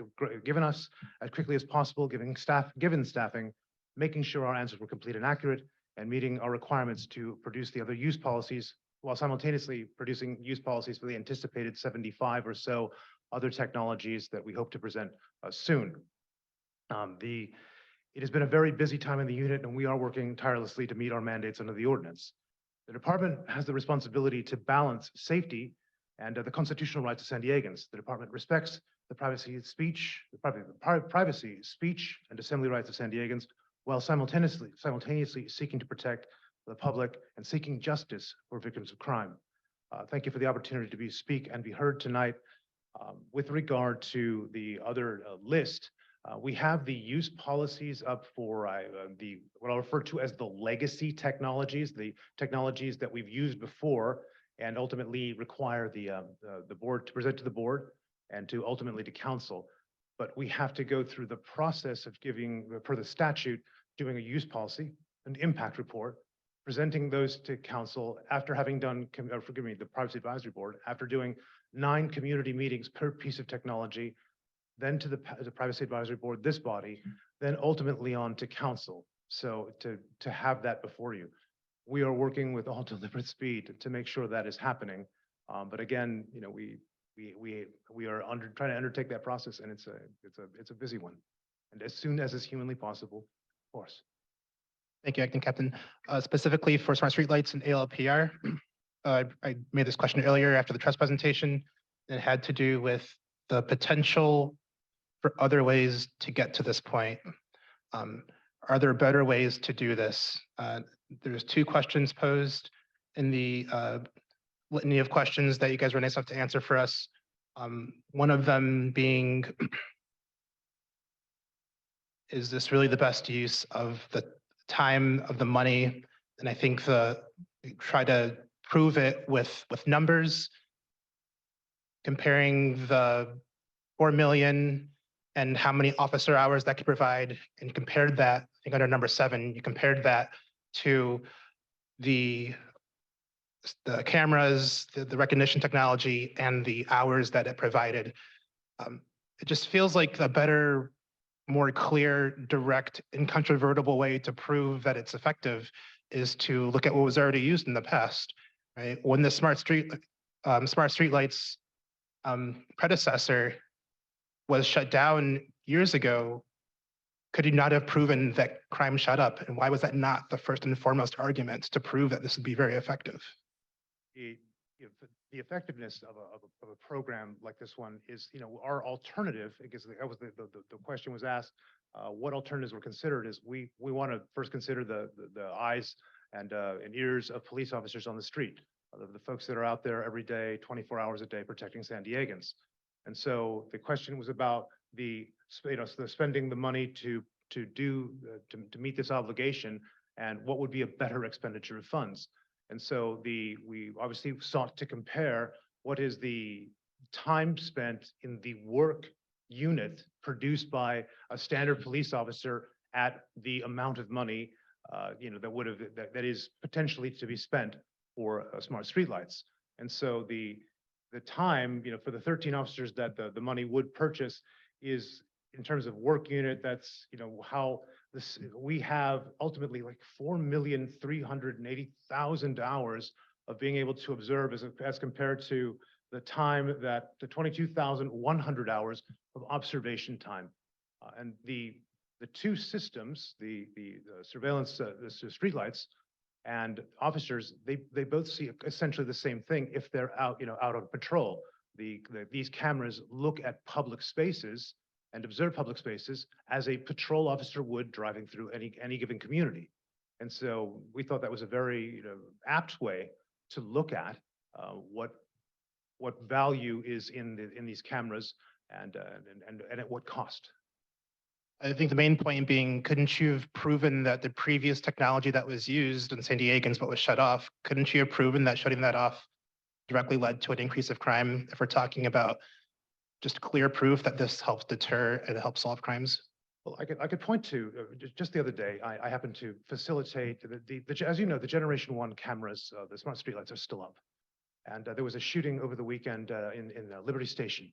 given us as quickly as possible, given staffing, making sure our answers were complete and accurate, and meeting our requirements to produce the other use policies, while simultaneously producing use policies for the anticipated 75 or so other technologies that we hope to present soon. It has been a very busy time in the unit, and we are working tirelessly to meet our mandates under the ordinance. The department has the responsibility to balance safety and the constitutional rights of San Diegans. The department respects the privacy, speech and assembly rights of San Diegans, while simultaneously seeking to protect the public and seeking justice for victims of crime. Thank you for the opportunity to speak and be heard tonight. With regard to the other list, we have the use policies up for what I'll refer to as the legacy technologies, the technologies that we've used before and ultimately require the board to present to the board and to ultimately to council. But we have to go through the process of giving, per the statute, doing a use policy, an impact report, presenting those to council after having done, the Privacy Advisory Board, after doing 9 community meetings per piece of technology, then to the Privacy Advisory Board, this body, then ultimately on to council. So to have that before you. We are working with all deliberate speed to make sure that is happening. But again, we are trying to undertake that process, and it's a busy one. And as soon as is humanly possible, of course.
Thank you, Acting Captain. Specifically for smart streetlights and ALPR, I made this question earlier after the trust presentation. It had to do with the potential for other ways to get to this point. Are there better ways to do this? There's 2 questions posed in the litany of questions that you guys were nice enough to answer for us. One of them being, is this really the best use of the time, of the money? And I think try to prove it with numbers, comparing the 4 million and how many officer hours that could provide, and compared that, I think under number 7, you compared that to the cameras, the recognition technology, and the hours that it provided. It just feels like a better, more clear, direct, incontrovertible way to prove that it's effective is to look at what was already used in the past, right? When the smart streetlights predecessor was shut down years ago, could you not have proven that crime shut up? And why was that not the first and foremost argument to prove that this would be very effective?
The effectiveness of a program like this one is, our alternative, I guess that was the question was asked, what alternatives were considered is we want to first consider the eyes and ears of police officers on the street, the folks that are out there every day, 24 hours a day, protecting San Diegans. And so the question was about the spending the money to meet this obligation, and what would be a better expenditure of funds. And so we obviously sought to compare what is the time spent in the work unit produced by a standard police officer at the amount of money that is potentially to be spent for smart streetlights. And so the time, for the 13 officers that the money would purchase is, in terms of work unit, that's, how this, we have ultimately like 4,380,000 hours of being able to observe as compared to the time that the 22,100 hours of observation time. And the two systems, the surveillance, the streetlights and officers, they both see essentially the same thing if they're out, out on patrol. These cameras look at public spaces and observe public spaces as a patrol officer would driving through any given community. And so we thought that was a very, apt way to look at what value is in these cameras and at what cost.
I think the main point being, couldn't you have proven that the previous technology that was used in San Diegans but was shut off, couldn't you have proven that shutting that off directly led to an increase of crime if we're talking about just clear proof that this helps deter and helps solve crimes?
Well, I could point to, just the other day, I happened to facilitate, as you know, the Generation 1 cameras, the smart streetlights are still up. And there was a shooting over the weekend in Liberty Station.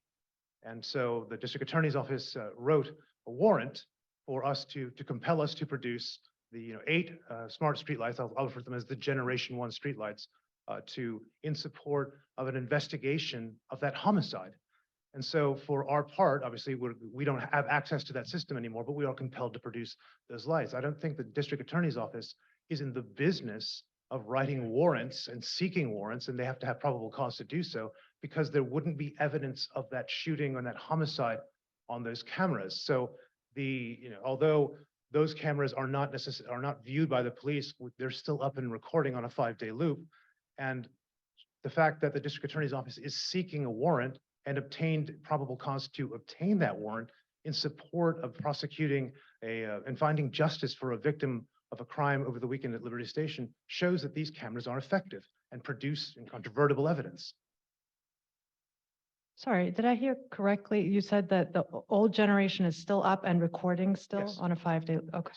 And so the district attorney's office wrote a warrant for us to compel us to produce the 8 smart streetlights. I'll refer to them as the Generation 1 streetlights in support of an investigation of that homicide. And so for our part, obviously, we don't have access to that system anymore, but we are compelled to produce those lights. I don't think the district attorney's office is in the business of writing warrants and seeking warrants, and they have to have probable cause to do so, because there wouldn't be evidence of that shooting or that homicide on those cameras. So although those cameras are not viewed by the police, they're still up and recording on a 5-day loop. And the fact that the district attorney's office is seeking a warrant and obtained probable cause to obtain that warrant in support of prosecuting and finding justice for a victim of a crime over the weekend at Liberty Station shows that these cameras are effective and produce incontrovertible evidence.
Sorry, did I hear correctly? You said that the old generation is still up and recording still
Yes.
on a 5-day? Okay.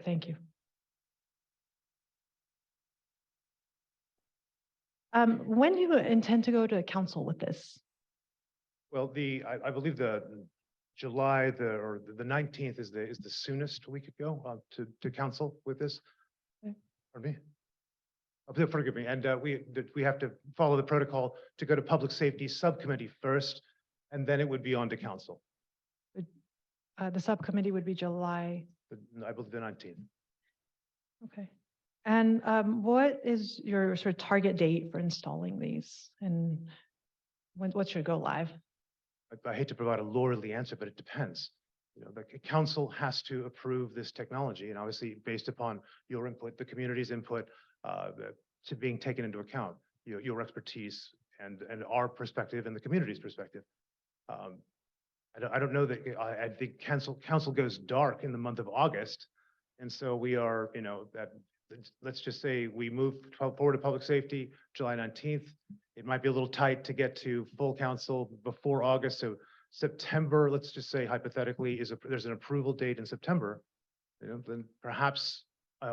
Thank you. When do you intend to go to council with this?
Well, I believe the July or the 19th is the soonest we could go to council with this.
Okay.
Pardon me? Oh, forgive me. And we have to follow the protocol to go to Public Safety Subcommittee first, and then it would be on to council.
The subcommittee would be July.
I believe the 19th.
Okay. And what is your sort of target date for installing these? And what's your go live?
I hate to provide a lawyerly answer, but it depends. The council has to approve this technology, and obviously based upon your input, the community's input, to being taken into account, your expertise and our perspective and the community's perspective. I don't know that I think council goes dark in the month of August, and so we are, let's just say we move forward to public safety July 19th. It might be a little tight to get to full council before August. So September, let's just say hypothetically, there's an approval date in September, then perhaps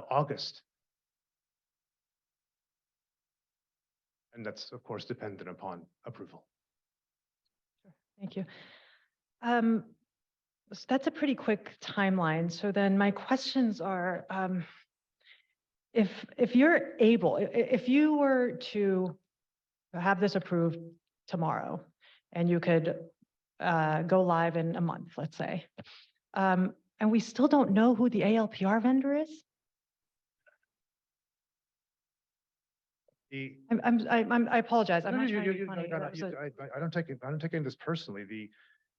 August. And that's, of course, dependent upon approval.
Thank you. So that's a pretty quick timeline. So then my questions are, if you're able, if you were to have this approved tomorrow and you could go live in a month, let's say, and we still don't know who the ALPR vendor is? I apologize. I'm not trying to be funny.
I don't take this personally. The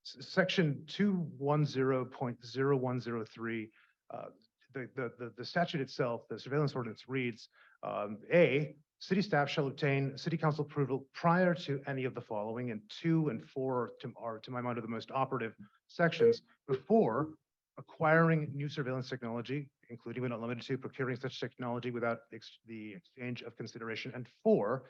section 210.0103, the statute itself, the surveillance ordinance reads, A, city staff shall obtain city council approval prior to any of the following, and 2 and 4 are, to my mind, are the most operative sections, before acquiring new surveillance technology, including but not limited to procuring such technology without the exchange of consideration, and 4,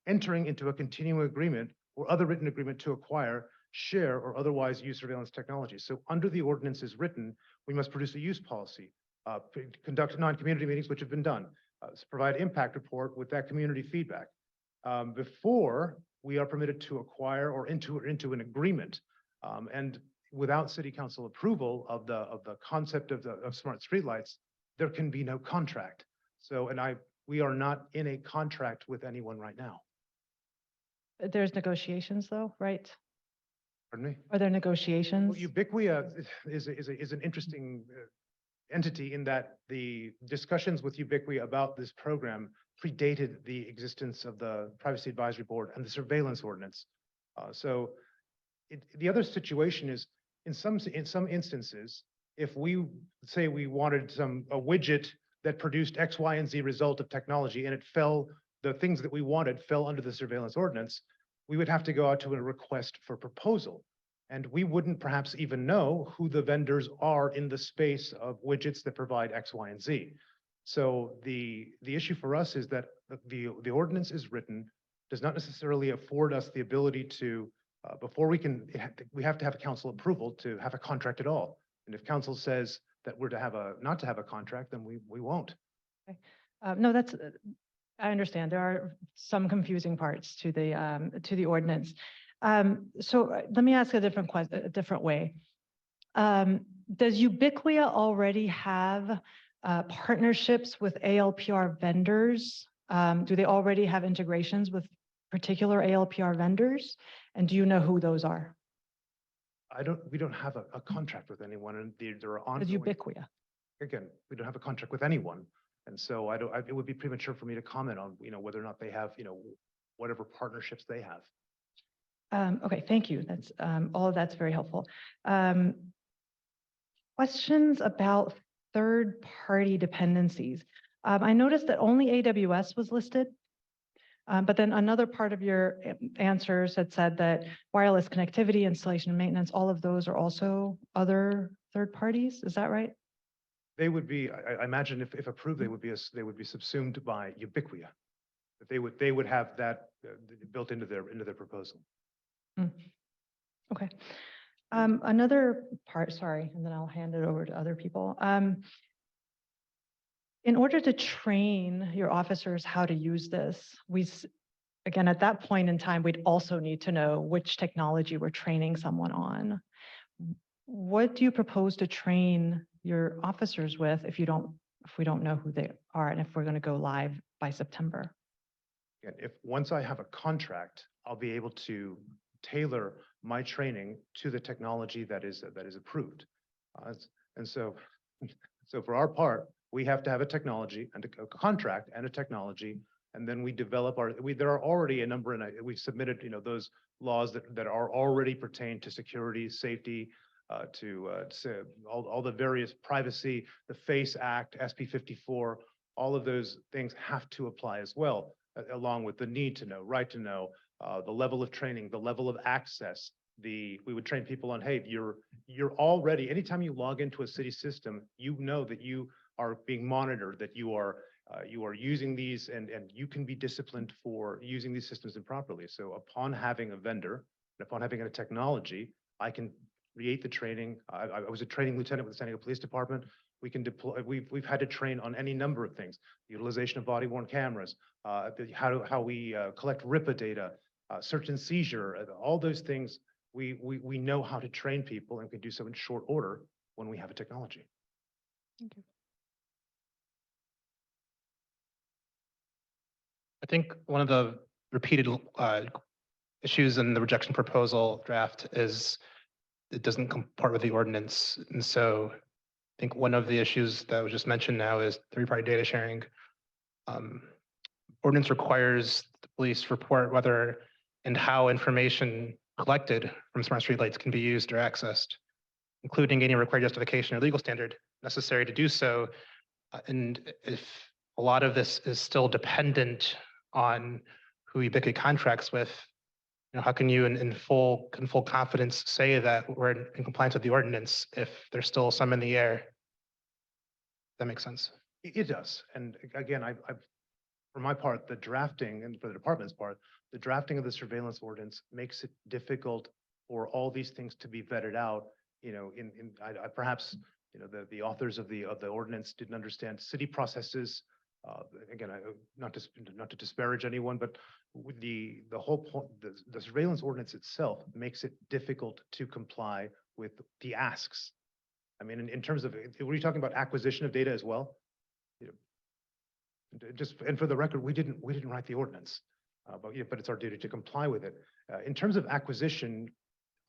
entering into a continuing agreement or other written agreement to acquire, share, or otherwise use surveillance technology. So under the ordinance is written, we must produce a use policy, conduct non-community meetings, which have been done, provide impact report with that community feedback before we are permitted to acquire or into an agreement. And without city council approval of the concept of smart streetlights, there can be no contract. So, we are not in a contract with anyone right now.
There's negotiations though, right?
Pardon me?
Are there
Well,
negotiations?
Ubiquia is an interesting entity in that the discussions with Ubiquia about this program predated the existence of the Privacy Advisory Board and the surveillance ordinance. So the other situation is in some instances, if we say we wanted a widget that produced X, Y, and Z result of technology and the things that we wanted fell under the surveillance ordinance, we would have to go out to a request for proposal. And we wouldn't perhaps even know who the vendors are in the space of widgets that provide X, Y, and Z. So the issue for us is that the ordinance is written, does not necessarily afford us the ability to, before we have to have a council approval to have a contract at all. And if council says that we're not to have a contract, then we won't.
No, I understand. There are some confusing parts to the ordinance. So let me ask a different way. Does Ubiquia already have partnerships with ALPR vendors? Do they already have integrations with particular ALPR vendors? And do you know who those are?
We don't have a contract with anyone, and there are
With
ongoing.
Ubiquia?
Again, we don't have a contract with anyone. And so it would be premature for me to comment on, whether or not they have, whatever partnerships they have.
Okay, thank you. That's all of that's very helpful. Questions about third-party dependencies. I noticed that only AWS was listed, but then another part of your answers had said that wireless connectivity, installation and maintenance, all of those are also other third parties. Is that right?
They would be, I imagine if approved, they would be subsumed by Ubiquia. That they would have that built into their proposal.
Okay. Another part, sorry, and then I'll hand it over to other people. In order to train your officers how to use this, again, at that point in time, we'd also need to know which technology we're training someone on. What do you propose to train your officers with if we don't know who they are and if we're going to go live by September?
Again, once I have a contract, I'll be able to tailor my training to the technology that is approved. And so for our part, we have to have a technology and a contract and a technology, and then we develop there are already a number, and we've submitted, those laws that are already pertain to security, safety, to all the various privacy, the FACE Act, SB 54, all of those things have to apply as well, along with the need to know, right to know, the level of training, the level of access. We would train people on, hey, you're already, anytime you log into a city system, you know that you are being monitored, that you are using these, and you can be disciplined for using these systems improperly. So upon having a vendor, and upon having a technology, I can create the training. I was a training lieutenant with the San Diego Police Department. We can deploy, we've had to train on any number of things, the utilization of body-worn cameras, how we collect RIPA data, search and seizure, all those things. We know how to train people, and we can do so in short order when we have a technology.
Thank you.
I think one of the repeated issues in the rejection proposal draft is it doesn't comport with the ordinance. And so I think one of the issues that was just mentioned now is three-party data sharing. Ordinance requires the police report whether and how information collected from smart streetlights can be used or accessed, including any required justification or legal standard necessary to do so. And if a lot of this is still dependent on who Ubiquia contracts with, how can you in full confidence say that we're in compliance with the ordinance if there's still some in the air? That makes sense.
It does. And again, for my part, the drafting, and for the department's part, the drafting of the surveillance ordinance makes it difficult for all these things to be vetted out. Perhaps the authors of the ordinance didn't understand city processes. Again, not to disparage anyone, but with the whole point, the surveillance ordinance itself makes it difficult to comply with the asks. I mean, in terms of, were you talking about acquisition of data as well? And for the record, we didn't write the ordinance, but it's our duty to comply with it. In terms of acquisition,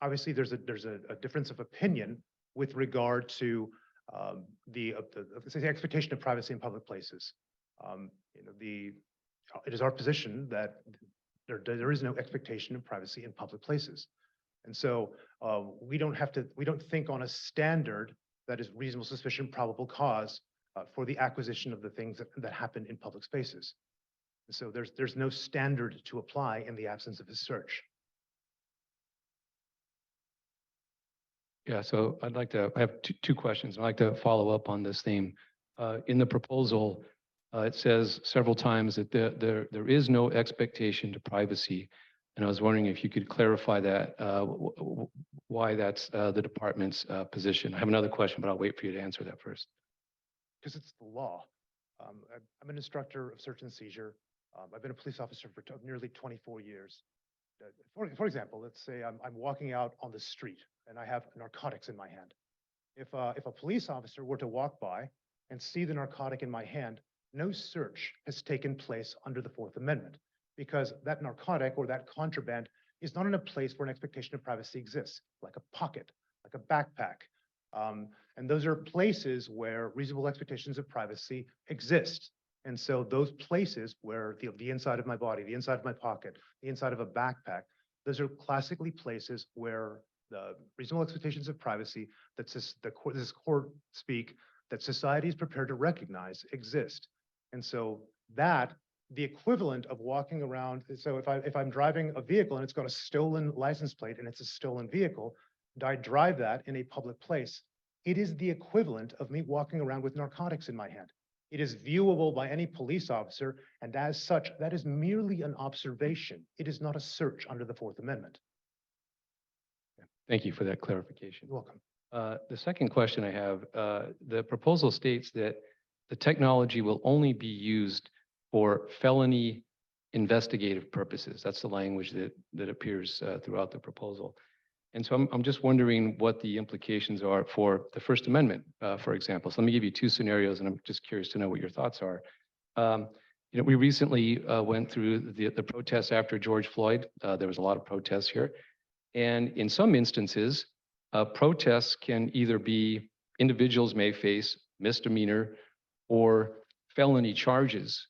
obviously, there's a difference of opinion with regard to let's say the expectation of privacy in public places. It is our position that there is no expectation of privacy in public places. And so we don't think on a standard that is reasonable suspicion, probable cause for the acquisition of the things that happen in public spaces. And so there's no standard to apply in the absence of a search.
Yeah, so I have two questions. I'd like to follow up on this theme. In the proposal, it says several times that there is no expectation to privacy. And I was wondering if you could clarify that, why that's the department's position. I have another question, but I'll wait for you to answer that first.
Because it's the law. I'm an instructor of search and seizure. I've been a police officer for nearly 24 years. For example, let's say I'm walking out on the street and I have narcotics in my hand. If a police officer were to walk by and see the narcotic in my hand, no search has taken place under the Fourth Amendment, because that narcotic or that contraband is not in a place where an expectation of privacy exists, like a pocket, like a backpack. And those are places where reasonable expectations of privacy exist. And so those places where the inside of my body, the inside of my pocket, the inside of a backpack, those are classically places where the reasonable expectations of privacy that this court speak, that society is prepared to recognize exist. And so the equivalent of walking around, so if I'm driving a vehicle and it's got a stolen license plate and it's a stolen vehicle, and I drive that in a public place, it is the equivalent of me walking around with narcotics in my hand. It is viewable by any police officer, and as such, that is merely an observation. It is not a search under the Fourth Amendment.
Thank you for that clarification.
You're welcome.
The second question I have, the proposal states that the technology will only be used for felony investigative purposes. That's the language that appears throughout the proposal. And so I'm just wondering what the implications are for the First Amendment, for example. So let me give you two scenarios, and I'm just curious to know what your thoughts are. We recently went through the protests after George Floyd. There was a lot of protests here. And in some instances, protests can either be, individuals may face misdemeanor or felony charges.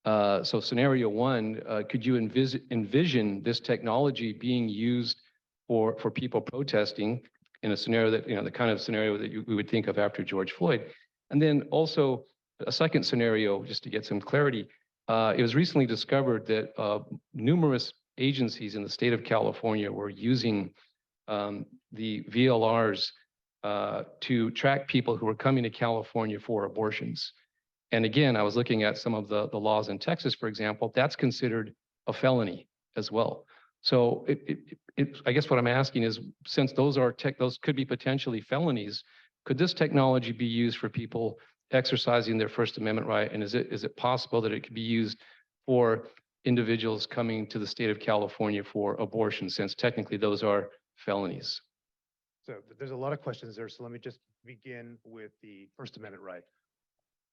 So scenario one, could you envision this technology being used for people protesting in a scenario that, the kind of scenario that we would think of after George Floyd? And then also a second scenario, just to get some clarity, it was recently discovered that numerous agencies in the state of California were using the VLRs to track people who were coming to California for abortions. And again, I was looking at some of the laws in Texas, for example, that's considered a felony as well. So I guess what I'm asking is, since those could be potentially felonies, could this technology be used for people exercising their First Amendment right? And is it possible that it could be used for individuals coming to the state of California for abortion, since technically those are felonies?
So there's a lot of questions there. So let me just begin with the First Amendment right.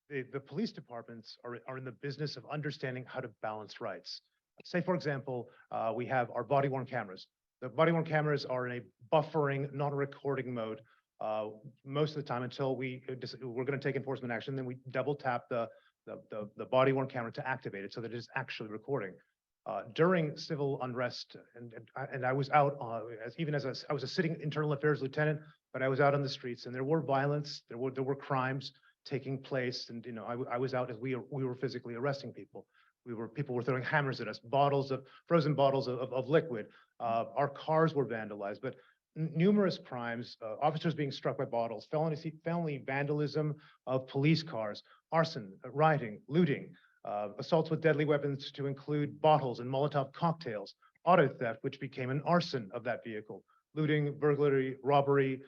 The police departments are in the business of understanding how to balance rights. Say, for example, we have our body-worn cameras. The body-worn cameras are in a buffering, non-recording mode most of the time until we're going to take enforcement action. Then we double tap the body-worn camera to activate it so that it is actually recording. During civil unrest, and I was out, I was a sitting internal affairs lieutenant, but I was out on the streets, and there were violence, there were crimes taking place, and I was out as we were physically arresting people. People were throwing hammers at us, frozen bottles of liquid. Our cars were vandalized, but numerous crimes, officers being struck by bottles, felony vandalism of police cars, arson, rioting, looting, assaults with deadly weapons to include bottles and Molotov cocktails, auto theft, which became an arson of that vehicle, looting, burglary, robbery,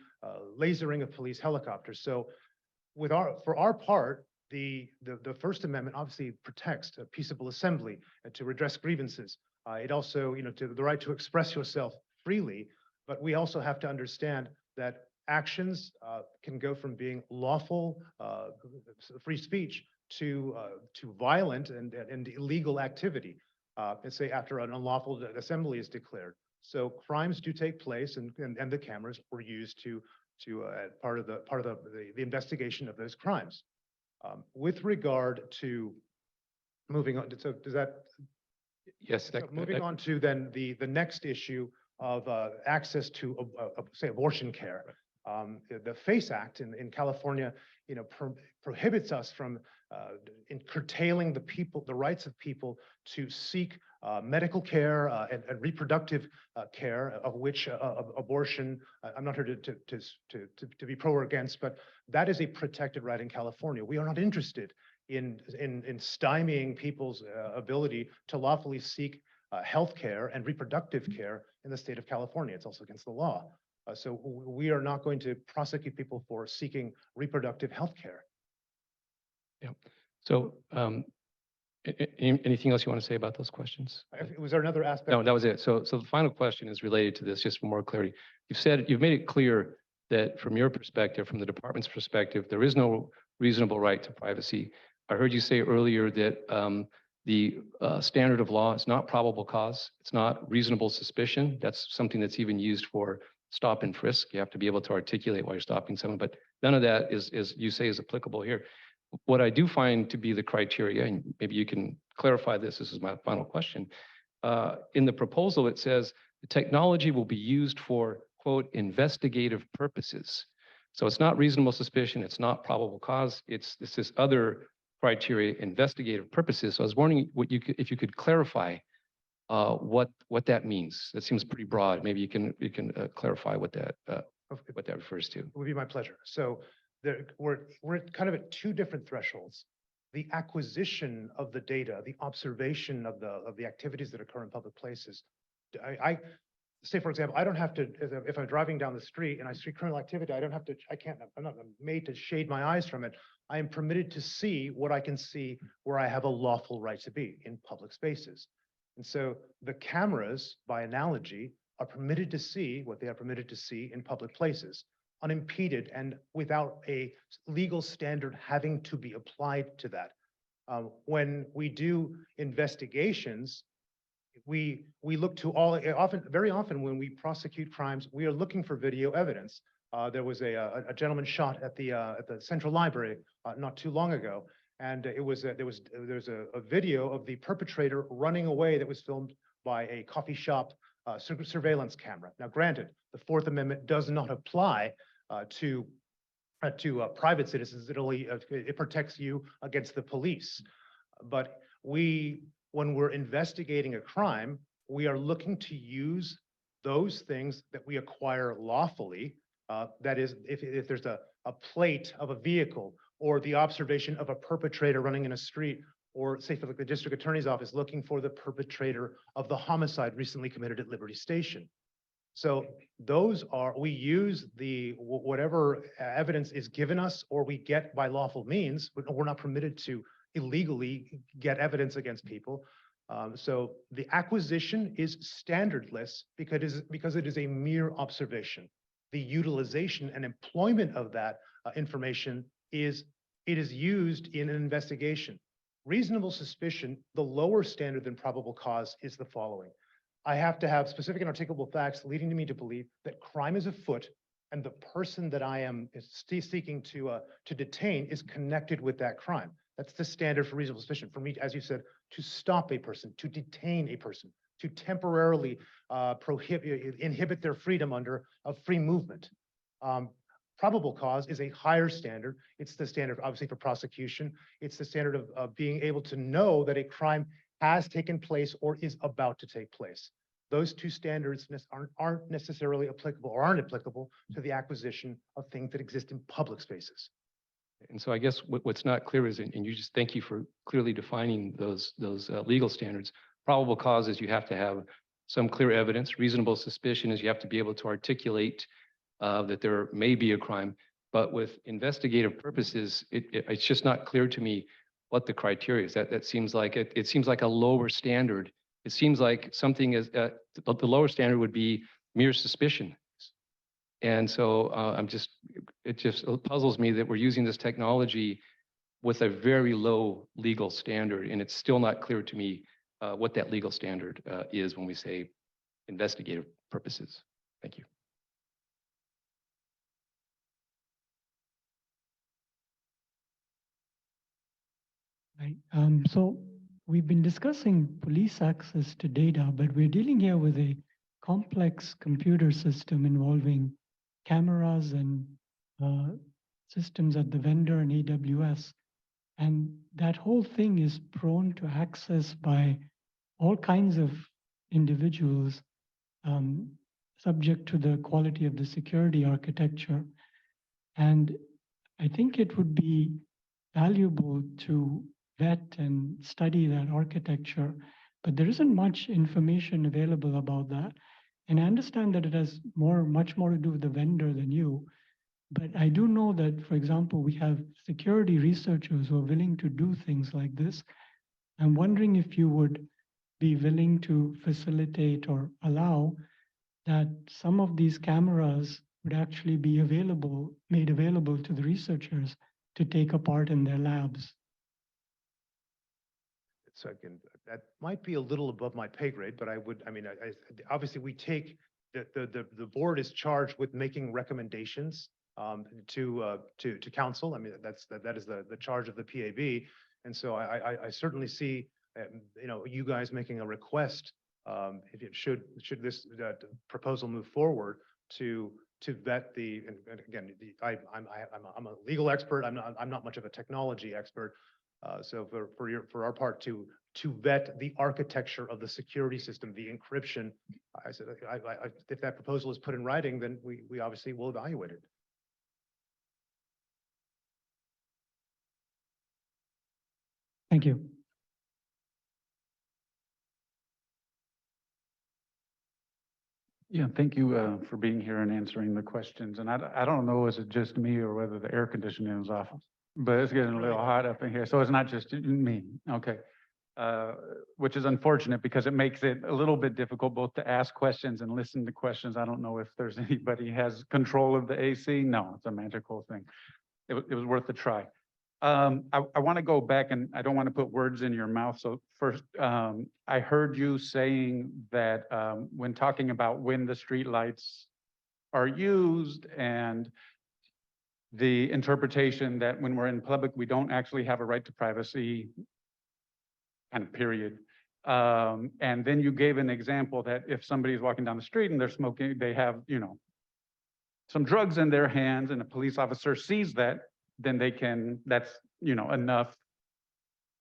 lasering of police helicopters. So for our part, the First Amendment obviously protects a peaceable assembly and to redress grievances. It also, to the right to express yourself freely, but we also have to understand that actions can go from being lawful, free speech to violent and illegal activity. Let's say after an unlawful assembly is declared. So crimes do take place, and the cameras were used to part of the investigation of those crimes. With regard to moving on, so does that?
Yes.
So moving on to then the next issue of access to say abortion care. The FACE Act in California, prohibits us from in curtailing the rights of people to seek medical care and reproductive care, of which abortion. I'm not here to be pro or against, but that is a protected right in California. We are not interested in stymieing people's ability to lawfully seek health care and reproductive care in the state of California. It's also against the law. So we are not going to prosecute people for seeking reproductive health care.
Yeah. So anything else you want to say about those questions?
Was there another aspect?
No, that was it. So the final question is related to this, just for more clarity. You've made it clear that from your perspective, from the department's perspective, there is no reasonable right to privacy. I heard you say earlier that the standard of law is not probable cause. It's not reasonable suspicion. That's something that's even used for stop and frisk. You have to be able to articulate why you're stopping someone, but none of that is you say is applicable here. What I do find to be the criteria, and maybe you can clarify this is my final question. In the proposal, it says the technology will be used for, quote, investigative purposes. So it's not reasonable suspicion. It's not probable cause. It's this other criteria, investigative purposes. So I was wondering if you could clarify what that means. That seems pretty broad. Maybe you can clarify what that refers to.
It would be my pleasure. So we're kind of at two different thresholds. The acquisition of the data, the observation of the activities that occur in public places. I say, for example, I don't have to, if I'm driving down the street and I see criminal activity, I'm not made to shade my eyes from it. I am permitted to see what I can see where I have a lawful right to be in public spaces. And so the cameras, by analogy, are permitted to see what they are permitted to see in public places, unimpeded and without a legal standard having to be applied to that. When we do investigations, we look to very often when we prosecute crimes, we are looking for video evidence. There was a gentleman shot at the Central Library not too long ago, and there was a video of the perpetrator running away that was filmed by a coffee shop surveillance camera. Now, granted, the Fourth Amendment does not apply to private citizens. It protects you against the police. But when we're investigating a crime, we are looking to use those things that we acquire lawfully. That is, if there's a plate of a vehicle or the observation of a perpetrator running in a street, or say for the district attorney's office looking for the perpetrator of the homicide recently committed at Liberty Station. So we use whatever evidence is given us or we get by lawful means, but we're not permitted to illegally get evidence against people. So the acquisition is standardless because it is a mere observation. The utilization and employment of that information is used in an investigation. Reasonable suspicion, the lower standard than probable cause, is the following. I have to have specific and articulable facts leading me to believe that crime is afoot and the person that I am seeking to detain is connected with that crime. That's the standard for reasonable suspicion. For me, as you said, to stop a person, to detain a person, to temporarily inhibit their freedom of free movement. Probable cause is a higher standard. It's the standard, obviously, for prosecution. It's the standard of being able to know that a crime has taken place or is about to take place. Those two standards aren't necessarily applicable or aren't applicable to the acquisition of things that exist in public spaces.
And so I guess what's not clear is, and you just thank you for clearly defining those legal standards. Probable cause is you have to have some clear evidence. Reasonable suspicion is you have to be able to articulate that there may be a crime. But with investigative purposes, it's just not clear to me what the criteria is. That seems like it seems like a lower standard. It seems like something is the lower standard would be mere suspicion. And so it just puzzles me that we're using this technology with a very low legal standard, and it's still not clear to me what that legal standard is when we say investigative purposes. Thank you.
Right. So we've been discussing police access to data, but we're dealing here with a complex computer system involving cameras and systems at the vendor and AWS. And that whole thing is prone to access by all kinds of individuals, subject to the quality of the security architecture. And I think it would be valuable to vet and study that architecture, but there isn't much information available about that. And I understand that it has much more to do with the vendor than you. But I do know that, for example, we have security researchers who are willing to do things like this. I'm wondering if you would be willing to facilitate or allow that some of these cameras would actually be made available to the researchers to take apart in their labs.
So again, that might be a little above my pay grade, but obviously we take, the board is charged with making recommendations to council. I mean, that is the charge of the PAB. And so I certainly see, you guys making a request, if it should this proposal move forward to vet and again, I'm a legal expert. I'm not much of a technology expert. So for our part to vet the architecture of the security system, the encryption, I said, if that proposal is put in writing, then we obviously will evaluate it.
Thank you.
Yeah, thank you for being here and answering the questions. And I don't know, is it just me or whether the air conditioning is off? But it's getting a little hot up in here. So it's not just me. Okay. Which is unfortunate because it makes it a little bit difficult both to ask questions and listen to questions. I don't know if there's anybody has control of the AC. No, it's a magical thing. It was worth a try. I want to go back and I don't want to put words in your mouth. So first, I heard you saying that when talking about when the streetlights are used and the interpretation that when we're in public, we don't actually have a right to privacy, kind of period. And then you gave an example that if somebody's walking down the street and they're smoking, they have, some drugs in their hands and a police officer sees that, then they can, that's, enough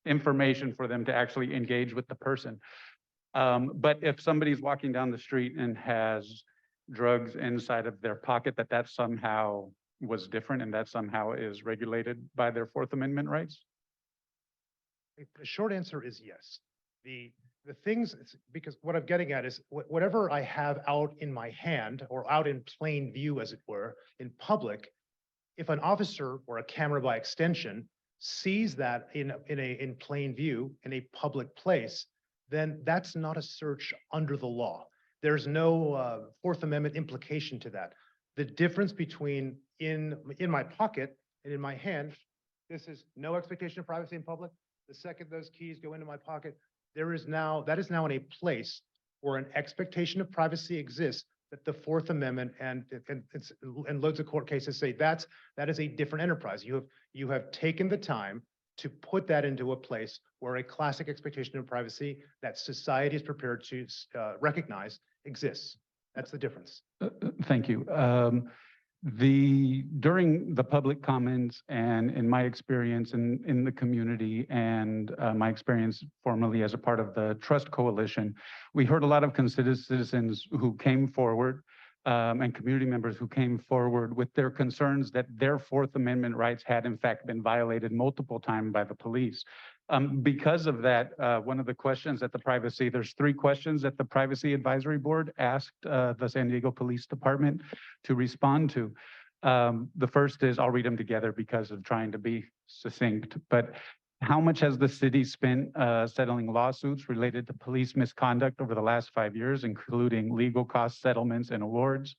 information for them to actually engage with the person. But if somebody's walking down the street and has drugs inside of their pocket, that somehow was different and that somehow is regulated by their Fourth Amendment rights?
The short answer is yes. The things, because what I'm getting at is whatever I have out in my hand or out in plain view, as it were, in public, if an officer or a camera by extension sees that in plain view in a public place, then that's not a search under the law. There's no Fourth Amendment implication to that. The difference between in my pocket and in my hand, this is no expectation of privacy in public. The second those keys go into my pocket, that is now in a place where an expectation of privacy exists that the Fourth Amendment and loads of court cases say that is a different enterprise. You have taken the time to put that into a place where a classic expectation of privacy that society is prepared to recognize exists. That's the difference.
Thank you. During the public comments and in my experience in the community and my experience formerly as a part of the Trust Coalition, we heard a lot of considered citizens who came forward and community members who came forward with their concerns that their Fourth Amendment rights had in fact been violated multiple times by the police. Because of that, one of the questions that there's 3 questions that the Privacy Advisory Board asked the San Diego Police Department to respond to. The first is, I'll read them together because of trying to be succinct, but how much has the city spent settling lawsuits related to police misconduct over the last 5 years, including legal cost settlements and awards?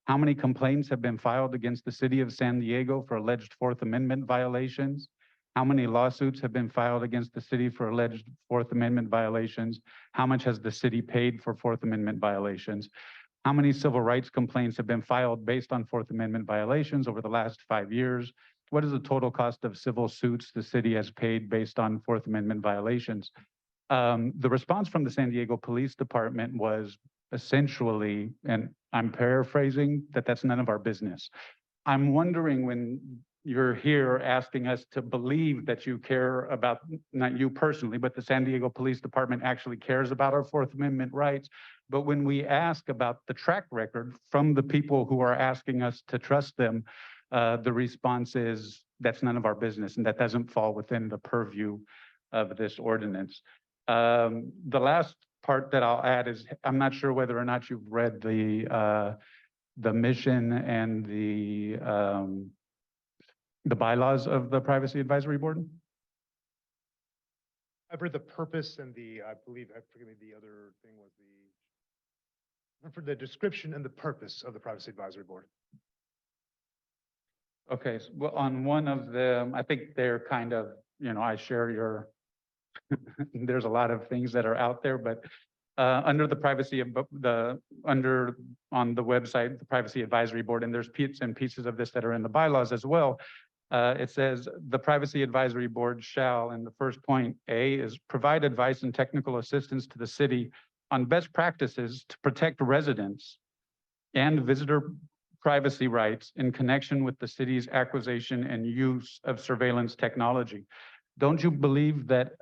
How many complaints have been filed against the city of San Diego for alleged Fourth Amendment violations? How many lawsuits have been filed against the city for alleged Fourth Amendment violations? How much has the city paid for Fourth Amendment violations? How many civil rights complaints have been filed based on Fourth Amendment violations over the last 5 years? What is the total cost of civil suits the city has paid based on Fourth Amendment violations? The response from the San Diego Police Department was essentially, and I'm paraphrasing, that that's none of our business. I'm wondering, when you're here asking us to believe that you care about, not you personally, but the San Diego Police Department actually cares about our Fourth Amendment rights. But when we ask about the track record from the people who are asking us to trust them, the response is that's none of our business, and that doesn't fall within the purview of this ordinance. The last part that I'll add is, I'm not sure whether or not you've read the mission and the bylaws of the Privacy Advisory Board.
I've read the purpose and I believe, forgive me, the other thing was for the description and the purpose of the Privacy Advisory Board.
Okay, so, well, on one of them, I think they're kind of, I share your, there's a lot of things that are out there, but under the privacy of on the website, the Privacy Advisory Board, and there's bits and pieces of this that are in the bylaws as well. It says the Privacy Advisory Board shall, and the first point, A, is provide advice and technical assistance to the city on best practices to protect residents and visitor privacy rights in connection with the city's acquisition and use of surveillance technology. Don't you believe that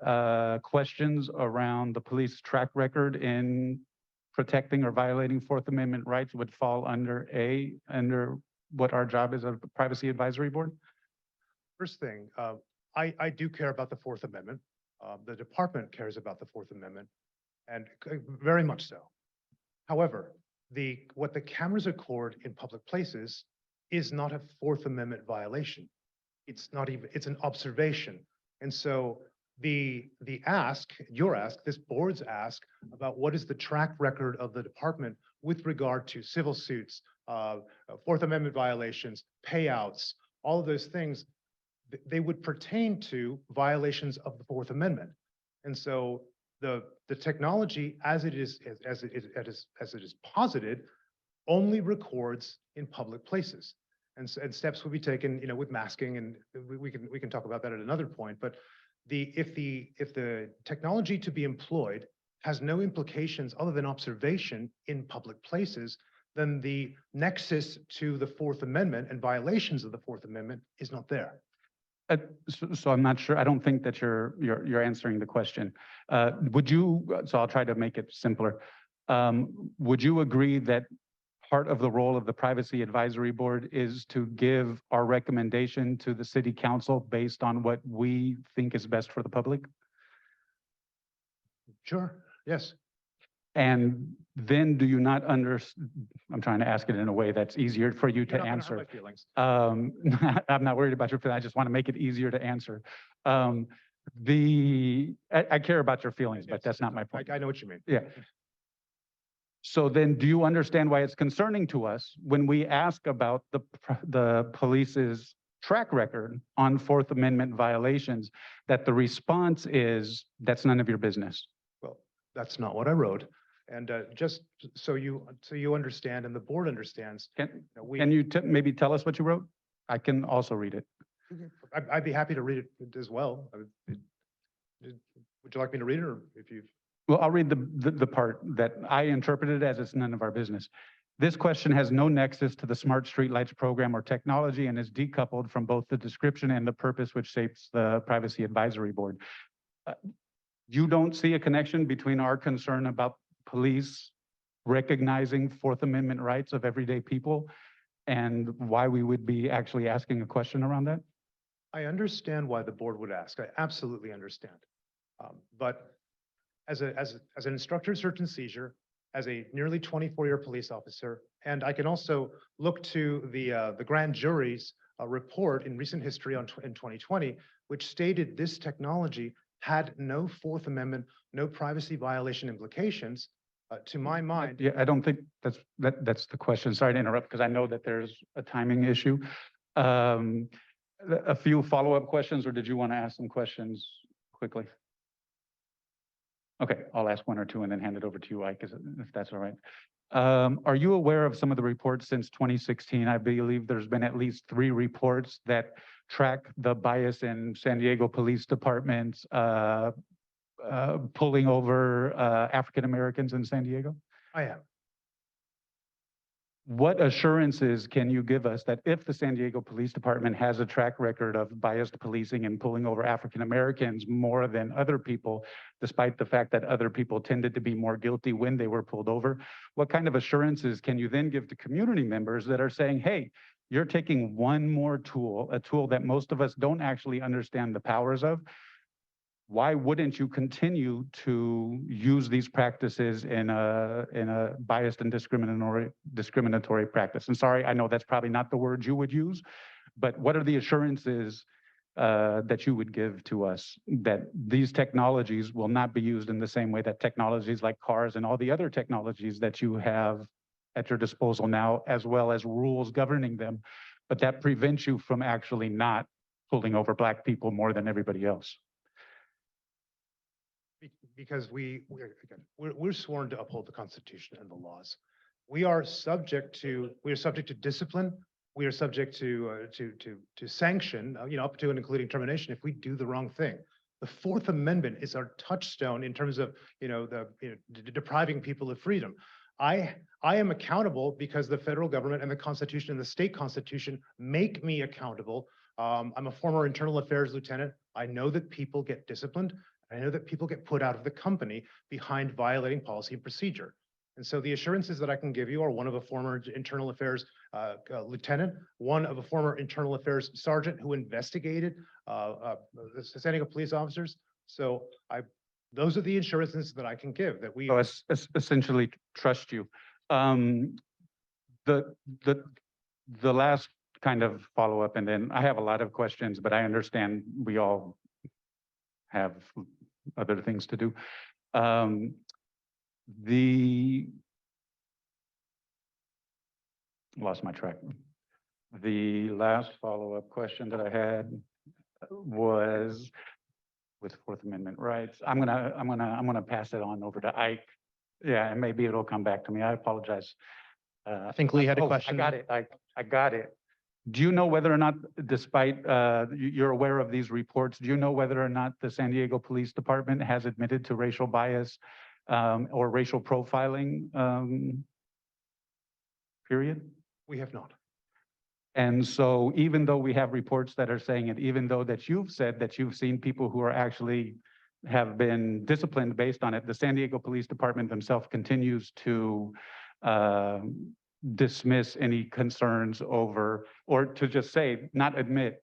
questions around the police track record in protecting or violating Fourth Amendment rights would fall under what our job is of the Privacy Advisory Board?
First thing, I do care about the Fourth Amendment. The department cares about the Fourth Amendment, and very much so. However, what the cameras record in public places is not a Fourth Amendment violation. It's not even, it's an observation. And so your ask, this board's ask about what is the track record of the department with regard to civil suits, Fourth Amendment violations, payouts, all of those things, they would pertain to violations of the Fourth Amendment. And so the technology as it is posited only records in public places. And steps will be taken, with masking, and we can talk about that at another point. But if the technology to be employed has no implications other than observation in public places, then the nexus to the Fourth Amendment and violations of the Fourth Amendment is not there.
So I'm not sure. I don't think that you're answering the question. So I'll try to make it simpler. Would you agree that part of the role of the Privacy Advisory Board is to give our recommendation to the City Council based on what we think is best for the public?
Sure, yes.
And then do you not I'm trying to ask it in a way that's easier for you to
You're not gonna hurt
answer.
my feelings.
I'm not worried about your feelings. I just want to make it easier to answer. I care about your feelings, but that's not my point.
I know what you mean.
Yeah. So then do you understand why it's concerning to us when we ask about the police's track record on Fourth Amendment violations, that the response is, that's none of your business?
Well, that's not what I wrote. And just so you understand, and the board understands.
Can you maybe tell us what you wrote? I can also read it.
I'd be happy to read it as well. Would you like me to read it, or if you've?
Well, I'll read the part that I interpreted as it's none of our business. This question has no nexus to the Smart Streetlights program or technology and is decoupled from both the description and the purpose which shapes the Privacy Advisory Board. You don't see a connection between our concern about police recognizing Fourth Amendment rights of everyday people and why we would be actually asking a question around that?
I understand why the board would ask. I absolutely understand. But as an instructor of search and seizure, as a nearly 24-year police officer, and I can also look to the grand jury's report in recent history in 2020, which stated this technology had no Fourth Amendment, no privacy violation implications. To my mind.
Yeah, I don't think that's the question. Sorry to interrupt, because I know that there's a timing issue. A few follow-up questions, or did you want to ask some questions quickly? Okay, I'll ask one or two and then hand it over to you, Ike, if that's all right. Are you aware of some of the reports since 2016? I believe there's been at least 3 reports that track the bias in San Diego Police Department's pulling over African Americans in San Diego?
I am.
What assurances can you give us that if the San Diego Police Department has a track record of biased policing and pulling over African Americans more than other people, despite the fact that other people tended to be more guilty when they were pulled over, what kind of assurances can you then give to community members that are saying, hey, you're taking one more tool, a tool that most of us don't actually understand the powers of? Why wouldn't you continue to use these practices in a biased and discriminatory practice? And sorry, I know that's probably not the word you would use, but what are the assurances that you would give to us that these technologies will not be used in the same way that technologies like cars and all the other technologies that you have at your disposal now, as well as rules governing them, but that prevents you from actually not pulling over Black people more than everybody else?
Because we're sworn to uphold the Constitution and the laws. We are subject to discipline. We are subject to sanction, up to and including termination if we do the wrong thing. The Fourth Amendment is our touchstone in terms of depriving people of freedom. I am accountable because the federal government and the Constitution and the state constitution make me accountable. I'm a former internal affairs lieutenant. I know that people get disciplined. I know that people get put out of the company behind violating policy and procedure. And so the assurances that I can give you are one of a former internal affairs lieutenant, one of a former internal affairs sergeant who investigated the San Diego police officers. So those are the assurances that I can give that we
essentially trust you. The last kind of follow-up, and then I have a lot of questions, but I understand we all have other things to do. Lost my track. The last follow-up question that I had was with Fourth Amendment rights. I'm gonna pass it on over to Ike. Yeah, and maybe it'll come back to me. I apologize.
I think Lee had a question.
I got it. I got it. Do you know whether or not, despite you're aware of these reports, do you know whether or not the San Diego Police Department has admitted to racial bias or racial profiling, period?
We have not.
And so even though we have reports that are saying it, even though that you've said that you've seen people who are actually have been disciplined based on it, the San Diego Police Department themselves continues to dismiss any concerns over, or to just say, not admit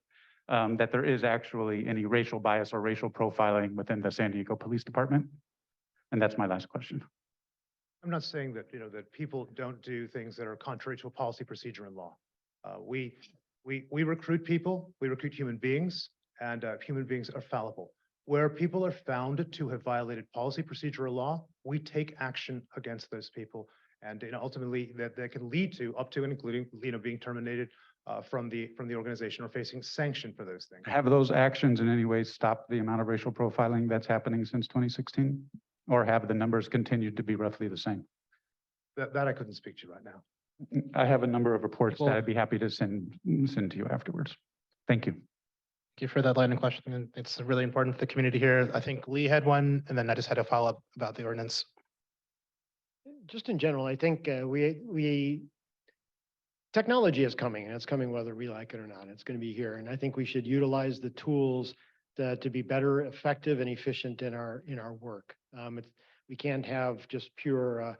that there is actually any racial bias or racial profiling within the San Diego Police Department? And that's my last question.
I'm not saying that, that people don't do things that are contrary to a policy, procedure, and law. We recruit people, we recruit human beings, and human beings are fallible. Where people are found to have violated policy, procedure, or law, we take action against those people. And ultimately that can lead to up to and including being terminated from the organization or facing sanction for those things.
Have those actions in any way stopped the amount of racial profiling that's happening since 2016? Or have the numbers continued to be roughly the same?
That I couldn't speak to right now.
I have a number of reports that I'd be happy to send to you afterwards. Thank you.
Thank you for that line of questioning. It's really important for the community here. I think Lee had one, and then I just had a follow-up about the ordinance.
Just in general, I think technology is coming, and it's coming whether we like it or not. It's going to be here, and I think we should utilize the tools to be better, effective, and efficient in our work. We can't have just pure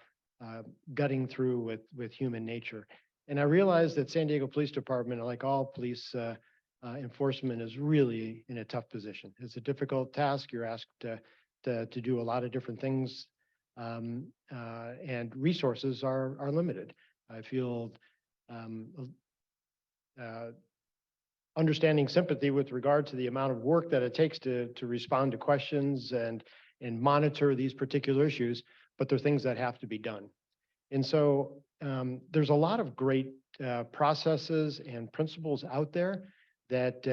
gutting through with human nature. And I realize that San Diego Police Department, like all police enforcement, is really in a tough position. It's a difficult task. You're asked to do a lot of different things. And resources are limited. I feel understanding sympathy with regard to the amount of work that it takes to respond to questions and monitor these particular issues, but there are things that have to be done. And so there's a lot of great processes and principles out there that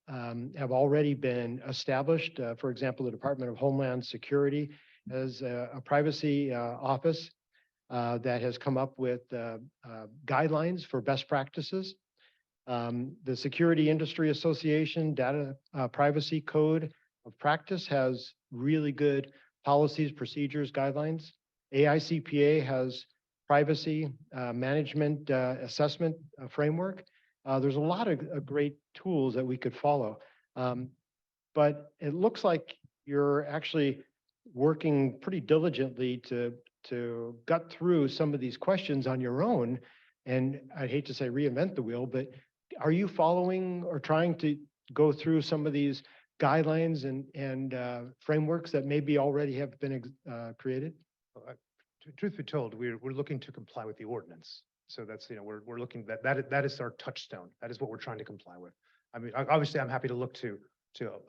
have already been established. For example, the Department of Homeland Security has a privacy office that has come up with guidelines for best practices. The Security Industry Association Data Privacy Code of Practice has really good policies, procedures, guidelines. AICPA has privacy management assessment framework. There's a lot of great tools that we could follow. But it looks like you're actually working pretty diligently to gut through some of these questions on your own. And I'd hate to say reinvent the wheel, but are you following or trying to go through some of these guidelines and frameworks that maybe already have been created?
Truth be told, we're looking to comply with the ordinance. So that's, we're looking, that is our touchstone. That is what we're trying to comply with. I mean, obviously, I'm happy to look to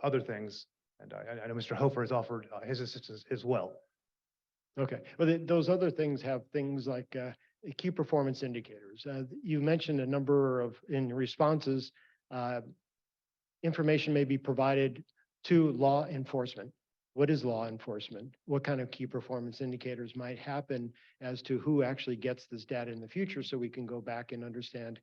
other things. And I know Mr. Hofer has offered his assistance as well.
Okay, well, those other things have things like key performance indicators. You mentioned a number of, in responses, information may be provided to law enforcement. What is law enforcement? What kind of key performance indicators might happen as to who actually gets this data in the future, so we can go back and understand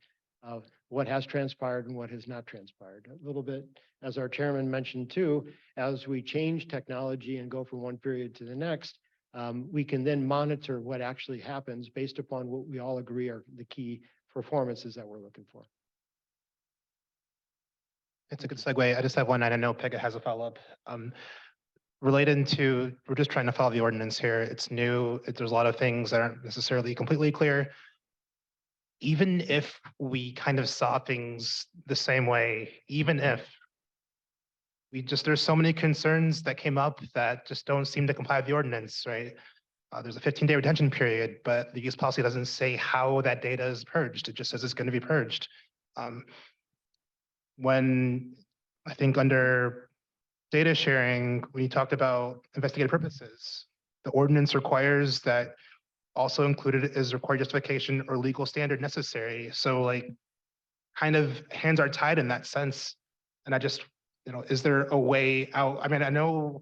what has transpired and what has not transpired. A little bit, as our chairman mentioned too, as we change technology and go from one period to the next, we can then monitor what actually happens based upon what we all agree are the key performances that we're looking for.
It's a good segue. I just have one, and I know Pega has a follow-up. Related to, we're just trying to follow the ordinance here. It's new. There's a lot of things that aren't necessarily completely clear. Even if we kind of saw things the same way, even if there's so many concerns that came up that just don't seem to comply with the ordinance, right? There's a 15-day retention period, but the use policy doesn't say how that data is purged. It just says it's going to be purged. When I think under data sharing, when you talked about investigative purposes, the ordinance requires that also included is required justification or legal standard necessary. So like kind of hands are tied in that sense. And I just, is there a way out? I mean, I know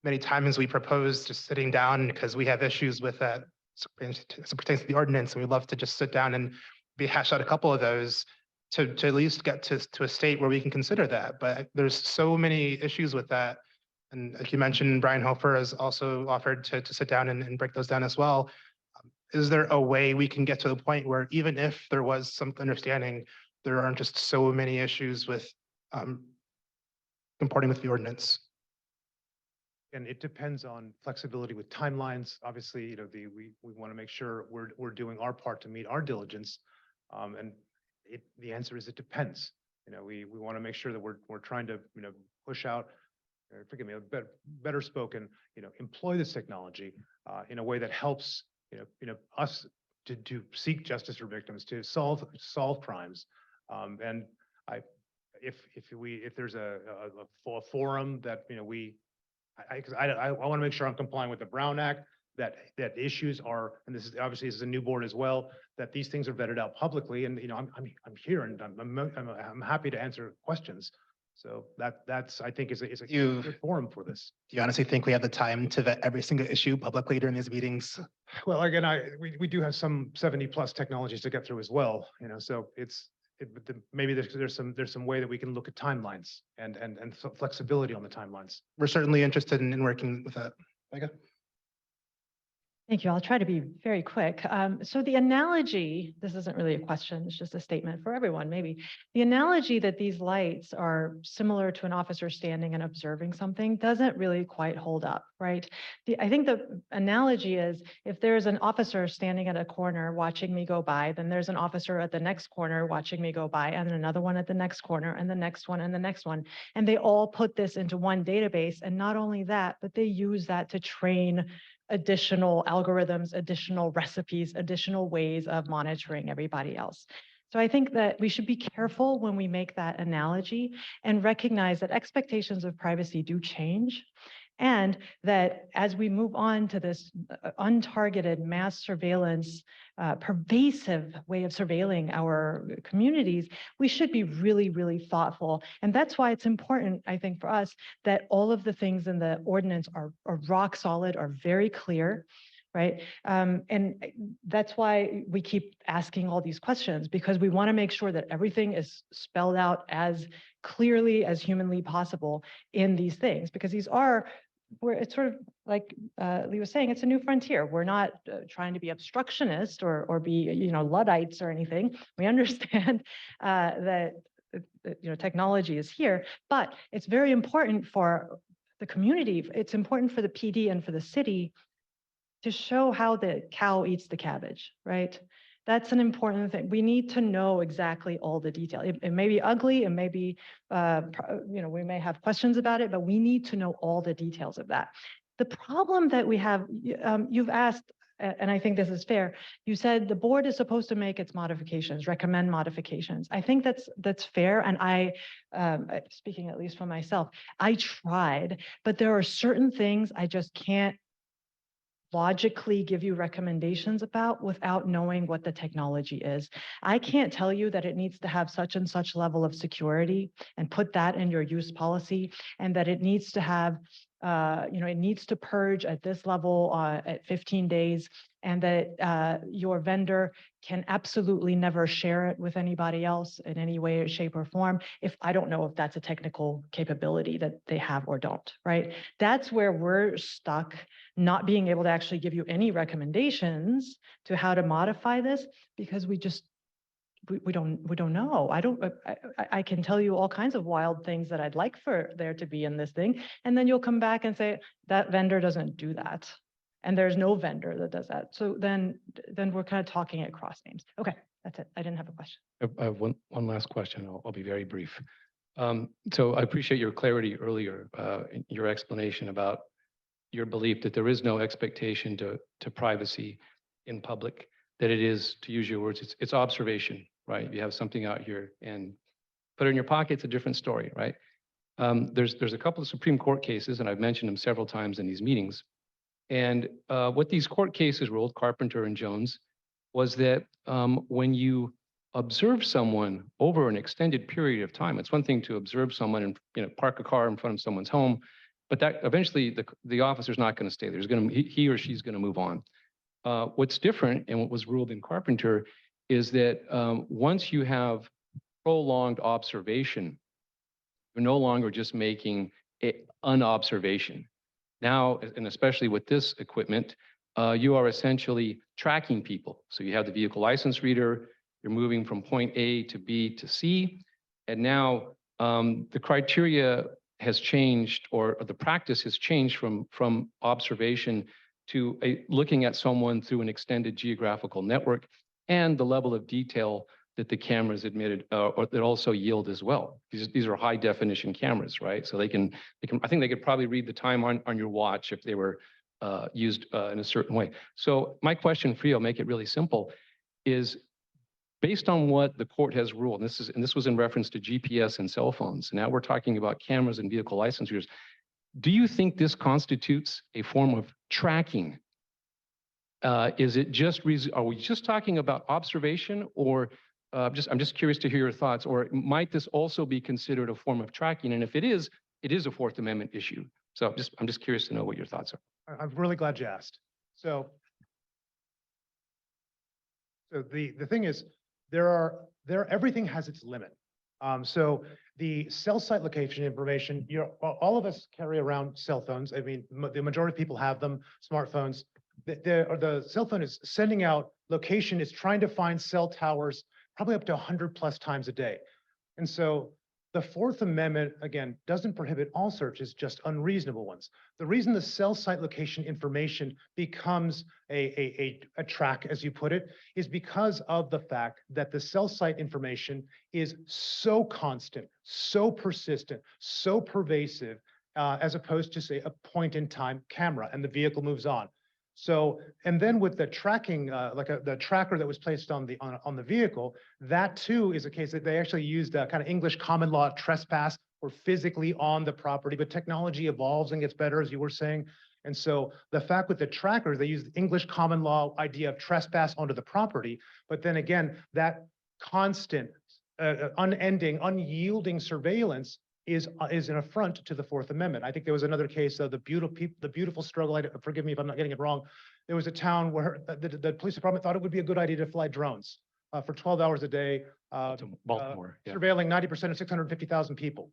many times we propose just sitting down because we have issues with that as it pertains to the ordinance, and we'd love to just sit down and hash out a couple of those to at least get to a state where we can consider that. But there's so many issues with that. And like you mentioned, Brian Hofer has also offered to sit down and break those down as well. Is there a way we can get to the point where even if there was some understanding, there aren't just so many issues with comporting with the ordinance?
And it depends on flexibility with timelines. Obviously, we want to make sure we're doing our part to meet our diligence. And the answer is it depends. We want to make sure that we're trying to push out, forgive me, a better spoken, employ this technology in a way that helps us to seek justice for victims, to solve crimes. And if there's a forum that I want to make sure I'm complying with the Brown Act, that issues are, and this is a new board as well, that these things are vetted out publicly. And I'm here and I'm happy to answer questions. So that's I think is a good forum for this.
Do you honestly think we have the time to vet every single issue publicly during these meetings?
Well, again, we do have some 70+ technologies to get through as well. So maybe there's some way that we can look at timelines and flexibility on the timelines.
We're certainly interested in working with that. Mega?
Thank you. I'll try to be very quick. So the analogy, this isn't really a question, it's just a statement for everyone, maybe. The analogy that these lights are similar to an officer standing and observing something doesn't really quite hold up, right? I think the analogy is if there's an officer standing at a corner watching me go by, then there's an officer at the next corner watching me go by, and another one at the next corner, and the next one, and the next one. And they all put this into one database. And not only that, but they use that to train additional algorithms, additional recipes, additional ways of monitoring everybody else. So I think that we should be careful when we make that analogy and recognize that expectations of privacy do change. And that as we move on to this untargeted mass surveillance, pervasive way of surveilling our communities, we should be really, really thoughtful. And that's why it's important, I think, for us that all of the things in the ordinance are rock solid, are very clear, right? And that's why we keep asking all these questions, because we want to make sure that everything is spelled out as clearly as humanly possible in these things, because these are, where it's sort of like Lee was saying, it's a new frontier. We're not trying to be obstructionist or be, you know, Luddites or anything. We understand that you know, technology is here, but it's very important for the community. It's important for the PD and for the city to show how the cow eats the cabbage, right? That's an important thing. We need to know exactly all the detail. It may be ugly, it may be, you know, we may have questions about it, but we need to know all the details of that. The problem that we have, you've asked, and I think this is fair, you said the board is supposed to make its modifications, recommend modifications. I think that's fair, and I, speaking at least for myself, I tried, but there are certain things I just can't logically give you recommendations about without knowing what the technology is. I can't tell you that it needs to have such and such level of security and put that in your use policy, and that it needs to have, you know, it needs to purge at this level at 15 days, and that your vendor can absolutely never share it with anybody else in any way, shape, or form, if I don't know if that's a technical capability that they have or don't, right? That's where we're stuck, not being able to actually give you any recommendations to how to modify this, because we just, we don't know. I can tell you all kinds of wild things that I'd like for there to be in this thing, and then you'll come back and say that vendor doesn't do that, and there's no vendor that does that. So then we're kind of talking at cross names. Okay, that's it. I didn't have a question.
I have one last question. I'll be very brief. So I appreciate your clarity earlier, in your explanation about your belief that there is no expectation to privacy in public, that it is, to use your words, it's observation, right? You have something out here and put it in your pocket, it's a different story, right? There's a couple of Supreme Court cases, and I've mentioned them several times in these meetings. And what these court cases ruled, Carpenter and Jones, was that when you observe someone over an extended period of time, it's one thing to observe someone and, you know, park a car in front of someone's home, but that eventually the officer's not going to stay there. He or she's going to move on. What's different, and what was ruled in Carpenter, is that once you have prolonged observation, you're no longer just making an observation. Now, and especially with this equipment, you are essentially tracking people. So you have the vehicle license reader, you're moving from point A to B to C, and now the criteria has changed, or the practice has changed from observation to looking at someone through an extended geographical network, and the level of detail that the cameras admitted or that also yield as well. These are high definition cameras, right? So they can, I think they could probably read the time on your watch if they were used in a certain way. So my question for you, I'll make it really simple, is based on what the court has ruled, and this was in reference to GPS and cell phones, and now we're talking about cameras and vehicle license readers, do you think this constitutes a form of tracking? Is it just, are we just talking about observation, or I'm just curious to hear your thoughts, or might this also be considered a form of tracking? And if it is a Fourth Amendment issue. So I'm just curious to know what your thoughts are.
I'm really glad you asked. So the thing is, everything has its limit. So the cell site location information, all of us carry around cell phones. I mean, the majority of people have them, smartphones. The cell phone is sending out location, is trying to find cell towers probably up to 100+ times a day. And so the Fourth Amendment, again, doesn't prohibit all searches, just unreasonable ones. The reason the cell site location information becomes a track, as you put it, is because of the fact that the cell site information is so constant, so persistent, so pervasive, as opposed to, say, a point-in-time camera, and the vehicle moves on. So, and then with the tracking, the tracker that was placed on the vehicle, that too is a case that they actually used kind of English common law trespass we're physically on the property, but technology evolves and gets better, as you were saying. And so the fact with the trackers, they use the English common law idea of trespass onto the property. But then again, that constant, unending, unyielding surveillance is an affront to the Fourth Amendment. I think there was another case of the beautiful struggle. Forgive me if I'm not getting it wrong. There was a town where the police department thought it would be a good idea to fly drones for 12 hours a day,
Baltimore, yeah.
surveilling 90% of 650,000 people.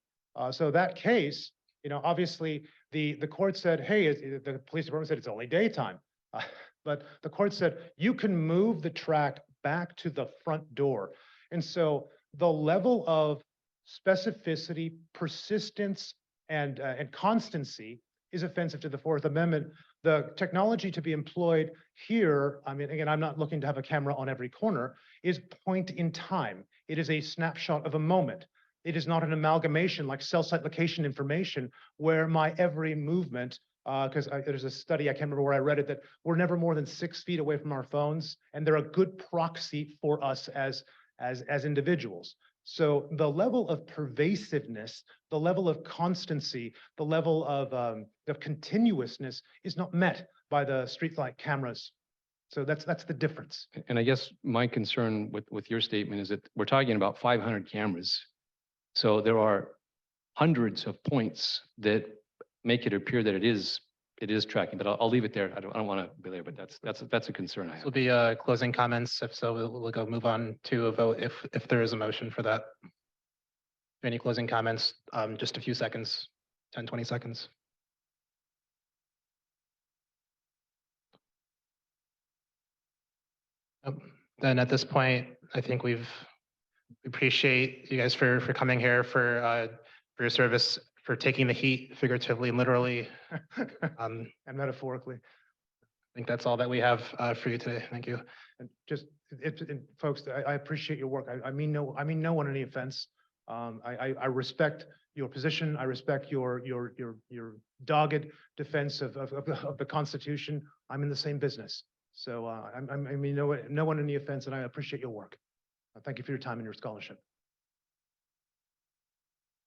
So that case, obviously the court said, hey, the police department said it's only daytime. But the court said, you can move the track back to the front door. And so the level of specificity, persistence, and constancy is offensive to the Fourth Amendment. The technology to be employed here, I mean, again, I'm not looking to have a camera on every corner, is point in time. It is a snapshot of a moment. It is not an amalgamation like cell site location information where my every movement, because there's a study, I can't remember where I read it, that we're never more than 6 feet away from our phones, and they're a good proxy for us as individuals. So the level of pervasiveness, the level of constancy, the level of continuousness is not met by the streetlight cameras. So that's the difference.
And I guess my concern with your statement is that we're talking about 500 cameras. So there are hundreds of points that make it appear that it is tracking, but I'll leave it there. I don't want to be there, but that's a concern I have.
Will be closing comments. If so, we'll go move on to a vote if there is a motion for that. Any closing comments? Just a few seconds, 10, 20 seconds. Then at this point, I think we appreciate you guys for coming here, for your service, for taking the heat figuratively and literally.
And metaphorically.
I think that's all that we have for you today. Thank you.
And just, folks, I appreciate your work. I mean no one any offense. I respect your position. I respect your dogged defense of the Constitution. I'm in the same business. So I mean no one any offense, and I appreciate your work. Thank you for your time and your scholarship.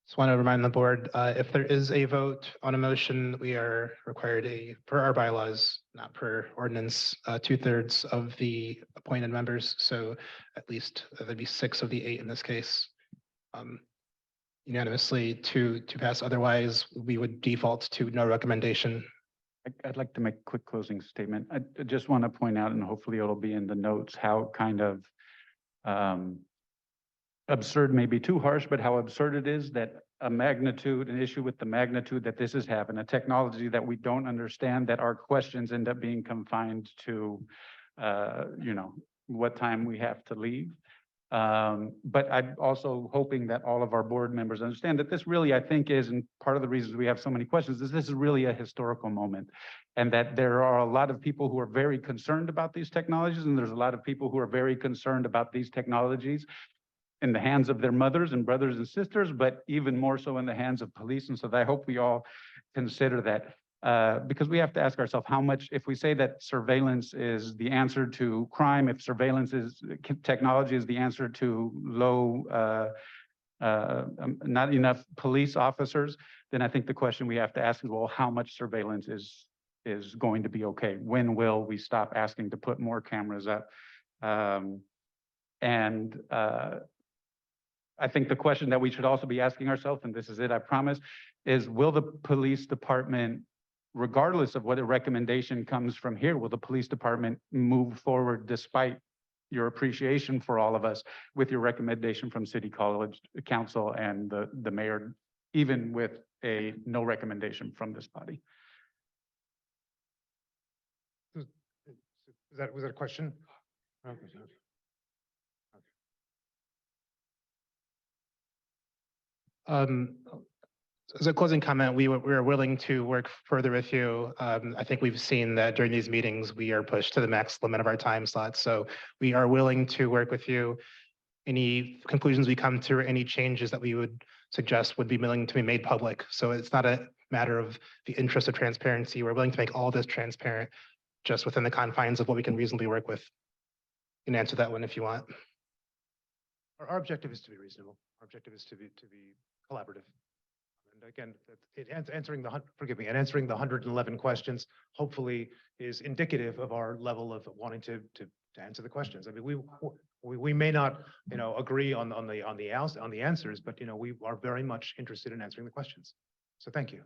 Just want to remind the board, if there is a vote on a motion, we are required per our bylaws, not per ordinance, 2/3 of the appointed members. So at least there'd be 6 of the 8 in this case. Unanimously to pass. Otherwise, we would default to no recommendation.
I'd like to make a quick closing statement. I just want to point out, and hopefully it'll be in the notes, how kind of absurd may be too harsh, but how absurd it is that an issue with the magnitude that this is having, a technology that we don't understand, that our questions end up being confined to, what time we have to leave. But I'm also hoping that all of our board members understand that this really, I think, is, and part of the reasons we have so many questions is this is really a historical moment, and that there are a lot of people who are very concerned about these technologies, and there's a lot of people who are very concerned about these technologies in the hands of their mothers and brothers and sisters, but even more so in the hands of police. And so I hope we all consider that, because we have to ask ourselves how much, if we say that surveillance is the answer to crime, if technology is the answer to not enough police officers, then I think the question we have to ask is, well, how much surveillance is going to be okay? When will we stop asking to put more cameras up? I think the question that we should also be asking ourselves, and this is it, I promise, is will the police department, regardless of what a recommendation comes from here, will the police department move forward despite your appreciation for all of us with your recommendation from City Council and the mayor, even with a no recommendation from this body?
Was that a question? Okay.
As a closing comment, we are willing to work further with you. I think we've seen that during these meetings, we are pushed to the max limit of our time slots. So we are willing to work with you. Any conclusions we come to or any changes that we would suggest would be willing to be made public. So it's not a matter of the interest of transparency. We're willing to make all this transparent just within the confines of what we can reasonably work with. You can answer that one if you want.
Our objective is to be reasonable. Our objective is to be collaborative. And again, answering forgive me, and answering the 111 questions, hopefully is indicative of our level of wanting to answer the questions. I mean, we may not, agree on the answers, but, we are very much interested in answering the questions. So thank you.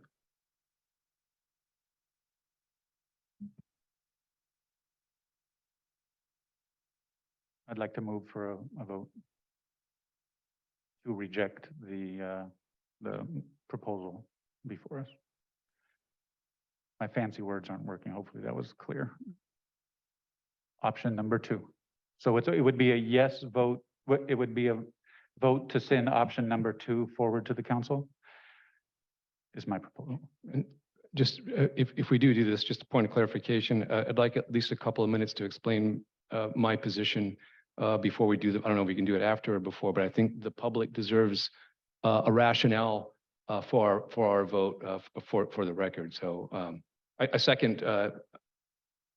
I'd like to move for a vote to reject the proposal before us. My fancy words aren't working. Hopefully that was clear. Option number 2. So it would be a yes vote. It would be a vote to send option number 2 forward to the council. Is my proposal.
And just if we do this, just a point of clarification, I'd like at least a couple of minutes to explain my position before we do that. I don't know if we can do it after or before, but I think the public deserves a rationale for our vote for the record. So I second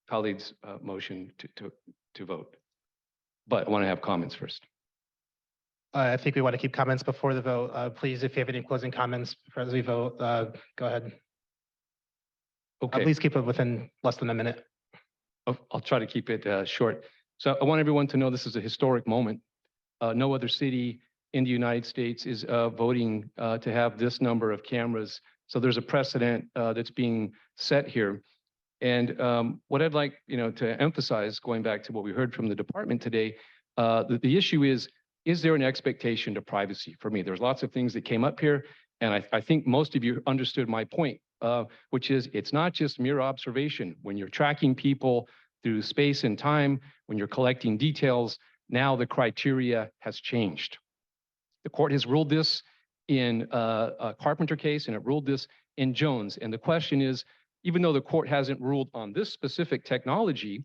Khalid's motion to vote, but I want to have comments first.
I think we want to keep comments before the vote. Please, if you have any closing comments as we vote, go ahead.
Okay.
Please keep it within less than a minute.
I'll try to keep it short. So I want everyone to know this is a historic moment. No other city in the United States is voting to have this number of cameras. So there's a precedent that's being set here. And what I'd like, to emphasize, going back to what we heard from the department today, the issue is there an expectation to privacy? For me, there's lots of things that came up here, and I think most of you understood my point, which is it's not just mere observation. When you're tracking people through space and time, when you're collecting details, now the criteria has changed. The court has ruled this in a Carpenter case, and it ruled this in Jones. And the question is, even though the court hasn't ruled on this specific technology,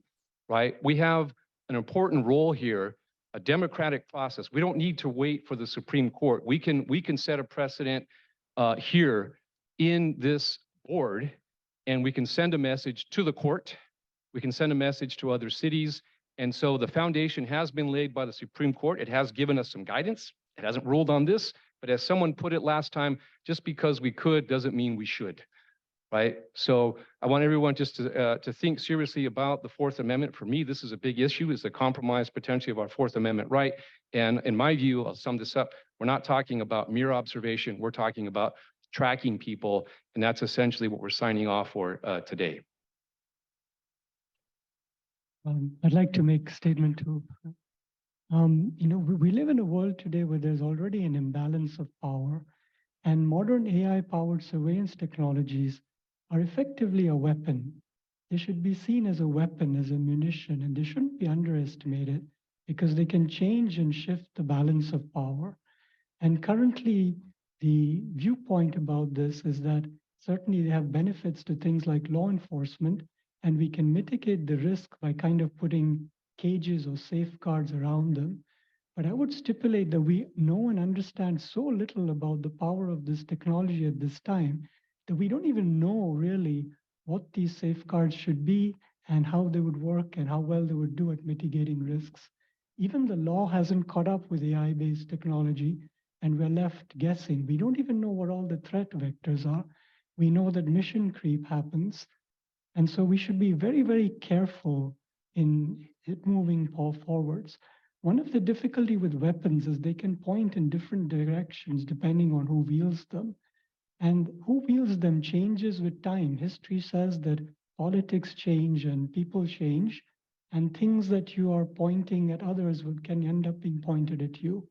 right, we have an important role here, a democratic process. We don't need to wait for the Supreme Court. We can set a precedent here in this board, and we can send a message to the court. We can send a message to other cities. And so the foundation has been laid by the Supreme Court. It has given us some guidance. It hasn't ruled on this, but as someone put it last time, just because we could doesn't mean we should, right? So I want everyone just to think seriously about the Fourth Amendment. For me, this is a big issue. It's a compromise potentially of our Fourth Amendment right. And in my view, I'll sum this up. We're not talking about mere observation. We're talking about tracking people. And that's essentially what we're signing off for today.
I'd like to make a statement too. We live in a world today where there's already an imbalance of power, and modern AI-powered surveillance technologies are effectively a weapon. They should be seen as a weapon, as a munition, and they shouldn't be underestimated because they can change and shift the balance of power. And currently, the viewpoint about this is that certainly they have benefits to things like law enforcement, and we can mitigate the risk by kind of putting cages or safeguards around them. But I would stipulate that we know and understand so little about the power of this technology at this time that we don't even know really what these safeguards should be and how they would work and how well they would do at mitigating risks. Even the law hasn't caught up with AI-based technology, and we're left guessing. We don't even know what all the threat vectors are. We know that mission creep happens. And so we should be very, very careful in it moving forwards. One of the difficulty with weapons is they can point in different directions depending on who wields them. And who wields them changes with time. History says that politics change and people change, and things that you are pointing at others can end up being pointed at you.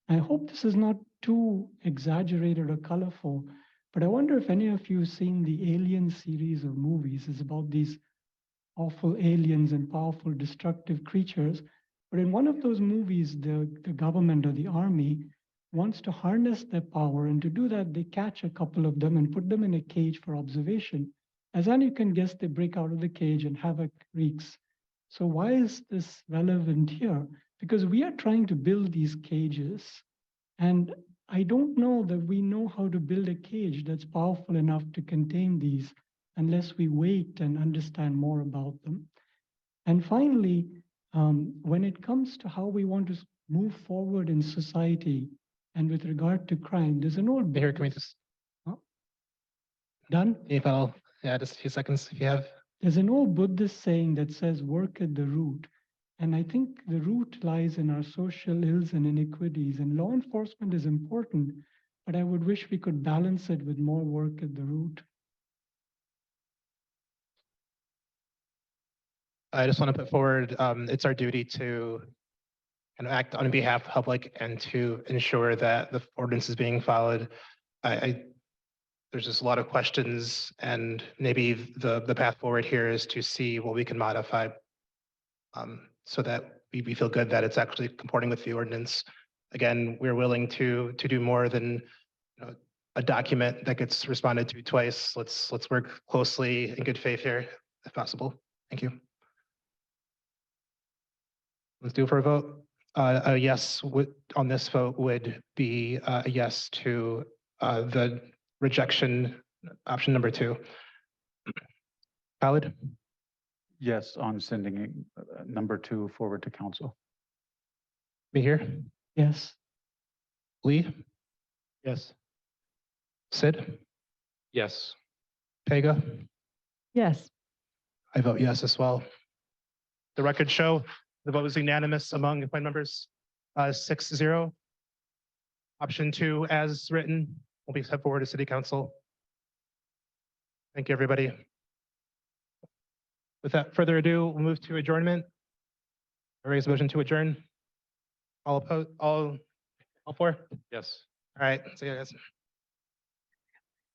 I hope this is not too exaggerated or colorful, but I wonder if any of you have seen the Alien series of movies. It's about these awful aliens and powerful destructive creatures. But in one of those movies, the government or the army wants to harness their power. And to do that, they catch a couple of them and put them in a cage for observation. As you can guess, they break out of the cage and havoc wreaks. So why is this relevant here? Because we are trying to build these cages. And I don't know that we know how to build a cage that's powerful enough to contain these unless we wait and understand more about them. And finally, when it comes to how we want to move forward in society and with regard to crime, there's an old...
Here, can we just...
Oh, Done?
If I'll, yeah, just a few seconds if you have.
There's an old Buddhist saying that says, work at the root. And I think the root lies in our social ills and inequities, and law enforcement is important, but I would wish we could balance it with more work at the root.
I just want to put forward, it's our duty to kind of act on behalf of the public and to ensure that the ordinance is being followed. There's just a lot of questions, and maybe the path forward here is to see what we can modify so that we feel good that it's actually comporting with the ordinance. Again, we're willing to do more than a document that gets responded to twice. Let's work closely in good faith here if possible. Thank you. Let's do it for a vote. A yes on this vote would be a yes to the rejection option number 2. Khalid?
Yes, on sending number 2 forward to council.
Be here?
Yes.
Lee?
Yes.
Sid?
Yes.
Pega?
Yes.
I vote yes as well. The record show the vote was unanimous among appointed members, 6-0. Option 2 as written will be sent forward to city council. Thank you, everybody. Without further ado, we'll move to adjournment. I raise a motion to adjourn. All opposed, all for?
Yes.
All right, see you guys.